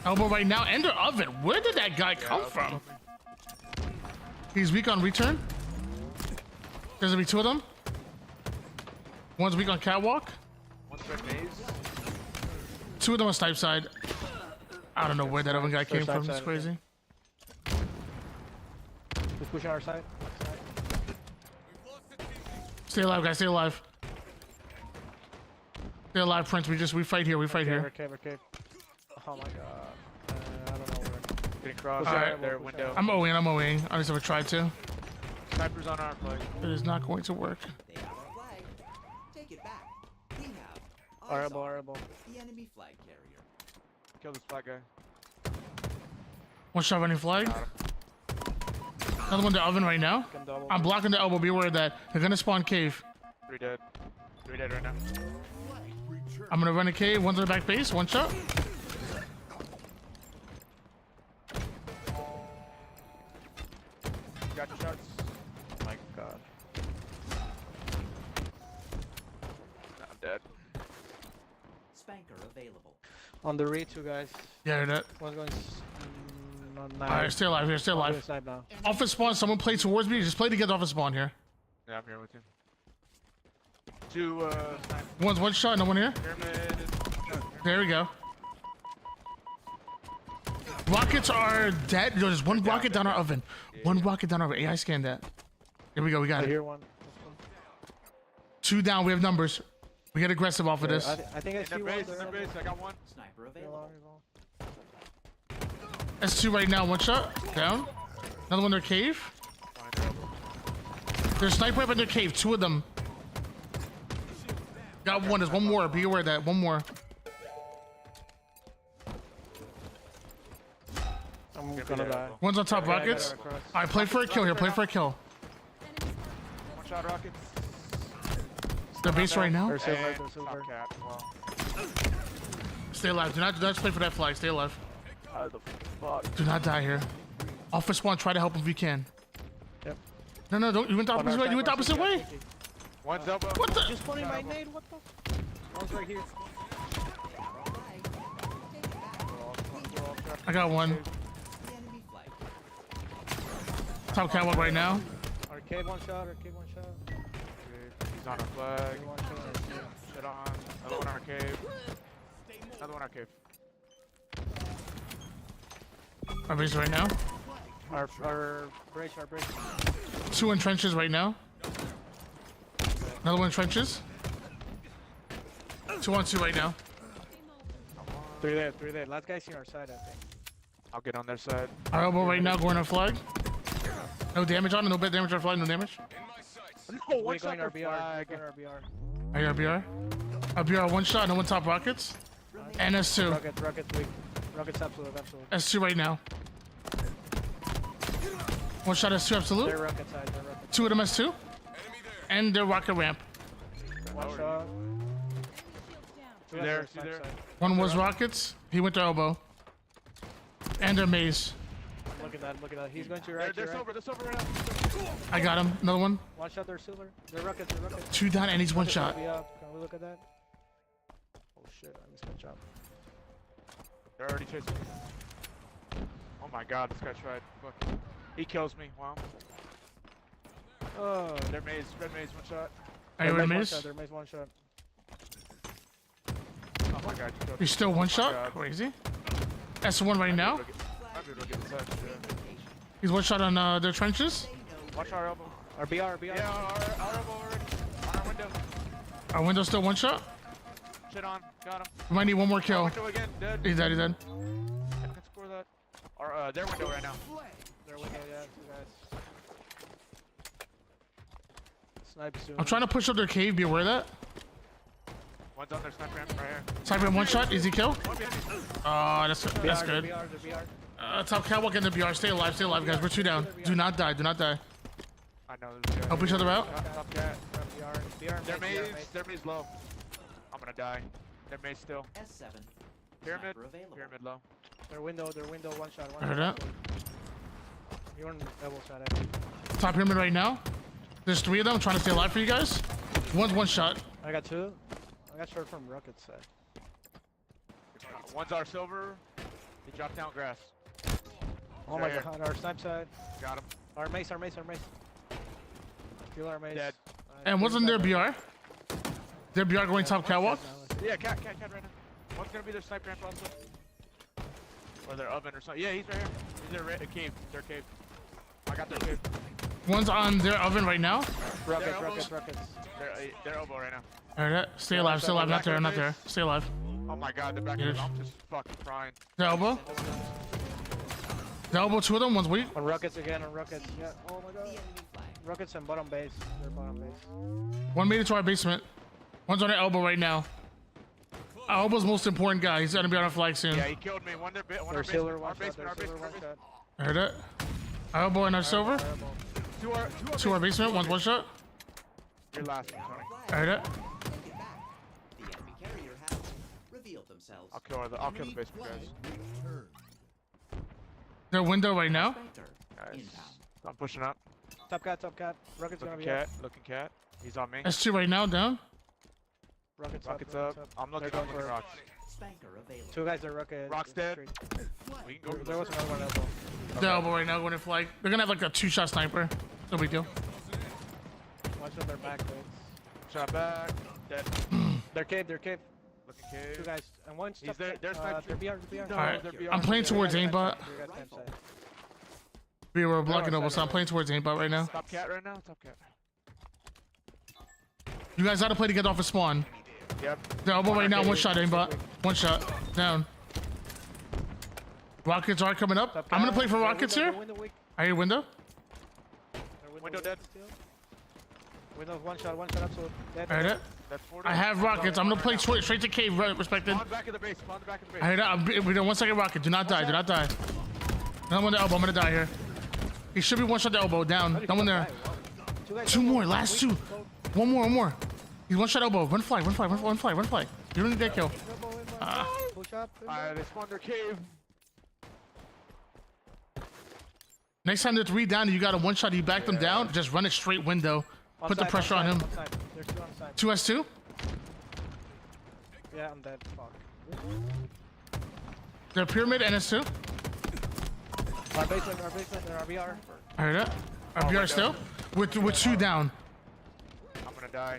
Speaker 2: Elbow right now. Ender oven. Where did that guy come from? He's weak on return. There's gonna be two of them. One's weak on catwalk.
Speaker 12: One's red maze.
Speaker 2: Two of them on snipe side. I don't know where that other guy came from. It's crazy.
Speaker 17: He's pushing our side.
Speaker 2: Stay alive, guys. Stay alive. Stay alive, Prince. We fight here. We fight here.
Speaker 17: Okay. Oh my god. I don't know where.
Speaker 12: Getting crossed.
Speaker 2: Alright.
Speaker 12: Their window.
Speaker 2: I'm owing. I just haven't tried to.
Speaker 12: Snipers on our flag.
Speaker 2: It is not going to work.
Speaker 11: They have our flag. Take it back. We have
Speaker 17: Our
Speaker 11: eyes
Speaker 17: elbow,
Speaker 11: on
Speaker 17: our elbow.
Speaker 11: the enemy flag carrier.
Speaker 12: Kill this flag guy.
Speaker 2: One shot running flag. Another one the oven right now. I'm blocking the elbow. Be aware of that. They're gonna spawn cave.
Speaker 12: 3 dead. 3 dead right now.
Speaker 2: I'm gonna run a cave. One's on the back base. One shot.
Speaker 12: Got your shots.
Speaker 17: Oh my god.
Speaker 12: I'm dead.
Speaker 11: Spanker available.
Speaker 17: On the read, two guys.
Speaker 2: Yeah, I heard that.
Speaker 17: One's going on nine.
Speaker 2: Alright, stay alive here. Stay
Speaker 17: I'm doing
Speaker 2: alive.
Speaker 17: snipe now.
Speaker 2: Off of spawn. Someone play towards me. Just play together off of spawn here.
Speaker 12: Yeah, I'm here with you. 2 snipers.
Speaker 2: One's one shot. No one here.
Speaker 12: Pyramid.
Speaker 2: There we go. Rockets are dead. There's one rocket down our oven. One rocket down our oven. AI scanned that. Here we go. We got
Speaker 17: I
Speaker 2: it.
Speaker 17: hear one.
Speaker 2: Two down. We have numbers. We get aggressive off of this.
Speaker 17: I think I see
Speaker 12: In
Speaker 17: one.
Speaker 12: the base. I got one.
Speaker 11: Sniper available.
Speaker 2: S2 right now. One shot. Down. Another one in their cave. There's sniper up in their cave. Two of them. Got one. There's one more. Be aware of that. One more.
Speaker 17: I'm gonna die.
Speaker 2: One's on top
Speaker 17: Okay, I got
Speaker 2: rockets.
Speaker 17: it across.
Speaker 2: All right, play for a kill here. Play for a kill.
Speaker 12: One shot rockets.
Speaker 2: The base right now.
Speaker 17: Or silver,
Speaker 12: And
Speaker 17: or silver.
Speaker 12: top cap. Well,
Speaker 2: Stay alive. Do not play for that flag. Stay alive.
Speaker 12: how the fuck?
Speaker 2: Do not die here. Off of spawn. Try to help if you can.
Speaker 17: Yep.
Speaker 2: No, don't. You went the opposite way. You went the opposite way.
Speaker 12: One's elbow.
Speaker 2: What the?
Speaker 17: Just putting my nade. What the? One's right here.
Speaker 2: I got one.
Speaker 11: The enemy flag.
Speaker 2: Top catwalk right now.
Speaker 17: Arcade one shot. Arcade one shot.
Speaker 12: He's on our flag.
Speaker 17: Arcade one shot.
Speaker 12: Shit on. Another one on our cave. Another one on our cave.
Speaker 2: Our base right now.
Speaker 17: Our brace.
Speaker 2: Two in trenches right now. Another one in trenches. 2 on 2 right now.
Speaker 17: 3 there. Last guy's in our side, I think.
Speaker 12: I'll get on their side.
Speaker 2: Our elbow right now going on flag. No damage on it. No bad damage on flag. No damage.
Speaker 12: No, one
Speaker 17: We're
Speaker 12: shot
Speaker 17: going
Speaker 12: their
Speaker 17: RBR.
Speaker 12: flag.
Speaker 17: We're going RBR.
Speaker 2: I got BR. BR one shot. No one top rockets. And S2.
Speaker 17: Rockets weak. Rockets absolute.
Speaker 2: S2 right now. One shot S2 absolute.
Speaker 17: They're rocket side. They're rocket.
Speaker 2: Two of them S2. And their rocket ramp.
Speaker 17: One shot.
Speaker 12: Two there. Two there.
Speaker 2: One was rockets. He went to elbow. And their maze.
Speaker 17: Look at that. He's going to right.
Speaker 12: They're
Speaker 17: to right.
Speaker 12: silver. They're silver right now.
Speaker 2: I got him. Another one.
Speaker 17: One shot. They're silver. They're rockets.
Speaker 2: Two down and he's one shot.
Speaker 17: Can we look at that? Oh shit! I missed my shot.
Speaker 12: They're already chasing me. Oh my god, this guy tried. Fuck. He kills me. Wow.
Speaker 17: Oh.
Speaker 12: Their maze. Red maze. One shot.
Speaker 2: Are you
Speaker 17: Their
Speaker 2: in
Speaker 17: maze
Speaker 2: maze?
Speaker 17: one shot, Their maze one shot.
Speaker 12: Oh my god.
Speaker 2: You're still one shot?
Speaker 12: God.
Speaker 2: Crazy. S1 right now.
Speaker 12: I'm gonna go get this edge.
Speaker 2: He's one shot on their trenches.
Speaker 12: Watch our elbow.
Speaker 17: RBR.
Speaker 12: Yeah, our elbow already. On our window.
Speaker 2: Our window's still one shot.
Speaker 12: Shit on. Got him.
Speaker 2: We might need one more
Speaker 12: Our
Speaker 2: kill.
Speaker 12: window again. Dead.
Speaker 2: He's dead.
Speaker 12: I can score that. Our, their window right now.
Speaker 17: Their window, yeah, two guys. Snipe soon.
Speaker 2: I'm trying to push up their cave. Be aware of that.
Speaker 12: One's on their sniper ramp right here.
Speaker 2: Sniper in one shot. Easy kill. That's good.
Speaker 17: BR.
Speaker 2: Top catwalk and the BR. Stay alive, guys. We're two down. Do not die.
Speaker 12: I know this guy.
Speaker 2: Help each other out.
Speaker 12: Top cat. Their maze low. I'm gonna die. Their maze still.
Speaker 11: S7.
Speaker 12: Pyramid.
Speaker 11: Sniper available.
Speaker 12: Pyramid low.
Speaker 17: Their window, one shot.
Speaker 2: I heard that.
Speaker 17: You're on double shot, I think.
Speaker 2: Top pyramid right now. There's 3 of them. I'm trying to stay alive for you guys. One's one shot.
Speaker 17: I got two. I got short from rocket side.
Speaker 12: One's our silver. He dropped down grass.
Speaker 17: Oh my god, our snipe side.
Speaker 12: Got him.
Speaker 17: Our mace. Steal our mace.
Speaker 12: Dead.
Speaker 2: And wasn't there BR? Their BR going top catwalk?
Speaker 12: Yeah, cat right now. One's gonna be their sniper ramp also. Or their oven or something. Yeah, he's right here. He's their cave. Their cave. I got their cave.
Speaker 2: One's on their oven right now.
Speaker 17: Rockets.
Speaker 12: Their elbow right now.
Speaker 2: Alright, stay alive, not there, not there. Stay alive.
Speaker 12: Oh my god, the back of I'm just fucking crying.
Speaker 2: The elbow. The elbow, two of them, one's weak.
Speaker 17: On rockets again, on rockets. Yeah. Oh my god. Rockets and bottom base. They're bottom base.
Speaker 2: One made it to our basement. One's on our elbow right now. Our elbow's most important guy. He's gonna be on our flag soon.
Speaker 12: Yeah, he killed me. One our basement. Our basement.
Speaker 2: I heard it. Our elbow and our silver. To our basement. One's one shot.
Speaker 12: Your last one, Tony.
Speaker 2: I heard it.
Speaker 11: The enemy carrier has revealed themselves.
Speaker 12: I'll kill the basement guys.
Speaker 2: Their window right now.
Speaker 12: Nice. I'm pushing up.
Speaker 17: Top cat. Rocket's gonna be
Speaker 12: cat.
Speaker 17: up.
Speaker 12: Looking cat. He's on me.
Speaker 2: S2 right now, down.
Speaker 17: Rockets
Speaker 12: up. I'm looking for rocks.
Speaker 11: Spanker available.
Speaker 17: Two guys are rocket.
Speaker 12: Rock's dead. We can go for
Speaker 17: There was another one elbow.
Speaker 2: The elbow right now going to flag. They're gonna have like a 2-shot sniper. No big deal.
Speaker 17: Watch out their back base.
Speaker 12: Shot back. Dead.
Speaker 17: They're cave.
Speaker 12: Looking cave.
Speaker 17: Two guys. And one's
Speaker 12: He's there. There's sniper.
Speaker 17: They're BR.
Speaker 2: Alright, I'm playing towards aimbot. We were blocking over, so I'm playing towards aimbot right now.
Speaker 12: Top cat right now. Top cat.
Speaker 2: You guys gotta play to get off a spawn.
Speaker 12: Yep.
Speaker 2: The elbow right now, one shot aimbot. One shot. Down. Rockets are coming up. I'm gonna play for rockets here. I hear window.
Speaker 12: Window dead.
Speaker 17: Window one shot absolute. Dead.
Speaker 2: I heard it. I have rockets. I'm gonna play straight to cave, respected.
Speaker 12: Spawn back of the base. Spawn the back of the base.
Speaker 2: I heard it. We do 1 second rocket. Do not die. Do not die. Another one the elbow. I'm gonna die here. He should be one shot the elbow. Down. That one there. Two more. Last two. One more. He's one shot elbow. Run flag. You don't need that kill.
Speaker 17: Push up.
Speaker 12: They spawned their cave.
Speaker 2: Next time they're 3 down and you got a one shot, you back them down, just run it straight window. Put the pressure on him.
Speaker 17: There's two on side.
Speaker 2: 2S2?
Speaker 17: Yeah, I'm dead. Fuck.
Speaker 2: They're pyramid and S2.
Speaker 17: Our basement, and our BR.
Speaker 2: I heard it. Our BR still? With 2 down.
Speaker 12: I'm gonna die.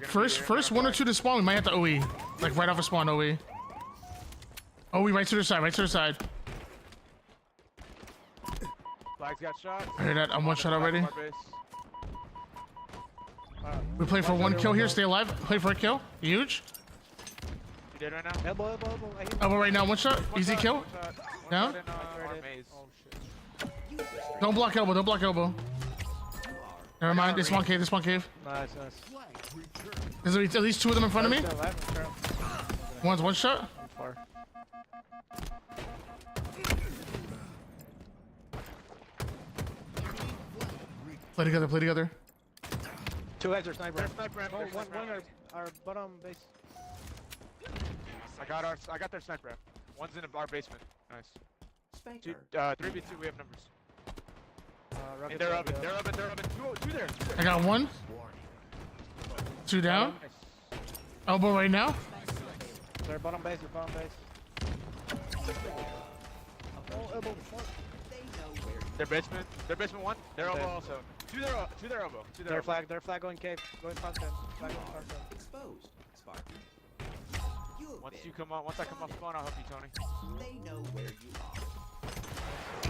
Speaker 2: First 1 or 2 to spawn, we might have to OE. Like right off a spawn OE. OE right to the side,
Speaker 12: Flag's got shot.
Speaker 2: I heard that. I'm one shot already. We play for 1 kill here, stay alive. Play for a kill. Huge.
Speaker 12: You dead right now?
Speaker 17: Elbow.
Speaker 2: Elbow right now, 1 shot. Easy kill. Down. Don't block elbow. Never mind. This one cave.
Speaker 17: Nice.
Speaker 2: There's at least 2 of them in front of me. One's 1 shot. Play together.
Speaker 17: 2 guys are sniper.
Speaker 12: They're sniper ramp.
Speaker 17: One our bottom base.
Speaker 12: I got their sniper ramp. One's in our basement. Nice.
Speaker 11: Spanker.
Speaker 12: 3v2. We have numbers. And they're oven. Two there.
Speaker 2: I got 1. 2 down. Elbow right now.
Speaker 17: They're bottom base. Oh, elbow.
Speaker 12: Their basement 1. Their elbow also. To their elbow.
Speaker 17: Their flag going cave. Going front end. Flag going front end.
Speaker 11: Exposed. Sparky.
Speaker 12: Once I come off spawn, I'll help you, Tony.
Speaker 11: They know where you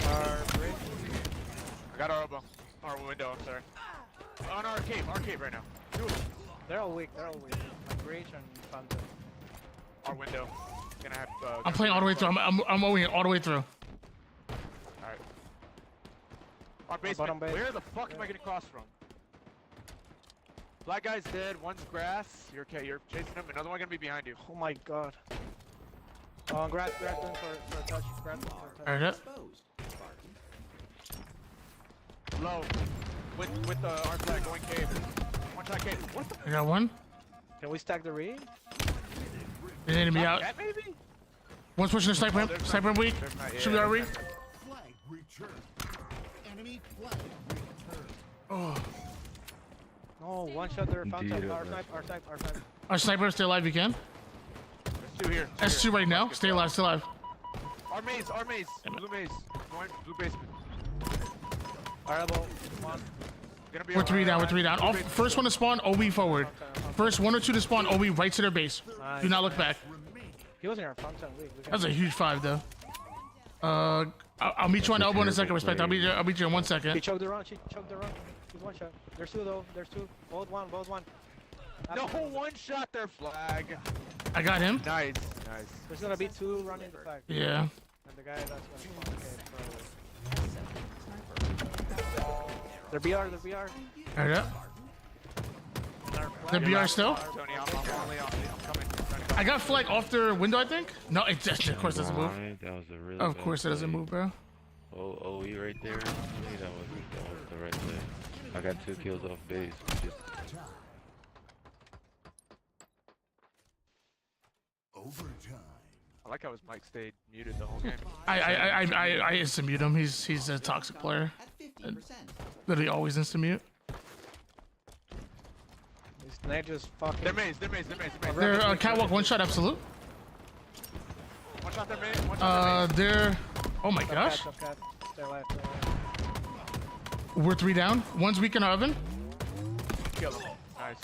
Speaker 11: are.
Speaker 17: Our bridge.
Speaker 12: I got our elbow. Our window, I'm sorry. On our cave right now. 2 of them.
Speaker 17: They're all weak. Bridge and front end.
Speaker 12: Our window. Gonna have.
Speaker 2: I'm playing all the way through. I'm OEing all the way through.
Speaker 12: Alright. Our basement. Where the fuck am I getting crossed from? Black guy's dead. One's grass. You're chasing him. Another one gonna be behind you.
Speaker 17: Oh my god. Grass going for a touch.
Speaker 2: I heard it.
Speaker 12: Low. With our flag going cave. One shot cave. What the?
Speaker 2: I got 1.
Speaker 17: Can we stack the read?
Speaker 2: They need to be out.
Speaker 12: That maybe?
Speaker 2: One's pushing the sniper ramp. Sniper ramp weak. Should be our read.
Speaker 14: Flag returned. Enemy flag returned.
Speaker 2: Oh.
Speaker 17: Oh, one shot there, fountain. Our snipe.
Speaker 2: Our sniper, stay alive, you can.
Speaker 12: There's two here.
Speaker 2: S2 right now. Stay alive, stay alive.
Speaker 12: Our maze. Blue maze. Blue basement.
Speaker 17: Our elbow. One.
Speaker 12: Gonna be
Speaker 2: We're
Speaker 12: our-
Speaker 2: three down, we're
Speaker 12: our-
Speaker 2: three down.
Speaker 12: blue
Speaker 2: Oh,
Speaker 12: basement.
Speaker 2: first one to spawn, OB forward. First 1 or 2 to spawn, OB right to their base.
Speaker 17: Nice.
Speaker 2: Do not look back.
Speaker 17: He was in our fountain.
Speaker 2: That's a huge 5 though. I'll meet you on elbow in a second, respect. I'll meet you in 1
Speaker 17: He
Speaker 2: second.
Speaker 17: choked the run. He's one shot. There's two though. There's two. Both one.
Speaker 12: No, one shot their flag.
Speaker 2: I got him.
Speaker 12: Nice.
Speaker 17: There's gonna be two running the flag.
Speaker 2: Yeah.
Speaker 17: And the guy that's gonna They're BR.
Speaker 2: Heard it. The BR still?
Speaker 12: Tony, I'm coming.
Speaker 2: I got flag off their window, I think. No, it just, of course doesn't move.
Speaker 18: That was a really
Speaker 2: Of
Speaker 18: bad
Speaker 2: course it doesn't
Speaker 18: play.
Speaker 2: move, bro.
Speaker 18: OE right there. That was the right play. I got 2 kills off base. Just
Speaker 14: Overtime.
Speaker 12: I like how his mic stayed muted the whole game.
Speaker 2: I instant mute him. He's a toxic player. Literally always instant mute.
Speaker 17: These nades just fucking.
Speaker 12: They're maze.
Speaker 2: They're catwalk 1 shot absolute.
Speaker 12: One shot their maze. One shot their maze.
Speaker 2: They're. Oh my gosh.
Speaker 17: Cat. They're left.
Speaker 2: We're 3 down. One's weak in our oven.
Speaker 12: Kill them. Nice.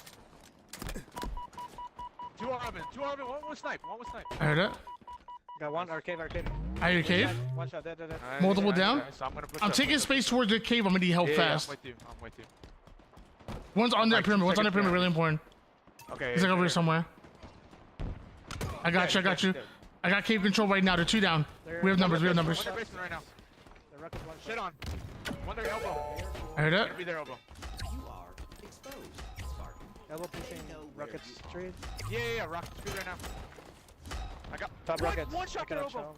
Speaker 12: Two oven. One was snipe.
Speaker 2: I heard it.
Speaker 17: Got one arcade.
Speaker 2: I hear cave.
Speaker 17: One shot. Dead.
Speaker 2: Multiple down.
Speaker 12: Nice. I'm gonna push
Speaker 2: I'm
Speaker 12: up.
Speaker 2: taking space towards the cave. I'm gonna need help
Speaker 12: Yeah,
Speaker 2: fast.
Speaker 12: I'm with you.
Speaker 2: One's on that
Speaker 12: Like,
Speaker 2: pyramid. One's on that
Speaker 12: 2
Speaker 2: pyramid.
Speaker 12: seconds
Speaker 2: Really important.
Speaker 12: Okay.
Speaker 2: He's like over here somewhere. I got you. I got cave control right now. They're 2 down. We have numbers.
Speaker 12: One their basement right now.
Speaker 17: The rocket's one
Speaker 12: Shit on. One their elbow.
Speaker 2: I heard it.
Speaker 12: Gonna be their elbow.
Speaker 11: You are exposed, Spartan.
Speaker 17: elbow pushing rocket straight.
Speaker 12: Yeah. Rocket speed right now. I got
Speaker 17: Top
Speaker 12: one,
Speaker 17: rockets.
Speaker 12: one shot their
Speaker 17: Rocket
Speaker 12: elbow.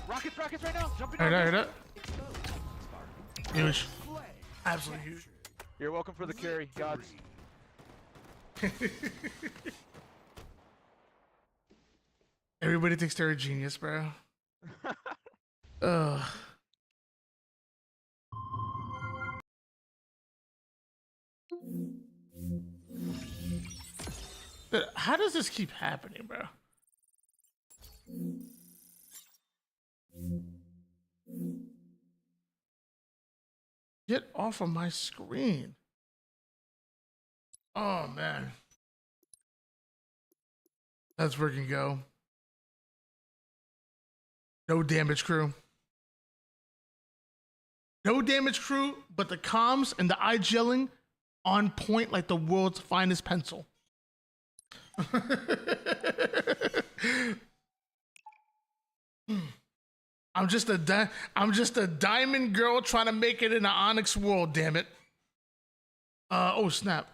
Speaker 12: Rockets right now. Jumping
Speaker 2: I
Speaker 12: on.
Speaker 2: heard it.
Speaker 11: Exposed, Spartan.
Speaker 2: Huge. Absolutely huge.
Speaker 12: You're welcome for the carry, gods.
Speaker 2: Everybody thinks they're a genius, bro. Ugh. Dude, how does this keep happening, bro? Get off of my screen. Oh, man. Let's freaking go. No damage crew. No damage crew, but the comms and the eye gelling on point like the world's finest pencil. I'm just a diamond girl trying to make it in the Onyx world, damn it. Oh snap.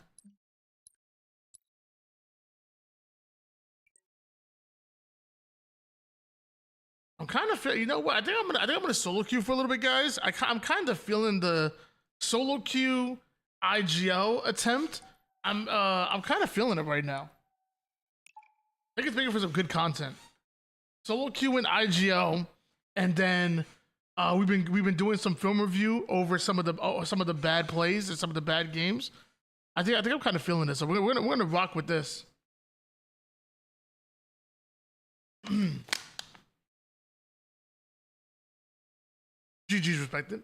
Speaker 2: I'm kind of you know what? I think I'm gonna solo queue for a little bit, guys. I'm kind of feeling the solo queue IGL attempt. I'm kind of feeling it right now. I think it's making for some good content. Solo queue and IGL, and then we've been doing some film review over some of the bad plays and some of the bad games. I think I'm kind of feeling this. So we're gonna rock with this. GG's respected.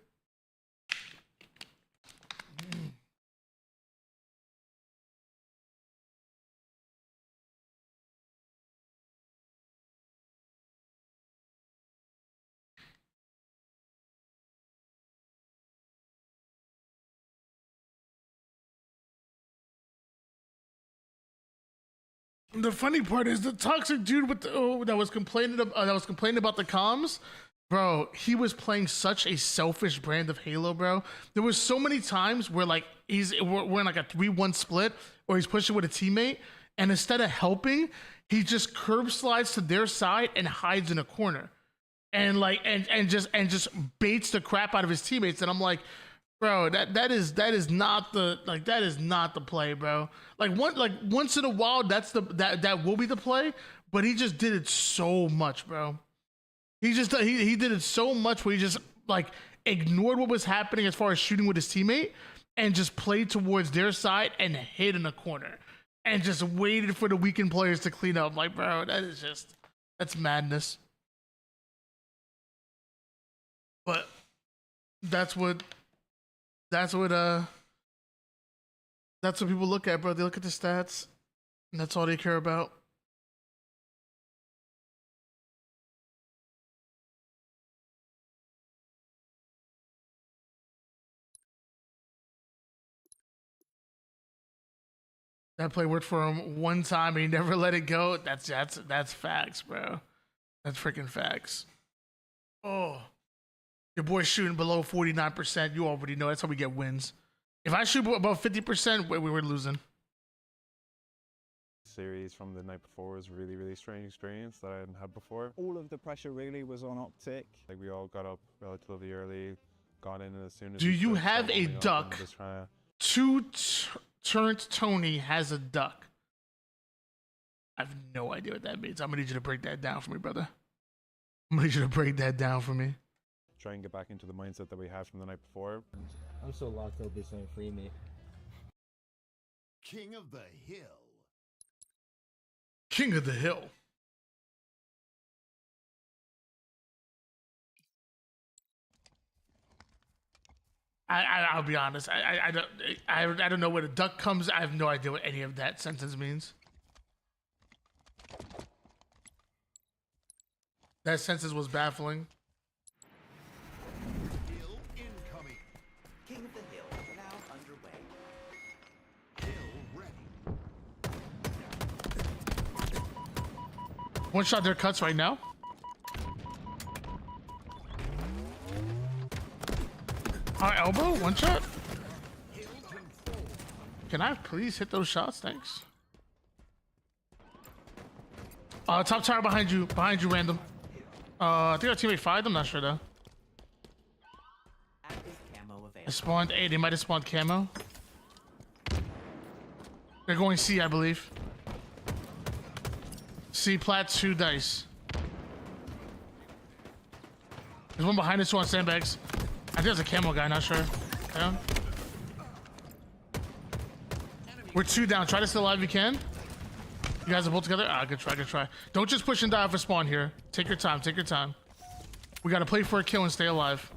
Speaker 2: The funny part is the toxic dude with that was complaining about the comms. Bro, he was playing such a selfish brand of Halo, bro. There was so many times where like we're in like a 3-1 split, or he's pushing with a teammate, and instead of helping, he just curb slides to their side and hides in a corner, and like and just baits the crap out of his teammates. And I'm like, bro, that is not the play, bro. Like once in a while, that will be the play, but he just did it so much, bro. He did it so much where he just like ignored what was happening as far as shooting with his teammate and just played towards their side and hid in a corner and just waited for the weakened players to clean up. Like, bro, that's madness. But that's what people look at, bro. They look at the stats, and that's all they care about. That play worked for him one time and he never let it go. That's facts, bro. That's freaking facts. Oh, your boy's shooting below 49%. You already know that's how we get wins. If I shoot above 50%, we were losing.
Speaker 15: Series from the night before was really, really strange experience that I hadn't had before.
Speaker 4: All of the pressure really was on Optic.
Speaker 15: Like we all got up relatively early, got in as soon as.
Speaker 2: Do you have a duck? Turnt Tony has a duck. I have no idea what that means. I'm gonna need you to break that down for me, brother. I'm gonna need you to break that down for me.
Speaker 15: Try and get back into the mindset that we had from the night before.
Speaker 17: I'm so locked up, this ain't free me.
Speaker 14: King of the Hill.
Speaker 2: King of the Hill. I'll be honest. I don't know where the duck comes. I have no idea what any of that sentence means. That sentence was baffling.
Speaker 14: Hill incoming.
Speaker 11: King of the Hill now underway.
Speaker 14: Hill ready.
Speaker 2: One shot there cuts right now. Our elbow, one shot. Can I please hit those shots? Thanks. Top tower behind you, random. I think our teammate fired. I'm not sure though. I spawned A. They might have spawned camo. They're going C, I believe. C plat 2 dice. There's one behind us who on sandbags. I think there's a camo guy, not sure. Yeah. We're 2 down. Try to stay alive if you can. You guys are both together? Ah, good try, good try. Don't just push and dive for spawn here. Take your time, take your time. We gotta play for a kill and stay alive.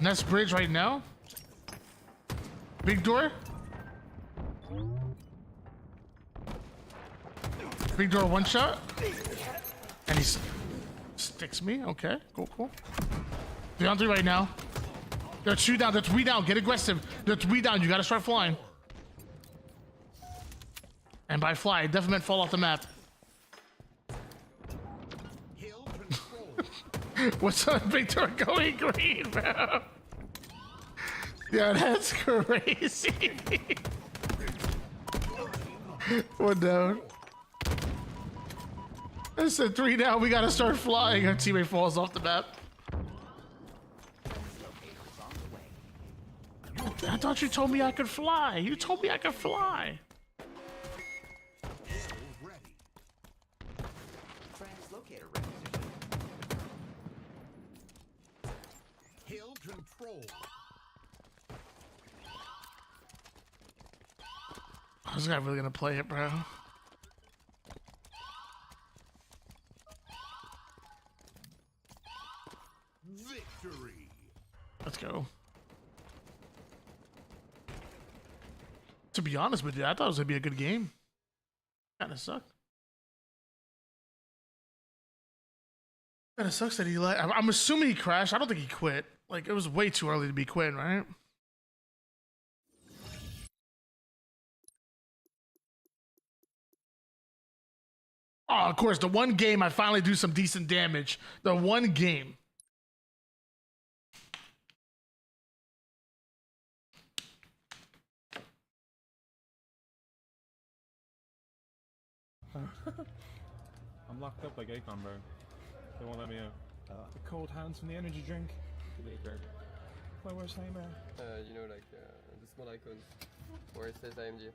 Speaker 2: Nest bridge right now. Big door. Big door, one shot. And he sticks me. Okay, cool, cool. 3 on 3 right now. They're 2 down, they're 3 down. Get aggressive. They're 3 down. You gotta start flying. And by fly, it definitely meant fall off the map. What's up, Big Door going green, bro? Yeah, that's crazy. 1 down. I said 3 down. We gotta start flying. Our teammate falls off the map. I thought you told me I could fly. You told me I could fly.
Speaker 11: Translocator requisition.
Speaker 14: Hill control.
Speaker 2: This guy really gonna play it, bro.
Speaker 14: Victory.
Speaker 2: Let's go. To be honest with you, I thought it was gonna be a good game. Kinda sucked. Kinda sucks that he I'm assuming he crashed. I don't think he quit. Like, it was way too early to be quitting, right? Oh, of course, the one game I finally do some decent damage. The one game.
Speaker 16: I'm locked up like Akon, bro. They won't let me out. The cold hands from the energy drink. My worst nightmare.
Speaker 7: You know, like the small icon where it says AMG.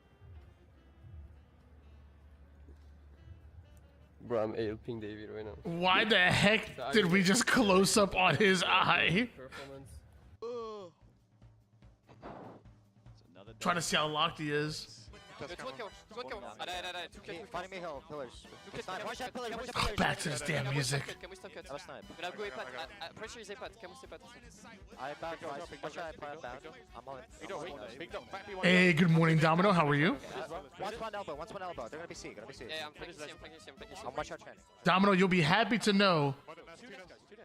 Speaker 7: Bro, I'm ALPing David right now.
Speaker 2: Why the heck did we just close up on his eye? Trying to see how locked he is.
Speaker 9: Finding me hill, pillars. It's not. One shot pillars, one shot
Speaker 2: Oh,
Speaker 9: pillars.
Speaker 2: back to this damn music.
Speaker 7: Can we stop cut?
Speaker 9: That was snipe.
Speaker 7: But I'll go iPad. Pressure is iPad. Can we step out?
Speaker 9: I back twice. One shot I put back. I'm on.
Speaker 2: Hey, good morning, Domino. How are you?
Speaker 9: One's one elbow, one's one elbow. They're gonna be C, gonna be C.
Speaker 7: Yeah, I'm playing C, I'm playing C.
Speaker 9: I'm one shot training.
Speaker 2: Domino, you'll be happy to know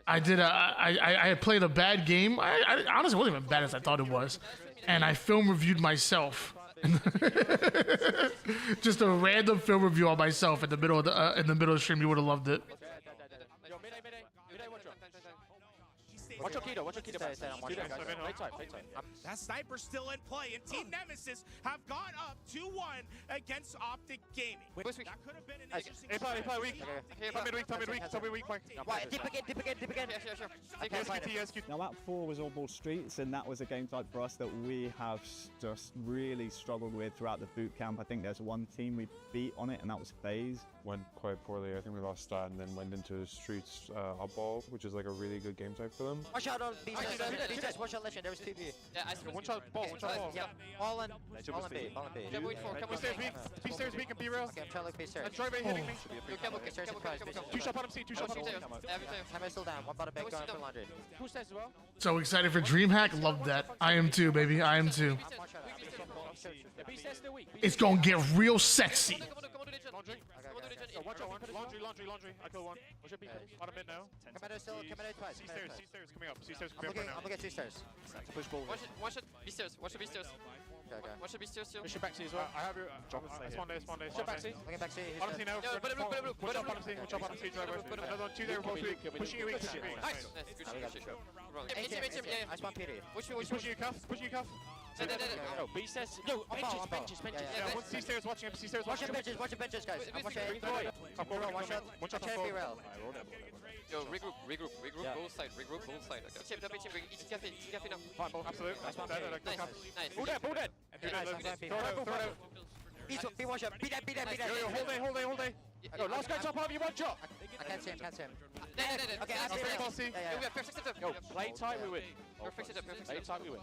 Speaker 2: I had played a bad game. I honestly wasn't even bad as I thought it was, and I film reviewed myself. Just a random film review on myself in the middle of the stream. You would have loved it.
Speaker 12: Watch your keto, watch your keto.
Speaker 8: That sniper's still in play, and Team Nemesis have gone up 2-1 against Optic Gaming. That could have been an interesting.
Speaker 12: Hey, weak. Midweek.
Speaker 9: Dip again.
Speaker 4: Now that 4 was all ball streets, and that was a game type for us that we have just really struggled with throughout the boot camp. I think there's one team we beat on it, and that was FaZe.
Speaker 15: Went quite poorly. I think we lost stat and then went into streets ball, which is like a really good game type for them.
Speaker 9: One shot on B. One shot legend. There was TP.
Speaker 7: Yeah, I see.
Speaker 12: One shot ball.
Speaker 9: Yeah. All in B.
Speaker 7: Can we wait for? Can we stay weak?
Speaker 12: B stairs weak and B rail.
Speaker 9: Okay, I'm trying to look B stairs.
Speaker 12: And Driver hitting me.
Speaker 9: Two
Speaker 12: Two shot bottom C.
Speaker 9: Camera's still down. One bottom back going for laundry.
Speaker 12: Two stairs as well.
Speaker 2: So excited for DreamHack. Love that. I am too, baby. I am too.
Speaker 12: B stairs still weak.
Speaker 2: It's gonna get real sexy.
Speaker 12: Laundry. I kill one. Watch your B. Bottom mid now.
Speaker 9: Camera still. Camera twice.
Speaker 12: C stairs coming up.
Speaker 9: I'm looking at 2 stairs.
Speaker 12: Push ball.
Speaker 7: One shot B stairs. Watch the B stairs.
Speaker 9: Okay.
Speaker 7: Watch the B stairs still.
Speaker 12: Push your back C as well. I have your. Spawn day. Shot back C.
Speaker 9: Looking back C.
Speaker 12: Bottom C now. One shot bottom C. Bottom C driver. Another one. 2 there. Both weak. Pushing you weak.
Speaker 7: Nice. Good shit. Yeah.
Speaker 9: I spawn PD.
Speaker 7: Which
Speaker 12: Pushing your cuff.
Speaker 7: No, B stairs. No, benches.
Speaker 12: Yeah, one C stairs watching him. C stairs
Speaker 9: Watch
Speaker 12: watching
Speaker 9: your
Speaker 12: him.
Speaker 9: benches, guys. I'm watching A. One shot.
Speaker 12: One shot.
Speaker 9: B rail.
Speaker 7: Yo, regroup. Both side. Okay. Team, eat café now.
Speaker 12: Fine, ball. Absolute.
Speaker 7: Nice.
Speaker 12: Ball dead. Throw it out.
Speaker 9: B one shot. Beat that.
Speaker 12: Yo, hold day. Yo, last guy top half, you one shot.
Speaker 9: I can't see him.
Speaker 7: Okay,
Speaker 9: Yeah.
Speaker 7: we have perfect setup.
Speaker 12: Yo, play tight, we win.
Speaker 7: Perfect setup.
Speaker 12: Play tight, we win.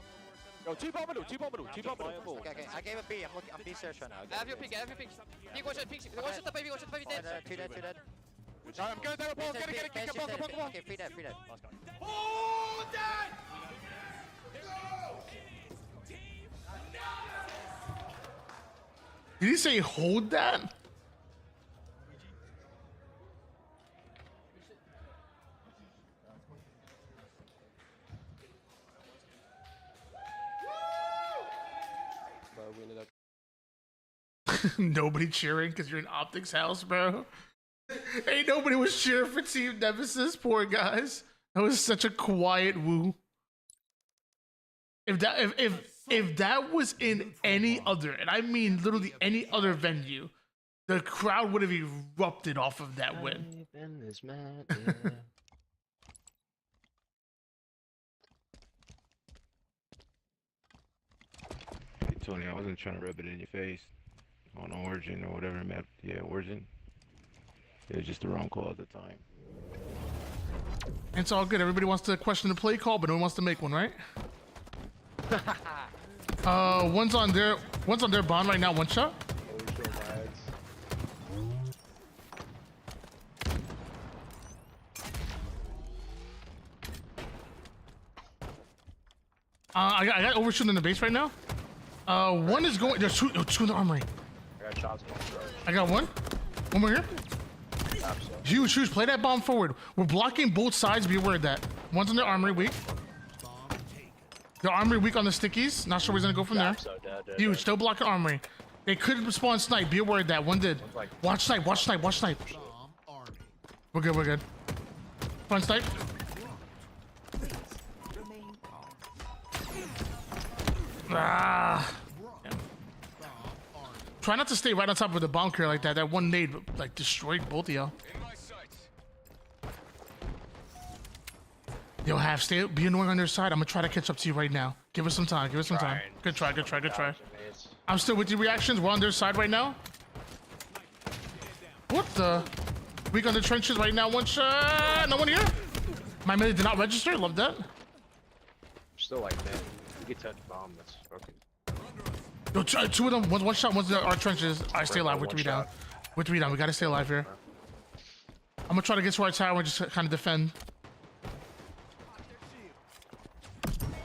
Speaker 12: Yo, two bomb middle.
Speaker 9: Okay. I gave a B. I'm B stairs right now.
Speaker 7: I have your pick. Pick one shot, One shot, baby, dead.
Speaker 9: Two dead.
Speaker 12: I'm going down the ball. Get it. Come on.
Speaker 9: Okay, free dead.
Speaker 8: Hold that!
Speaker 2: Did he say hold that?
Speaker 7: But we ended up.
Speaker 2: Nobody cheering because you're in Optics house, bro. Ain't nobody was cheering for Team Nemesis. Poor guys. That was such a quiet woo. If that was in any other, and I mean literally any other venue, the crowd would have erupted off of that win.
Speaker 18: Hey, Tony, I wasn't trying to rub it in your face on Origin or whatever map. Yeah, Origin. It was just the wrong call at the time.
Speaker 2: It's all good. Everybody wants to question the play call, but no one wants to make one, right? One's on their bond right now. One shot. I got overshooting in the base right now. One is going. There's two in the armory.
Speaker 12: I got shots.
Speaker 2: I got one. One more here. Huge. Play that bomb forward. We're blocking both sides. Be aware of that. One's in the armory weak. The armory weak on the stickies. Not sure where he's gonna go from there. Huge. Still blocking armory. They could spawn snipe. Be aware of that. One did. Watch snipe. We're good. Front snipe. Try not to stay right on top of the bomb carrier like that. That one nade like destroyed both of y'all. Yo, be annoying on their side. I'm gonna try to catch up to you right now. Give us some time. Good try. I'm still with your reactions. We're on their side right now. What the? Weak on the trenches right now. One shot. No one here. My minute did not register. Love that.
Speaker 9: Still like that. You get touch bomb. That's fucking.
Speaker 2: Yo, two of them. One shot. One's in our trenches. I stay alive. We're
Speaker 9: One
Speaker 2: 3 down.
Speaker 9: shot.
Speaker 2: We're 3 down. We gotta stay alive here. I'm gonna try to get to our tower and just kind of defend.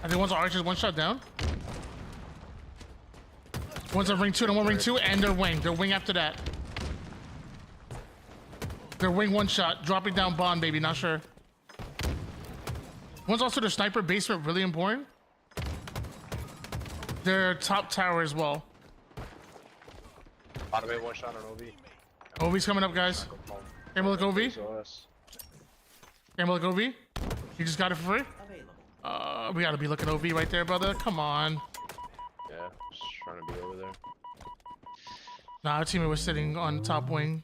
Speaker 2: I think one's on archers. One shot down. One's on ring 2 and one ring 2 and their wing. Their wing after that. Their wing one shot. Dropping down bomb, baby. Not sure. One's also their sniper basement. Really important. Their top tower as well.
Speaker 9: Bottom eight, one shot on OV.
Speaker 2: OV's coming up, guys. Camera look OV. Camera look OV. You just got it for free? We gotta be looking OV right there, brother. Come on.
Speaker 9: Yeah, just trying to be over there.
Speaker 2: Nah, our teammate was sitting on top wing.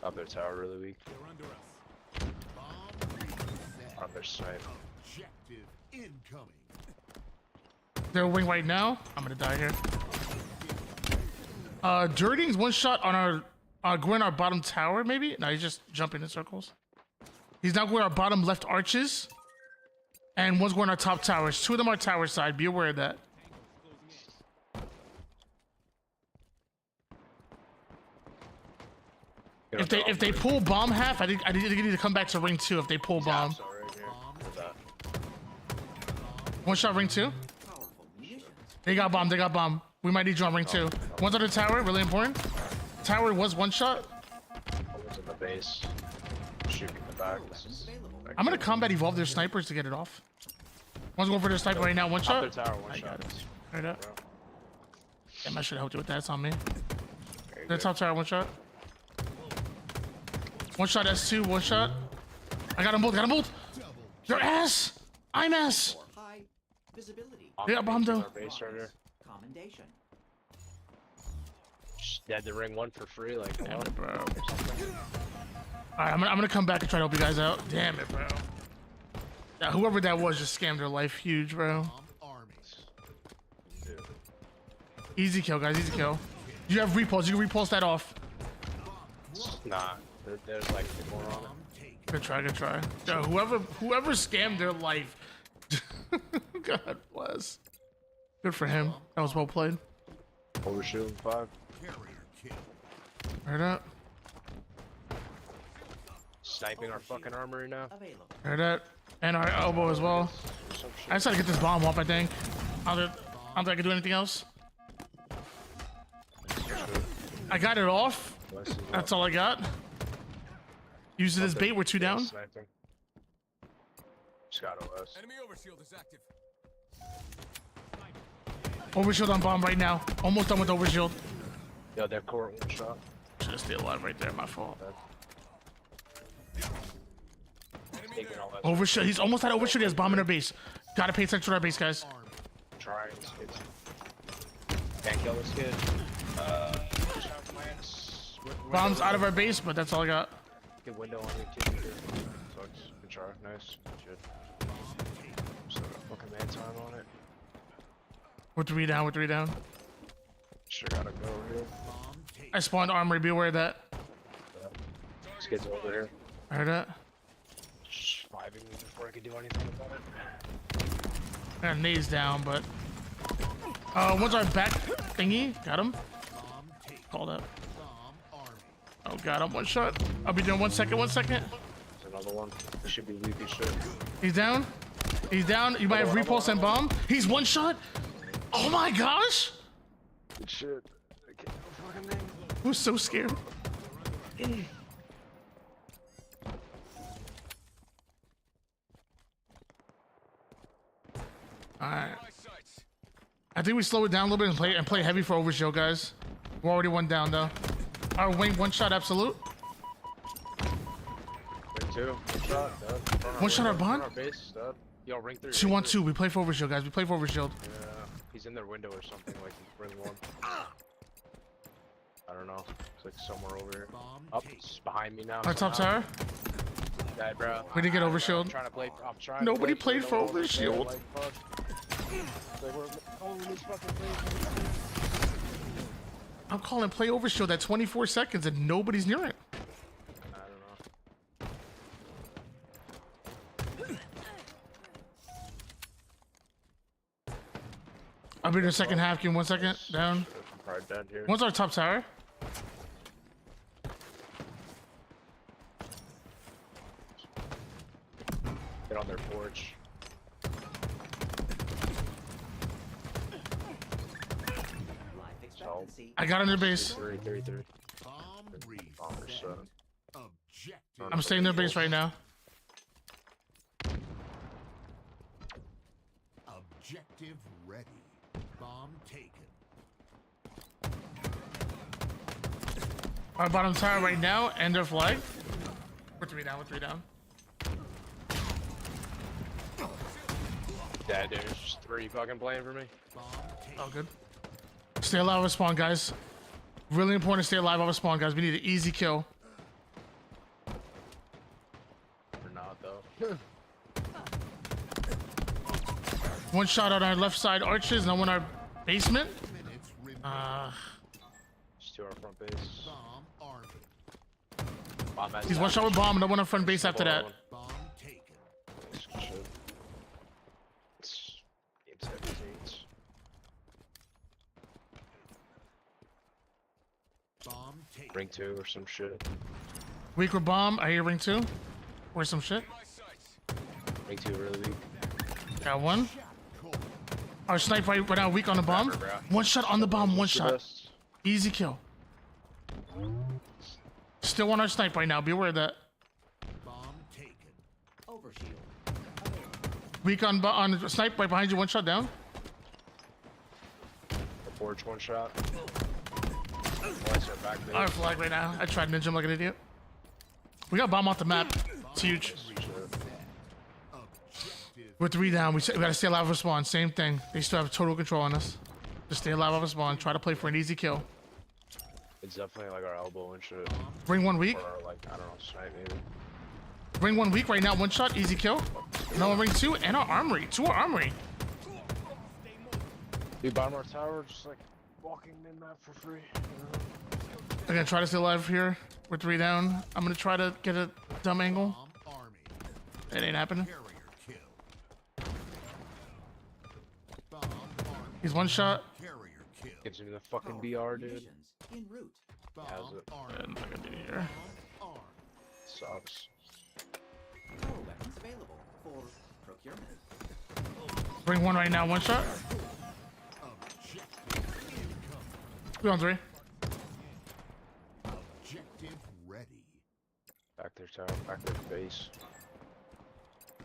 Speaker 9: Up their tower really weak. Up their snipe.
Speaker 14: Objective incoming.
Speaker 2: Their wing right now. I'm gonna die here. Dirting's one shot on our going our bottom tower, maybe? No, he's just jumping in circles. He's now going our bottom left arches. And one's going our top towers. 2 of them are tower side. Be aware of that. If they pull bomb half, I think they need to come back to ring 2 if they pull bomb. One shot ring 2. They got bomb. They got bomb. We might need you on ring 2. One's on the tower. Really important. Tower was one shot.
Speaker 9: One's in the base. Shooting in the back.
Speaker 2: I'm gonna combat evolve their snipers to get it off. One's going for their sniper right now. One shot.
Speaker 9: Up their tower, one shot.
Speaker 2: Right up. Damn, I should have helped you with that. It's on me. Their top tower. One shot. One shot S2. One shot. I got them both. Got them both. Your ass. I'm ass.
Speaker 11: High visibility.
Speaker 2: Yeah, bomb though.
Speaker 9: Our base right here.
Speaker 11: Commendation.
Speaker 9: Just dead the ring one for free, like
Speaker 2: Damn it, bro. Alright, I'm gonna come back and try to help you guys out. Damn it, bro. Yeah, whoever that was just scammed their life huge, bro. Easy kill, guys. Easy kill. You have repulse. You can repulse that off.
Speaker 9: Nah, there's like more on it.
Speaker 2: Good try. Good try. Yo, whoever scammed their life. God bless. Good for him. That was well played.
Speaker 9: Overshoot 5.
Speaker 2: Right up.
Speaker 9: Sniping our fucking armory now.
Speaker 2: Right up. And our elbow as well. I just gotta get this bomb off, I think. I don't think I can do anything else. I got it off. That's all I got. Use it as bait. We're 2 down.
Speaker 9: Sniping. Just got OS.
Speaker 14: Enemy overshield is active.
Speaker 2: Overshield on bomb right now. Almost done with overshield.
Speaker 9: Yo, their core one shot.
Speaker 2: Should have stayed alive right there. My fault.
Speaker 9: Taking all that.
Speaker 2: Overshield. He's almost at overshield. He has bomb in our base. Gotta pay attention to our base, guys.
Speaker 9: Trying this kid. Can't kill this kid.
Speaker 2: Bomb's out of our base, but that's all I got.
Speaker 9: Good window on your team. Sucks. Good try. Nice. Shit. So fucking man time on it.
Speaker 2: We're 3 down. We're 3 down.
Speaker 9: Sure gotta go here.
Speaker 2: I spawned armory. Be aware of that.
Speaker 9: This kid's over here.
Speaker 2: I heard that.
Speaker 9: Just 5ing me before I could do anything about it.
Speaker 2: I got nades down, but one's our back thingy. Got him. Called up. Oh, got him. One shot. I'll be doing 1 second. 1 second.
Speaker 9: There's another one. This should be leafy shit.
Speaker 2: He's down. He's down. You might have repulse and bomb. He's one shot. Oh my gosh.
Speaker 9: Good shit. I can't fucking name.
Speaker 2: I was so scared. Alright. I think we slow it down a little bit and play heavy for overshield, guys. We're already 1 down though. Our wing one shot absolute.
Speaker 9: Ring 2. One shot. Dub.
Speaker 2: One shot our bond?
Speaker 9: Our base. Dub. Yo, ring 3.
Speaker 2: 2 on 2. We play for overshield, guys. We play for overshield.
Speaker 9: Yeah. He's in their window or something, like ring 1. I don't know. It's like somewhere over here. Up, it's behind me now.
Speaker 2: Our top tower.
Speaker 9: Dead, bro.
Speaker 2: We didn't get overshield.
Speaker 9: I'm trying to play. I'm trying.
Speaker 2: Nobody
Speaker 9: to play
Speaker 2: played for overshield.
Speaker 9: Like, fuck. Like, we're owning this fucking thing.
Speaker 2: I'm calling play overshield at 24 seconds and nobody's near it.
Speaker 9: I don't know.
Speaker 2: I'll be in the second half. Give me 1 second. Down.
Speaker 9: I'm probably dead here.
Speaker 2: What's our top tower?
Speaker 9: Get on their porch.
Speaker 11: Life expectancy.
Speaker 2: I got on their base.
Speaker 9: 3.
Speaker 14: Bomb
Speaker 9: Bomber set.
Speaker 14: Objective.
Speaker 2: I'm staying in their base right now.
Speaker 14: Objective ready. Bomb taken.
Speaker 2: Our bottom tower right now. End of life. We're 3 down. We're 3 down.
Speaker 9: Yeah, dude, it's just 3 fucking playing for me.
Speaker 2: Oh, good. Stay alive with spawn, guys. Really important to stay alive with spawn, guys. We need an easy kill.
Speaker 9: Or not, though.
Speaker 2: One shot on our left side arches, no one our basement.
Speaker 9: Just 2 our front base.
Speaker 14: Bomb army.
Speaker 9: Bomb has
Speaker 2: He's one shot with bomb, no one on front base after that.
Speaker 14: Bomb taken.
Speaker 9: Shit. It's game 17s.
Speaker 14: Bomb taken.
Speaker 9: Ring 2 or some shit.
Speaker 2: Weak with bomb. I hear ring 2. Or some shit.
Speaker 9: Ring 2 really weak.
Speaker 2: Got one. Our sniper right now weak on the bomb. One shot on the bomb. One shot. Easy kill. Still on our sniper right now. Be aware of that.
Speaker 14: Bomb taken.
Speaker 11: Overshield.
Speaker 2: Weak on the sniper right behind you. One shot down.
Speaker 9: The porch 1 shot. Lights are back there.
Speaker 2: Our flag right now. I tried ninja him like an idiot. We got bomb off the map. It's huge. We're 3 down. We gotta stay alive with spawn. Same thing. They still have total control on us. Just stay alive with spawn. Try to play for an easy kill.
Speaker 9: It's definitely like our elbow and shit.
Speaker 2: Ring 1 weak.
Speaker 9: Or like, I don't know, snipe maybe.
Speaker 2: Ring 1 weak right now. One shot. Easy kill. No ring 2 and our armory. 2 our armory.
Speaker 9: Dude, bottom of our tower, just like walking in that for free.
Speaker 2: I'm gonna try to stay alive here. We're 3 down. I'm gonna try to get a dumb angle.
Speaker 14: Bomb army.
Speaker 2: It ain't happening.
Speaker 14: Carrier kill. Bomb army.
Speaker 2: He's one shot.
Speaker 14: Carrier kill.
Speaker 9: Gives me the fucking BR, dude.
Speaker 11: Munitions en route.
Speaker 14: Bomb
Speaker 9: How's it?
Speaker 14: army.
Speaker 2: I'm not gonna do it here.
Speaker 14: Bomb arm.
Speaker 9: Sucks.
Speaker 11: Power weapons available for procurement.
Speaker 2: Ring 1 right now. One shot.
Speaker 14: Objective incoming.
Speaker 2: 3 on 3.
Speaker 14: Objective ready.
Speaker 9: Back their tower, back their base.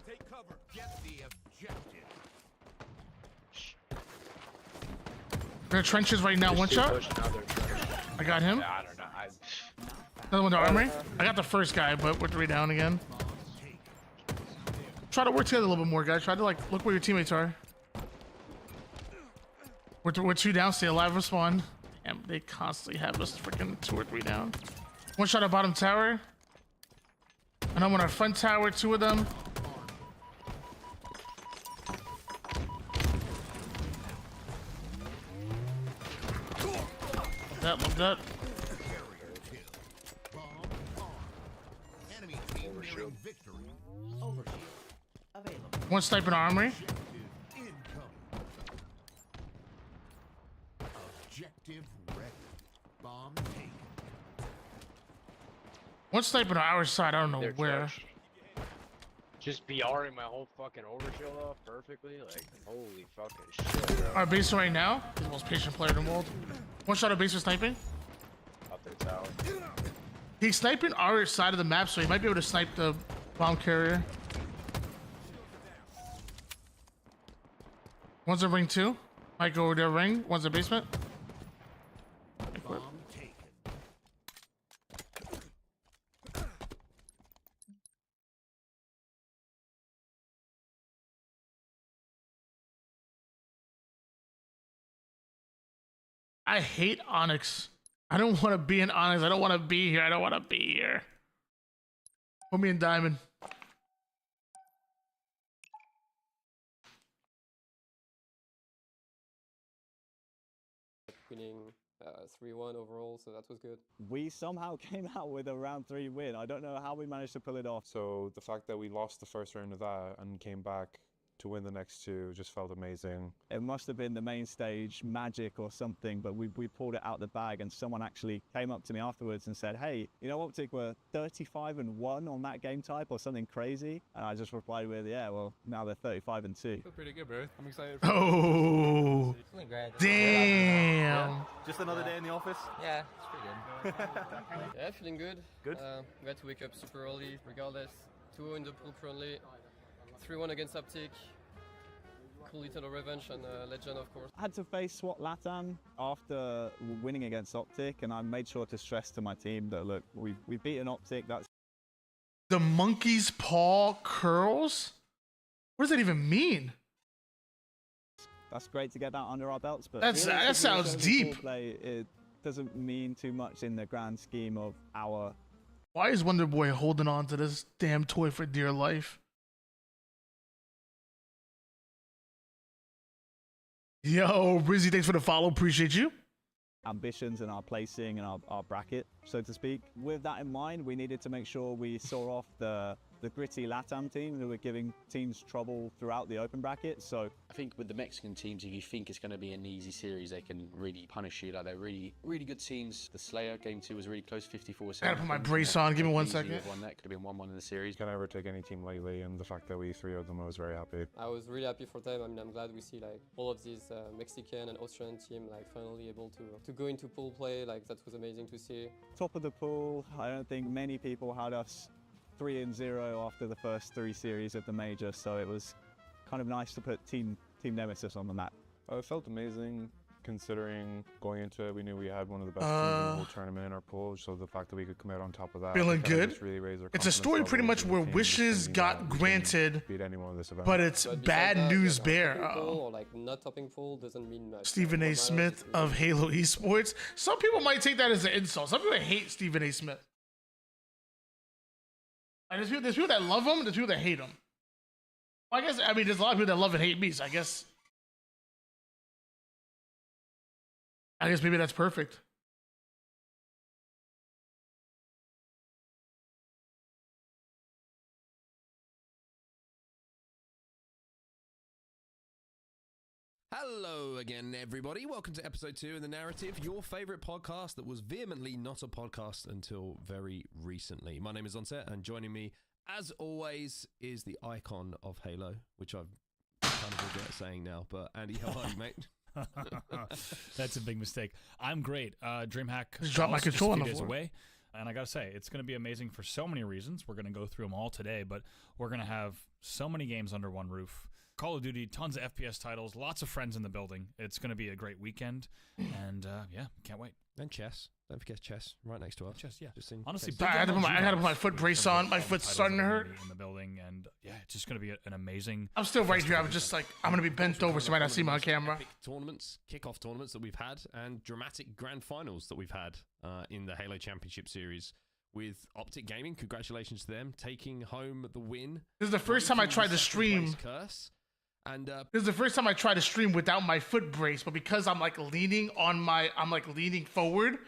Speaker 14: Take cover. Get the objective.
Speaker 2: We're in trenches right now. One
Speaker 9: Just 2
Speaker 2: shot.
Speaker 9: pushing out their trench.
Speaker 2: I got him.
Speaker 9: Yeah, I don't know.
Speaker 2: Another one to armory. I got the first guy, but we're 3 down again. Try to work together a little bit more, guys. Try to like look where your teammates are. We're 2 down. Stay alive. Respawn. And they constantly have us freaking 2 or 3 down. One shot at bottom tower. And I'm on our front tower. 2 of them. Love that.
Speaker 14: Enemy team nearing victory.
Speaker 11: Overshield available.
Speaker 2: One sniper in our armory.
Speaker 14: Incoming. Objective ready. Bomb taken.
Speaker 2: One sniper on our side. I don't know
Speaker 9: They're
Speaker 2: where.
Speaker 9: trash. Just BRing my whole fucking overshield off perfectly. Like, holy fucking shit, bro.
Speaker 2: Our base right now. He's the most patient player in the world. One shot at base for sniping.
Speaker 9: Out their tower.
Speaker 2: He's sniping our side of the map, so he might be able to snipe the bomb carrier. One's a ring 2. Might go over their ring. One's a basement.
Speaker 14: Bomb taken.
Speaker 2: I hate Onyx. I don't want to be in Onyx. I don't want to be here. I don't want to be here. Put me in Diamond.
Speaker 7: winning 3-1 overall, so that was good.
Speaker 4: We somehow came out with a round 3 win. I don't know how we managed to pull it off.
Speaker 15: So the fact that we lost the first round of that and came back to win the next two just felt amazing.
Speaker 4: It must have been the main stage magic or something, but we pulled it out the bag, and someone actually came up to me afterwards and said, hey, you know, Optic were 35-1 on that game type or something crazy. And I just replied with, yeah, well, now they're 35-2.
Speaker 12: Feel pretty good, bro. I'm excited.
Speaker 2: Oh, damn.
Speaker 12: Just another day in the office?
Speaker 7: Yeah, it's pretty good. Yeah, feeling good.
Speaker 12: Good?
Speaker 7: Glad to wake up super early, regardless. 2-0 in the pool currently. 3-1 against Optic. Cool little revenge and Legend, of course.
Speaker 4: I had to face SWAT LATAM after winning against Optic, and I made sure to stress to my team that, look, we've beaten Optic. That's
Speaker 2: The monkey's paw curls? What does that even mean?
Speaker 4: That's great to get that under our belts, but
Speaker 2: That sounds deep.
Speaker 4: Play, it doesn't mean too much in the grand scheme of our.
Speaker 2: Why is Wonder Boy holding on to this damn toy for dear life? Yo, Brizzy, thanks for the follow. Appreciate you.
Speaker 4: Ambitions and our placing and our bracket, so to speak. With that in mind, we needed to make sure we saw off the gritty LATAM team who were giving teams trouble throughout the open bracket. So
Speaker 6: I think with the Mexican teams, if you think it's going to be an easy series, they can really punish you. Like, they're really, really good teams. The Slayer game 2 was really close, 54-7.
Speaker 2: I gotta put my brace on. Give me 1 second.
Speaker 6: That could have been 1-1 in the series.
Speaker 15: Can never take any team lightly, and the fact that we 3-0'd them, I was very happy.
Speaker 7: I was really happy for them. I mean, I'm glad we see like all of these Mexican and Australian team like finally able to go into pool play. Like, that was amazing to see.
Speaker 4: top of the pool, I don't think many people had us 3-0 after the first 3 series of the major, so it was kind of nice to put Team Nemesis on the map.
Speaker 15: It felt amazing considering going into it, we knew we had one of the best teams in the whole tournament in our pool, so the fact that we could come out on top of that.
Speaker 2: Feeling
Speaker 15: kind of
Speaker 2: good.
Speaker 15: just really raised our
Speaker 2: It's a
Speaker 15: confidence
Speaker 2: story pretty
Speaker 15: level
Speaker 2: much
Speaker 15: as a
Speaker 2: where
Speaker 15: team,
Speaker 2: wishes
Speaker 15: just thinking
Speaker 2: got
Speaker 15: that we can
Speaker 2: granted,
Speaker 15: beat anyone in this event.
Speaker 2: but it's
Speaker 7: But besides
Speaker 2: bad
Speaker 7: that,
Speaker 2: news
Speaker 7: like,
Speaker 2: bear.
Speaker 7: topping pool or like not topping pool doesn't mean much.
Speaker 2: Stephen
Speaker 7: What
Speaker 2: A.
Speaker 7: matters
Speaker 2: Smith
Speaker 7: is
Speaker 2: of Halo Esports. Some people might take that as an insult. Some people hate Stephen A. Smith. And there's people that love him, there's people that hate him. Well, there's a lot of people that love and hate me, so I guess maybe that's perfect.
Speaker 19: Hello again, everybody. Welcome to episode 2 in The Narrative, your favorite podcast that was vehemently not a podcast until very recently. My name is Onset, and joining me, as always, is the icon of Halo, which I've kind of regret saying now. But Andy, how are you, mate?
Speaker 20: That's a big mistake. I'm great. DreamHack
Speaker 2: Just drop my
Speaker 20: just
Speaker 2: control
Speaker 20: a
Speaker 2: on
Speaker 20: few
Speaker 2: the
Speaker 20: days
Speaker 2: floor.
Speaker 20: away. And I gotta say, it's gonna be amazing for so many reasons. We're gonna go through them all today, but we're gonna have so many games under one roof. Call of Duty, tons of FPS titles, lots of friends in the building. It's gonna be a great weekend, and yeah, can't wait.
Speaker 19: And chess. Don't forget chess, right next to us.
Speaker 20: Chess, yeah.
Speaker 19: Just in
Speaker 20: Honestly,
Speaker 19: case.
Speaker 20: big
Speaker 2: I had to
Speaker 20: game
Speaker 2: put
Speaker 20: on
Speaker 2: my- I had to put my
Speaker 20: G-Box
Speaker 2: foot
Speaker 20: in
Speaker 2: brace
Speaker 20: terms
Speaker 2: on.
Speaker 20: of
Speaker 2: My
Speaker 20: all the
Speaker 2: foot's
Speaker 20: titles
Speaker 2: starting
Speaker 20: that
Speaker 2: to
Speaker 20: are
Speaker 2: hurt.
Speaker 20: gonna be in the building, and yeah, it's just gonna be an amazing.
Speaker 2: I'm still right here. I'm just like, I'm gonna be bent over, so you might not see me on camera.
Speaker 19: Epic tournaments, kickoff tournaments that we've had, and dramatic grand finals that we've had in the Halo Championship Series with Optic Gaming. Congratulations to them, taking home the win.
Speaker 2: This is the first time I tried to stream.
Speaker 19: Curse. And
Speaker 2: This is the first time I tried to stream without my foot brace, but because I'm like leaning forward,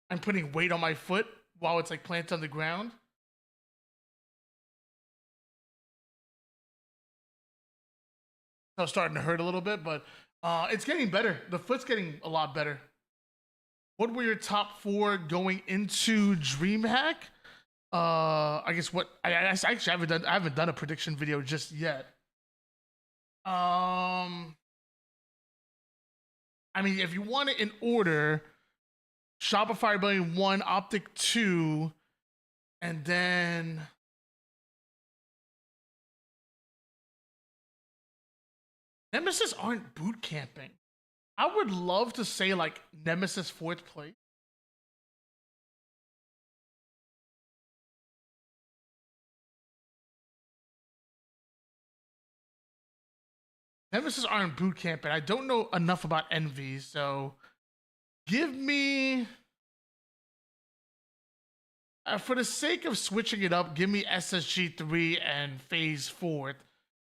Speaker 2: I'm putting weight on my foot while it's like planted on the ground. So it's starting to hurt a little bit, but it's getting better. The foot's getting a lot better. What were your top 4 going into DreamHack? I guess what I haven't done a prediction video just yet. I mean, if you want it in order, Shopify Rebellion 1, Optic 2, and then Nemesis aren't boot camping. I would love to say like Nemesis 4th place. Nemesis aren't boot camping. I don't know enough about Envy, so give me, for the sake of switching it up, give me SSG 3 and FaZe 4th.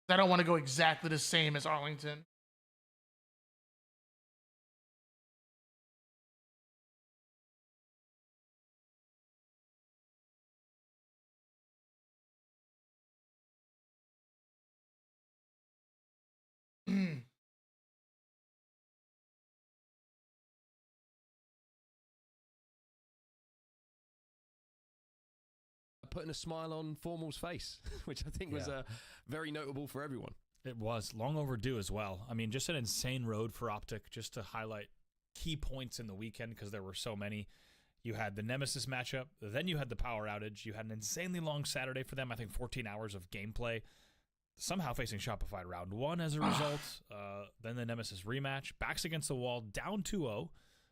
Speaker 2: I don't want to go exactly the same as Arlington.
Speaker 19: Putting a smile on Formal's face, which I think was very notable for everyone.
Speaker 20: It was long overdue as well. I mean, just an insane road for Optic, just to highlight key points in the weekend because there were so many. You had the Nemesis matchup, then you had the power outage. You had an insanely long Saturday for them. I think 14 hours of gameplay. Somehow facing Shopify round 1 as a result. Then the Nemesis rematch, backs against the wall, down 2-0.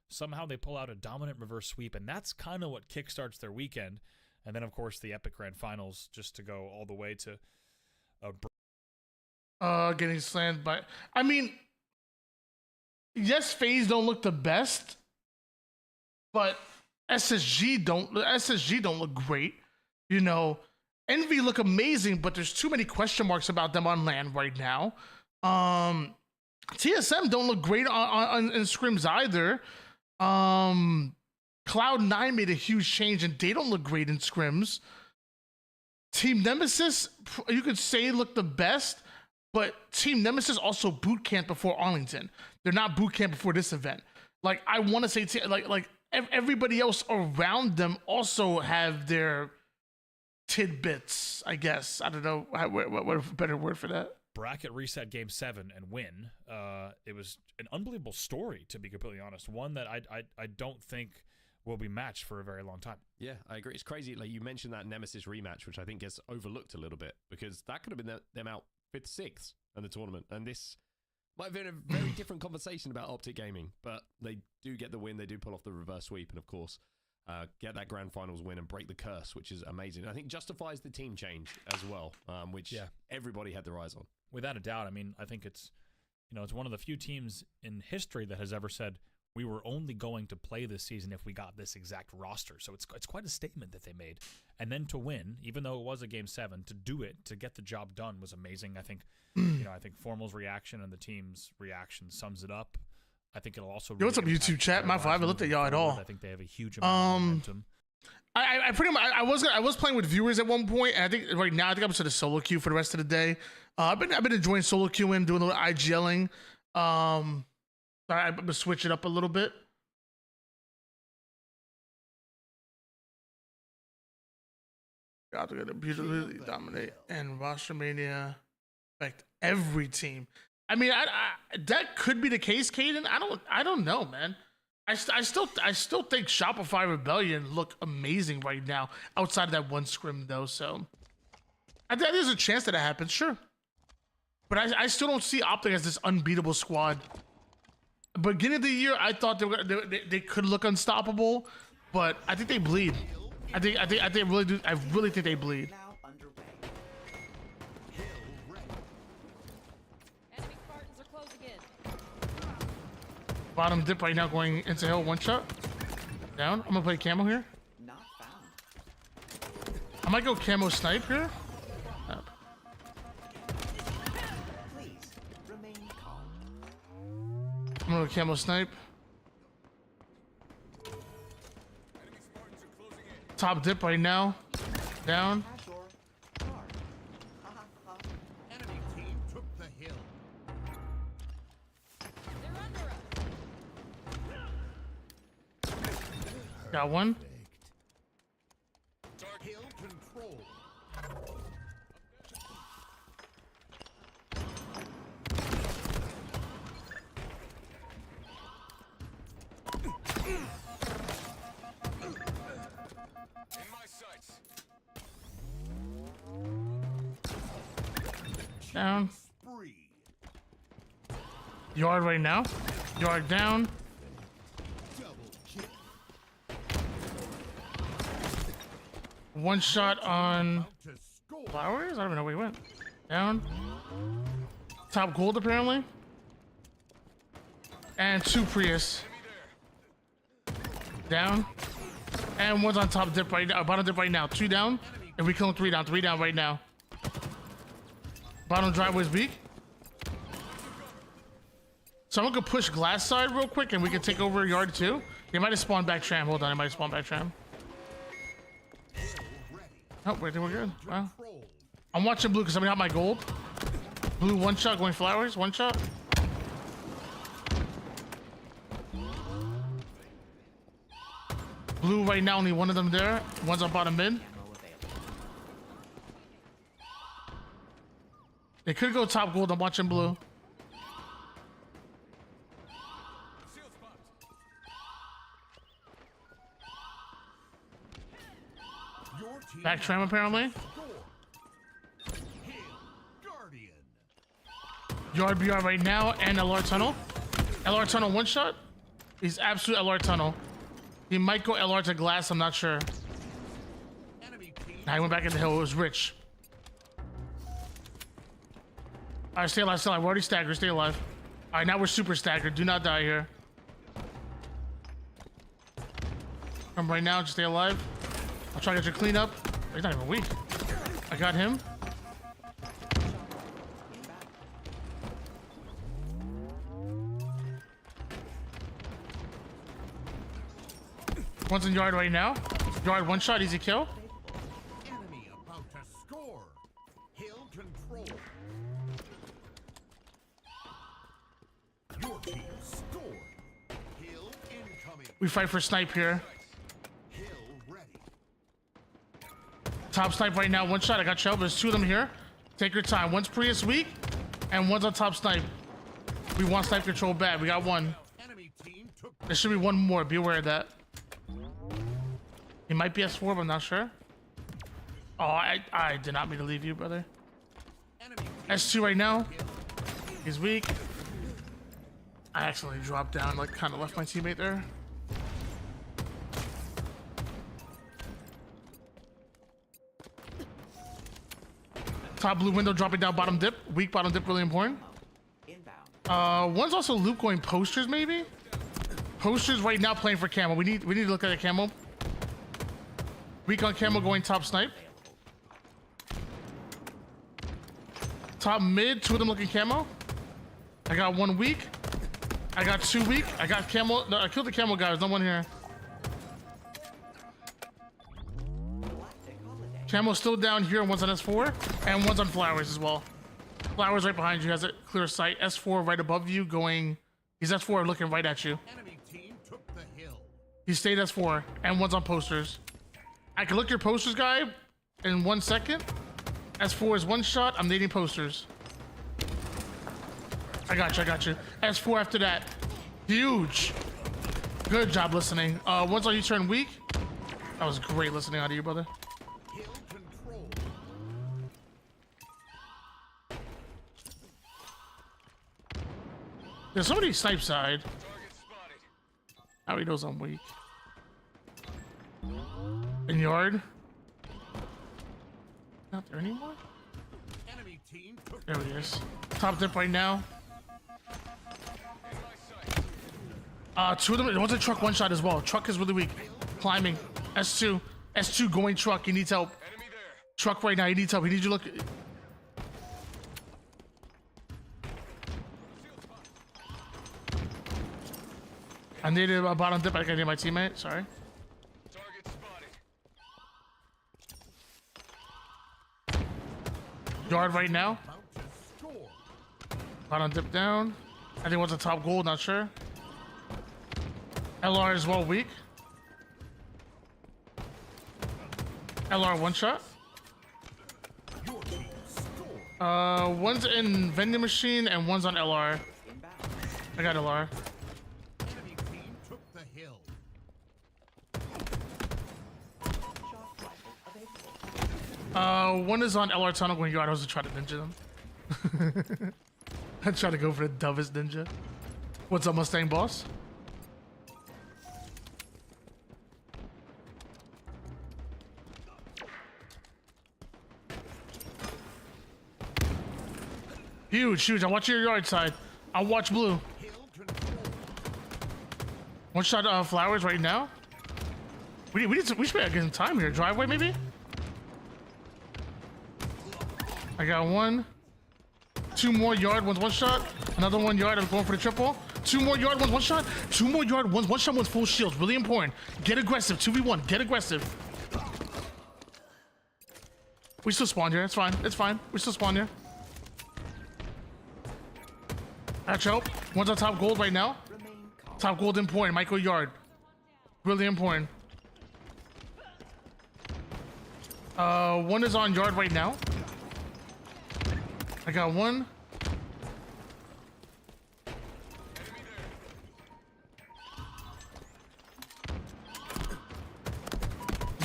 Speaker 20: Somehow they pull out a dominant reverse sweep, and that's kind of what kickstarts their weekend. And then, of course, the Epic Grand Finals, just to go all the way to
Speaker 2: getting slammed by... I mean, yes, FaZe don't look the best, but SSG don't look great. You know, Envy look amazing, but there's too many question marks about them on LAN right now. TSM don't look great in scrims either. Cloud9 made a huge change, and they don't look great in scrims. Team Nemesis, you could say, look the best, but Team Nemesis also boot camp before Arlington. They're not boot camp before this event. Like, I want to say, everybody else around them also have their tidbits, I guess. I don't know what a better word for that.
Speaker 20: Bracket reset game 7 and win. It was an unbelievable story, to be completely honest. One that I don't think will be matched for a very long time.
Speaker 19: Yeah, I agree. It's crazy. Like, you mentioned that Nemesis rematch, which I think gets overlooked a little bit, because that could have been them out 5th, 6th in the tournament. And this might have been a very different conversation about Optic Gaming, but they do get the win. They do pull off the reverse sweep and, of course, get that grand finals win and break the curse, which is amazing. I think justifies the team change as well, which everybody had their eyes on.
Speaker 20: Without a doubt. I mean, I think it's one of the few teams in history that has ever said, we were only going to play this season if we got this exact roster. So it's quite a statement that they made. And then to win, even though it was a game 7, to do it, to get the job done was amazing. I think, I think Formal's reaction and the team's reaction sums it up. I think it'll also.
Speaker 2: Yo, what's up, YouTube chat? My fault. I haven't looked at y'all at all.
Speaker 20: I think they have a huge amount of momentum.
Speaker 2: I pretty much I was playing with viewers at one point, and I think right now I'm just in a solo queue for the rest of the day. I've been enjoying solo queuing, doing a little IGLing. I'm gonna switch it up a little bit. Got to beautifully dominate and roster mania affect every team. I mean, I that could be the case, Caden. I don't know, man. I still think Shopify Rebellion look amazing right now outside of that one scrim though. So I think there's a chance that happens, sure. But I still don't see Optic as this unbeatable squad. Beginning of the year, I thought they could look unstoppable, but I think they bleed. I really do. I really think they bleed. Bottom dip right now, going into hill, 1 shot. Down. I'm gonna play camo here. I might go camo snipe here. Up. I'm gonna go camo snipe. Top dip right now. Down.
Speaker 14: Enemy team took the hill.
Speaker 2: Got one.
Speaker 14: Hill control.
Speaker 2: Down. Yard right now. Yard down. One shot on Flowers? I don't even know where he went. Down. Top gold apparently. And 2 Prius. Down. And one's on top dip right now. Bottom dip right now. 2 down. And we kill him 3 down. 3 down right now. Bottom driveway's weak. Someone could push glass side real quick and we can take over yard 2. They might have spawned back tram. Hold on, they might have spawned back tram. Oh, wait, we're good. Wow. I'm watching blue because somebody got my gold. Blue one shot going flowers, one shot. Blue right now, only one of them there. One's on bottom mid. They could go top gold. I'm watching blue. Back tram apparently. Yard BR right now and LR tunnel. LR tunnel one shot. He's absolute LR tunnel. He might go LR to glass. I'm not sure. Nah, he went back in the hill. It was Rich. All right, stay alive, stay alive. We're already staggered. Stay alive. All right, now we're super staggered. Do not die here. Come right now. Just stay alive. I'll try to get your clean up. He's not even weak. I got him. One's in yard right now. Yard one shot, easy kill.
Speaker 14: Enemy about to score. Hill control. Your team scored. Hill incoming.
Speaker 2: We fight for snipe here.
Speaker 14: Hill ready.
Speaker 2: Top snipe right now, one shot. I got shell. There's two of them here. Take your time. One's Prius weak, and one's on top snipe. We want snipe control bad. We got one. There should be one more. Be aware of that. He might be S4, but I'm not sure. Oh, I did not mean to leave you, brother. S2 right now. He's weak. I accidentally dropped down, like kind of left my teammate there. Top blue window dropping down bottom dip. Weak bottom dip, really important. One's also loop going posters, maybe? Posters right now playing for camo. We need to look at the camo. Weak on camo going top snipe. Top mid, two of them looking camo. I got one weak. I got two weak. I got camo. No, I killed the camo guy. There's no one here. Camo's still down here. One's on S4 and one's on flowers as well. Flowers right behind you has a clear sight. S4 right above you going. He's S4 looking right at you.
Speaker 14: Enemy team took the hill.
Speaker 2: He stayed S4 and one's on posters. I can look your posters guy in 1 second. S4 is one shot. I'm nading posters. I got you. I got you. S4 after that. Huge. Good job listening. One's on U-turn weak. That was great listening out of you, brother.
Speaker 14: Hill control.
Speaker 2: There's somebody snipe side. How he knows I'm weak. In yard. Not there anymore.
Speaker 14: Enemy team took
Speaker 2: There he is. Top dip right now. Two of them. One's a truck one shot as well. Truck is really weak. Climbing. S2. S2 going truck. He needs help. Truck right now. He needs help. He needs you to look. I needed a bottom dip. I gotta get my teammate. Sorry. Yard right now. Bottom dip down. I think one's a top gold. Not sure. LR as well weak. LR one shot. One's in vending machine and one's on LR. I got LR.
Speaker 14: Enemy team took the hill.
Speaker 2: One is on LR tunnel going yard. I was trying to ninja them. I try to go for the dumbest ninja. What's up, Mustang boss? Huge, huge. I watch your yard side. I'll watch blue. One shot flowers right now. We should be getting time here. Driveway maybe. I got one. Two more yard, one's one shot. Another one yard, I'm going for the triple. Two more yard, one's one shot. Two more yard, one's one shot, one's full shields. Really important. Get aggressive, 2v1, get aggressive. We still spawn here, it's fine, it's fine. We still spawn here. Catch out. One's on top gold right now. Top gold important. Michael Yard. Really important. One is on yard right now. I got one.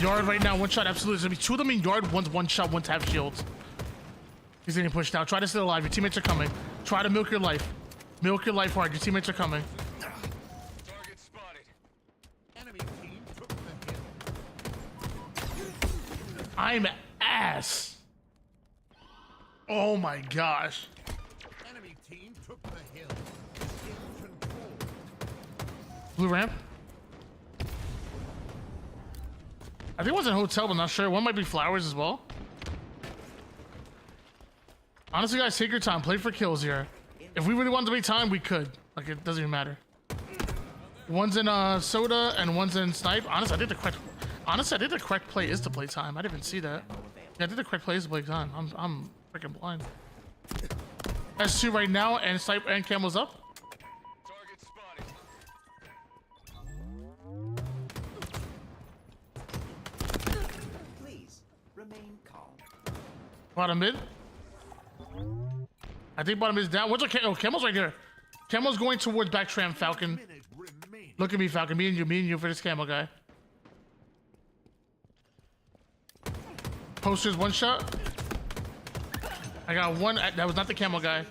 Speaker 2: Yard right now, one shot, absolutely. There's gonna be two of them in yard, one's one shot, one's half shields. He's getting pushed out. Try to stay alive. Your teammates are coming. Try to milk your life. Milk your life hard. Your teammates are coming.
Speaker 14: Target spotted. Enemy team took the hill.
Speaker 2: I'm ass. Oh my gosh.
Speaker 14: Enemy team took the hill. Hill control.
Speaker 2: Blue ramp. I think one's in hotel, but not sure. One might be flowers as well. Honestly, guys, take your time. Play for kills here. If we really wanted to make time, we could. Like, it doesn't even matter. One's in soda and one's in snipe. Honestly, I think the correct play is to play time. I didn't even see that. Yeah, I think the correct play is to play time. I'm freaking blind. S2 right now, and snipe and camel's up.
Speaker 14: Target spotted.
Speaker 11: Please remain calm.
Speaker 2: Bottom mid. I think bottom is down. What's a oh, Camel's right here. Camel's going towards back tram, Falcon. Look at me, Falcon. Me and you for this Camel guy. Posters, one shot. I got one. That was not the Camel guy.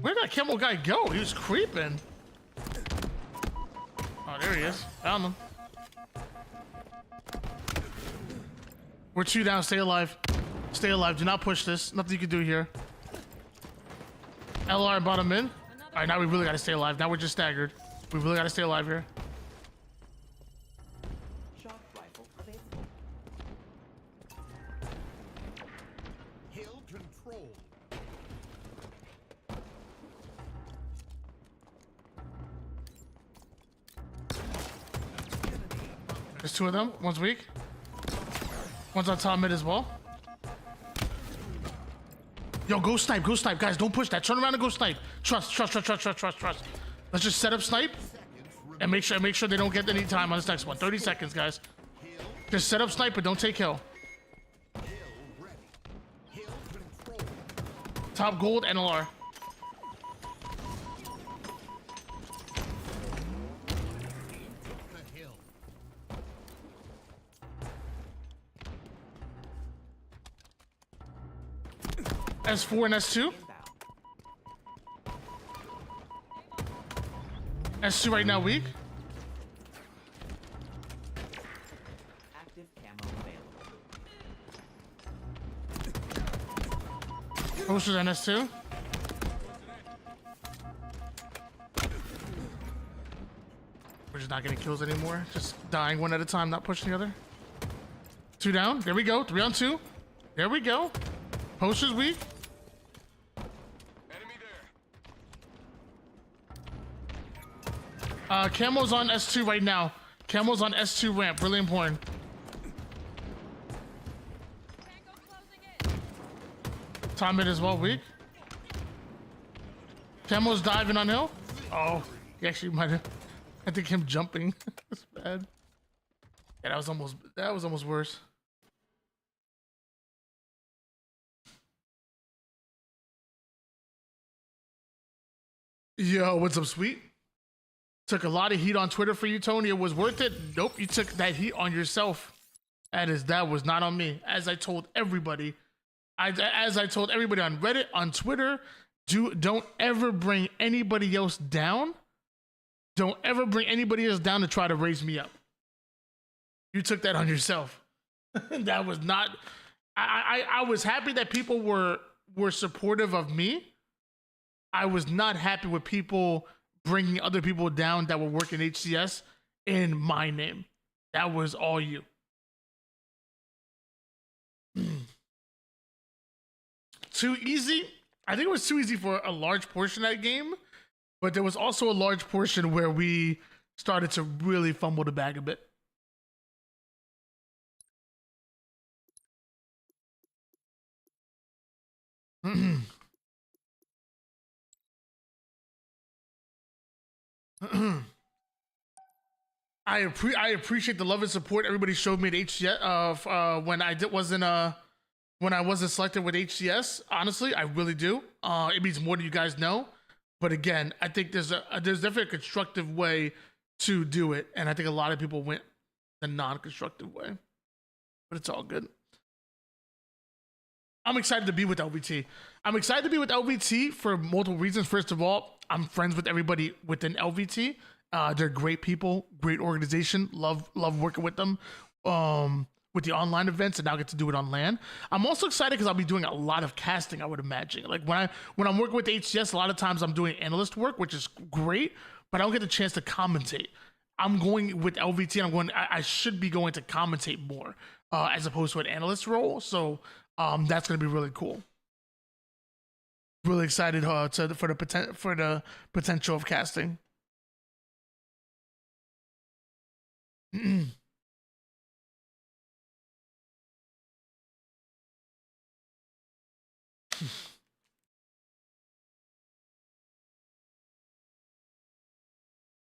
Speaker 2: Where did that Camel guy go? He was creeping. Oh, there he is. Found him. We're two down. Stay alive. Stay alive. Do not push this. Nothing you can do here. LR bottom in. All right, now we really got to stay alive. Now we're just staggered. We really got to stay alive here.
Speaker 11: Shock rifle available.
Speaker 14: Hill control.
Speaker 2: There's two of them. One's weak. One's on top mid as well. Yo, go snipe, guys. Don't push that. Turn around and go snipe. Trust. Let's just set up snipe and make sure they don't get any time on this next one. 30 seconds, guys. Just set up snipe, but don't take kill. Top gold, NLR. S4 and S2. S2 right now weak.
Speaker 11: Active camo available.
Speaker 2: Posters and S2. We're just not getting kills anymore. Just dying one at a time, not pushing the other. Two down. There we go. 3 on 2. There we go. Posters weak. Camo's on S2 right now. Camo's on S2 ramp. Really important. Top mid as well, weak. Camo's diving on hill. Oh, he actually might have. I think him jumping was bad. Yeah, that was almost worse. Yo, what's up, sweet? Took a lot of heat on Twitter for you, Tony. It was worth it. Nope, you took that heat on yourself. That was not on me. As I told everybody, as I told everybody on Reddit, on Twitter, don't ever bring anybody else down. Don't ever bring anybody else down to try to raise me up. You took that on yourself. That was not. I was happy that people were supportive of me. I was not happy with people bringing other people down that were working HCS in my name. That was all you. Too easy? I think it was too easy for a large portion of that game, but there was also a large portion where we started to really fumble the bag a bit. I appreciate the love and support everybody showed me at HCS when I wasn't selected with HCS. Honestly, I really do. It means more than you guys know. But again, I think there's definitely a constructive way to do it, and I think a lot of people went the non-constructive way. But it's all good. I'm excited to be with LVT. I'm excited to be with LVT for multiple reasons. First of all, I'm friends with everybody within LVT. They're great people, great organization. Love working with them with the online events, and now I get to do it on LAN. I'm also excited because I'll be doing a lot of casting, I would imagine. Like when I'm working with HCS, a lot of times I'm doing analyst work, which is great, but I don't get the chance to commentate. I'm going with LVT, and I should be going to commentate more as opposed to an analyst role. So that's going to be really cool. Really excited for the potential of casting.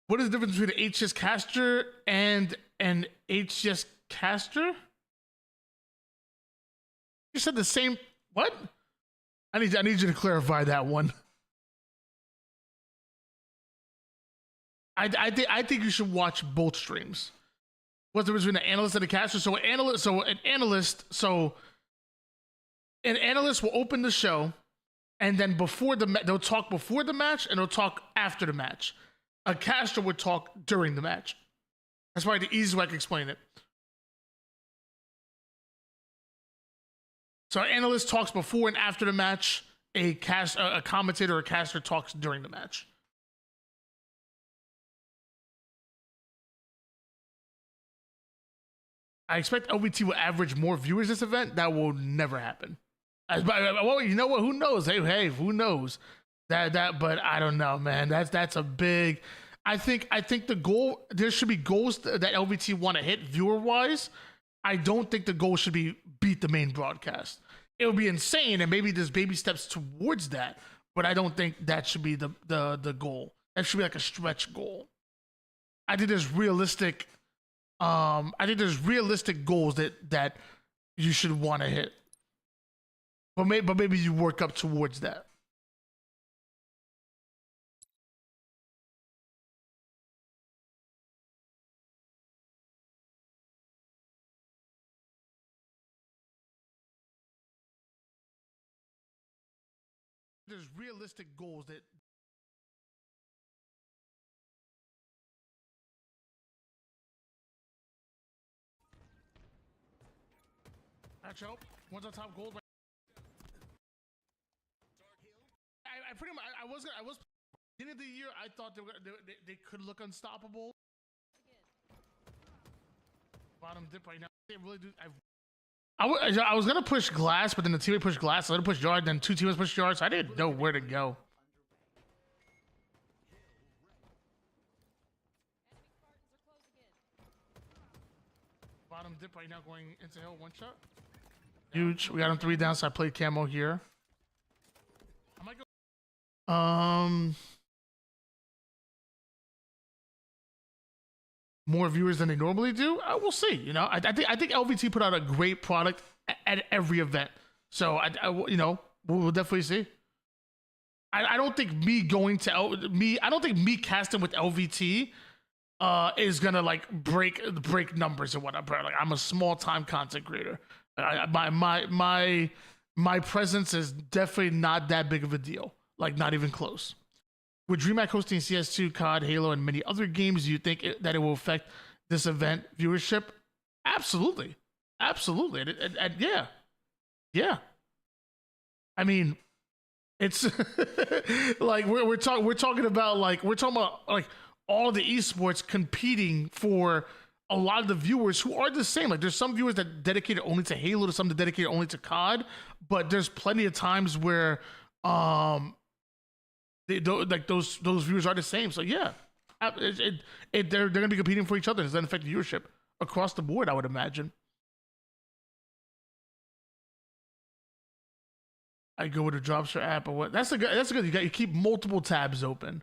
Speaker 2: What is the difference between an HCS caster and an HCS caster? You said the same. What? I need you to clarify that one. I think you should watch both streams. What's the difference between an analyst and a caster? So an analyst will open the show, and then they'll talk before the match, and they'll talk after the match. A caster would talk during the match. That's probably the easiest way I can explain it. So an analyst talks before and after the match. A commentator or a caster talks during the match. I expect LVT will average more viewers this event. That will never happen. Well, you know what? Who knows? Hey, who knows? But I don't know, man. That's a big. I think the goal, there should be goals that LVT want to hit viewer wise. I don't think the goal should be beat the main broadcast. It would be insane, and maybe there's baby steps towards that. But I don't think that should be the goal. That should be like a stretch goal. I think there's realistic. I think there's realistic goals that you should want to hit. But maybe you work up towards that. There's realistic goals that. Match up. One's on top gold. I pretty much I was beginning of the year. I thought they could look unstoppable. Bottom dip right now. They really do. I was gonna push glass, but then the teammate pushed glass. So I had to push yard. Then two teammates pushed yard. So I didn't know where to go. Bottom dip right now, going into hill. One shot. Huge. We got him 3 down. So I played camo here. I might go. More viewers than they normally do. We'll see. You know, I think LVT put out a great product at every event. So we'll definitely see. I don't think me going to I don't think me casting with LVT is gonna like break numbers or whatever. Like, I'm a small time content creator. My presence is definitely not that big of a deal. Like, not even close. With DreamHack hosting CS2, COD, Halo, and many other games, do you think that it will affect this event viewership? Absolutely. Yeah. I mean, it's like we're talking about all the esports competing for a lot of the viewers who are the same. Like, there's some viewers that dedicated only to Halo, to some that dedicated only to COD, but there's plenty of times where those viewers are the same. So yeah, they're gonna be competing for each other. It's gonna affect viewership across the board, I would imagine. I go with the Dropshare app or what? That's a good. You keep multiple tabs open.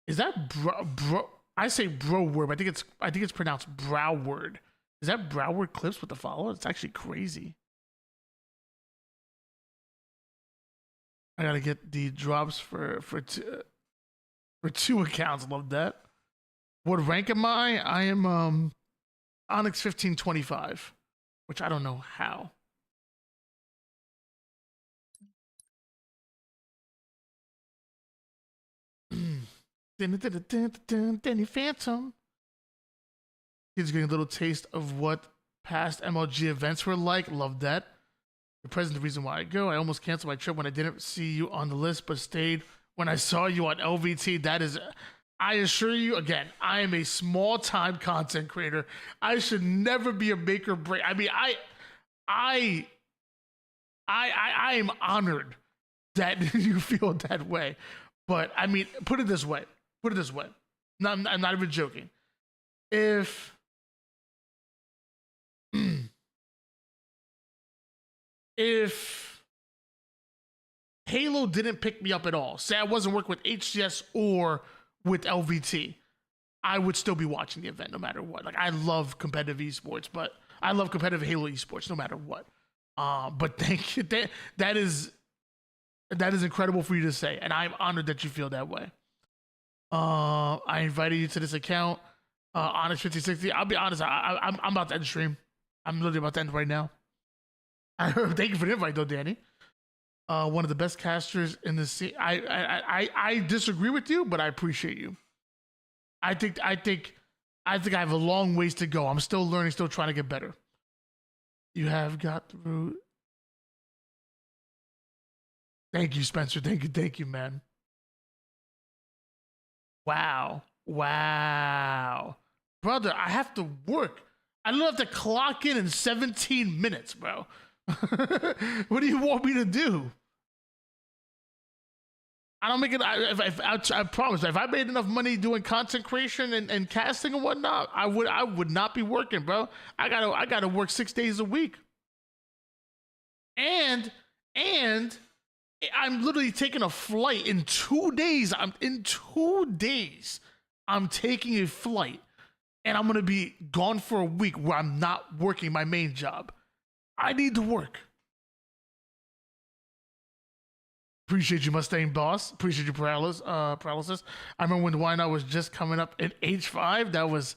Speaker 2: Is that bro? I say Broward, but I think it's pronounced Broward. Is that Broward Clips with the follow? It's actually crazy. I gotta get the drops for two accounts. Love that. What rank am I? I am Onyx 1525, which I don't know how. Danny Phantom. He's getting a little taste of what past MLG events were like. Love that. The present the reason why I go. I almost canceled my trip when I didn't see you on the list, but stayed when I saw you on LVT. That is, I assure you, again, I am a small-time content creator. I should never be a make or break. I mean, I am honored that you feel that way. But I mean, put it this way. No, I'm not even joking. If Halo didn't pick me up at all, say I wasn't working with HCS or with LVT, I would still be watching the event no matter what. Like, I love competitive esports, but I love competitive Halo esports no matter what. But thank you. That is incredible for you to say, and I'm honored that you feel that way. I invited you to this account, Onyx 5060. I'll be honest, I'm about to end the stream. I'm literally about to end right now. Thank you for the invite, though, Danny. One of the best casters in the scene. I disagree with you, but I appreciate you. I think I have a long ways to go. I'm still learning, still trying to get better. You have got through. Thank you, Spencer. Thank you, man. Wow. Brother, I have to work. I don't have to clock in 17 minutes, bro. What do you want me to do? I don't make it. I promise. If I made enough money doing content creation and casting and whatnot, I would not be working, bro. I gotta work 6 days a week. And I'm literally taking a flight in 2 days. I'm taking a flight, and I'm gonna be gone for a week where I'm not working my main job. I need to work. Appreciate you, Mustang Boss. Appreciate you, Paralysis. I remember when Why Not was just coming up in H5. That was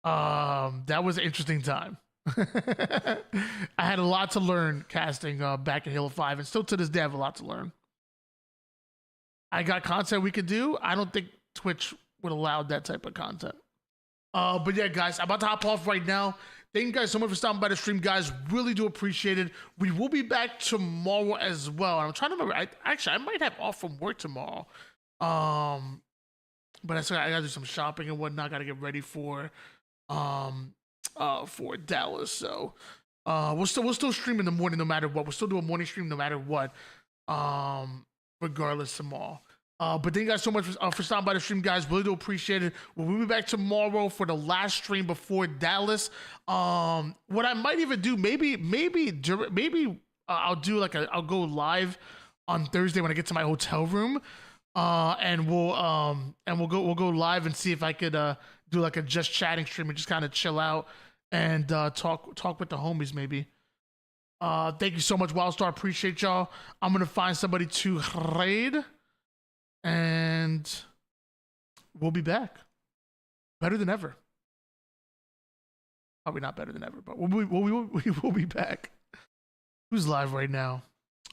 Speaker 2: an interesting time. I had a lot to learn casting back in Halo 5, and still to this day I have a lot to learn. I got content we could do. I don't think Twitch would allow that type of content. But yeah, guys, I'm about to hop off right now. Thank you guys so much for stopping by the stream, guys. Really do appreciate it. We will be back tomorrow as well. I'm trying to remember. I might have off from work tomorrow. But I gotta do some shopping and whatnot. Gotta get ready for Dallas. So we'll still stream in the morning no matter what. We'll still do a morning stream no matter what. Regardless tomorrow. But thank you guys so much for stopping by the stream, guys. Really do appreciate it. We'll be back tomorrow for the last stream before Dallas. What I might even do, maybe I'll do I'll go live on Thursday when I get to my hotel room, and we'll go live and see if I could do like a just chatting stream and just kind of chill out and talk with the homies maybe. Thank you so much, Wildstar. Appreciate y'all. I'm gonna find somebody to raid. And we'll be back. Better than ever. Probably not better than ever, but we'll be back. Who's live right now?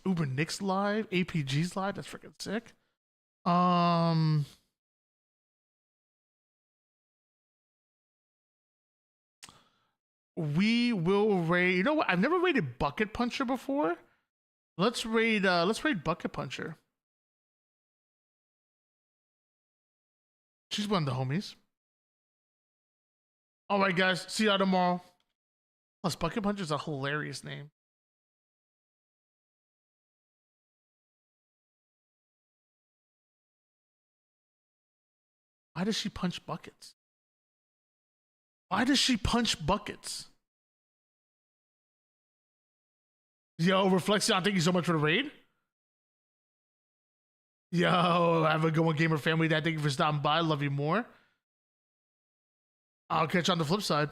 Speaker 2: Uber Nick's live. APG's live. That's freaking sick. We will raid. You know what? I've never raided Bucket Puncher before. Let's raid Bucket Puncher. She's one of the homies. All right, guys. See y'all tomorrow. Plus, Bucket Puncher is a hilarious name. Why does she punch buckets? Yo, Reflexion, thank you so much for the raid. Yo, have a good one, gamer family. Dad, thank you for stopping by. Love you more. I'll catch you on the flip side.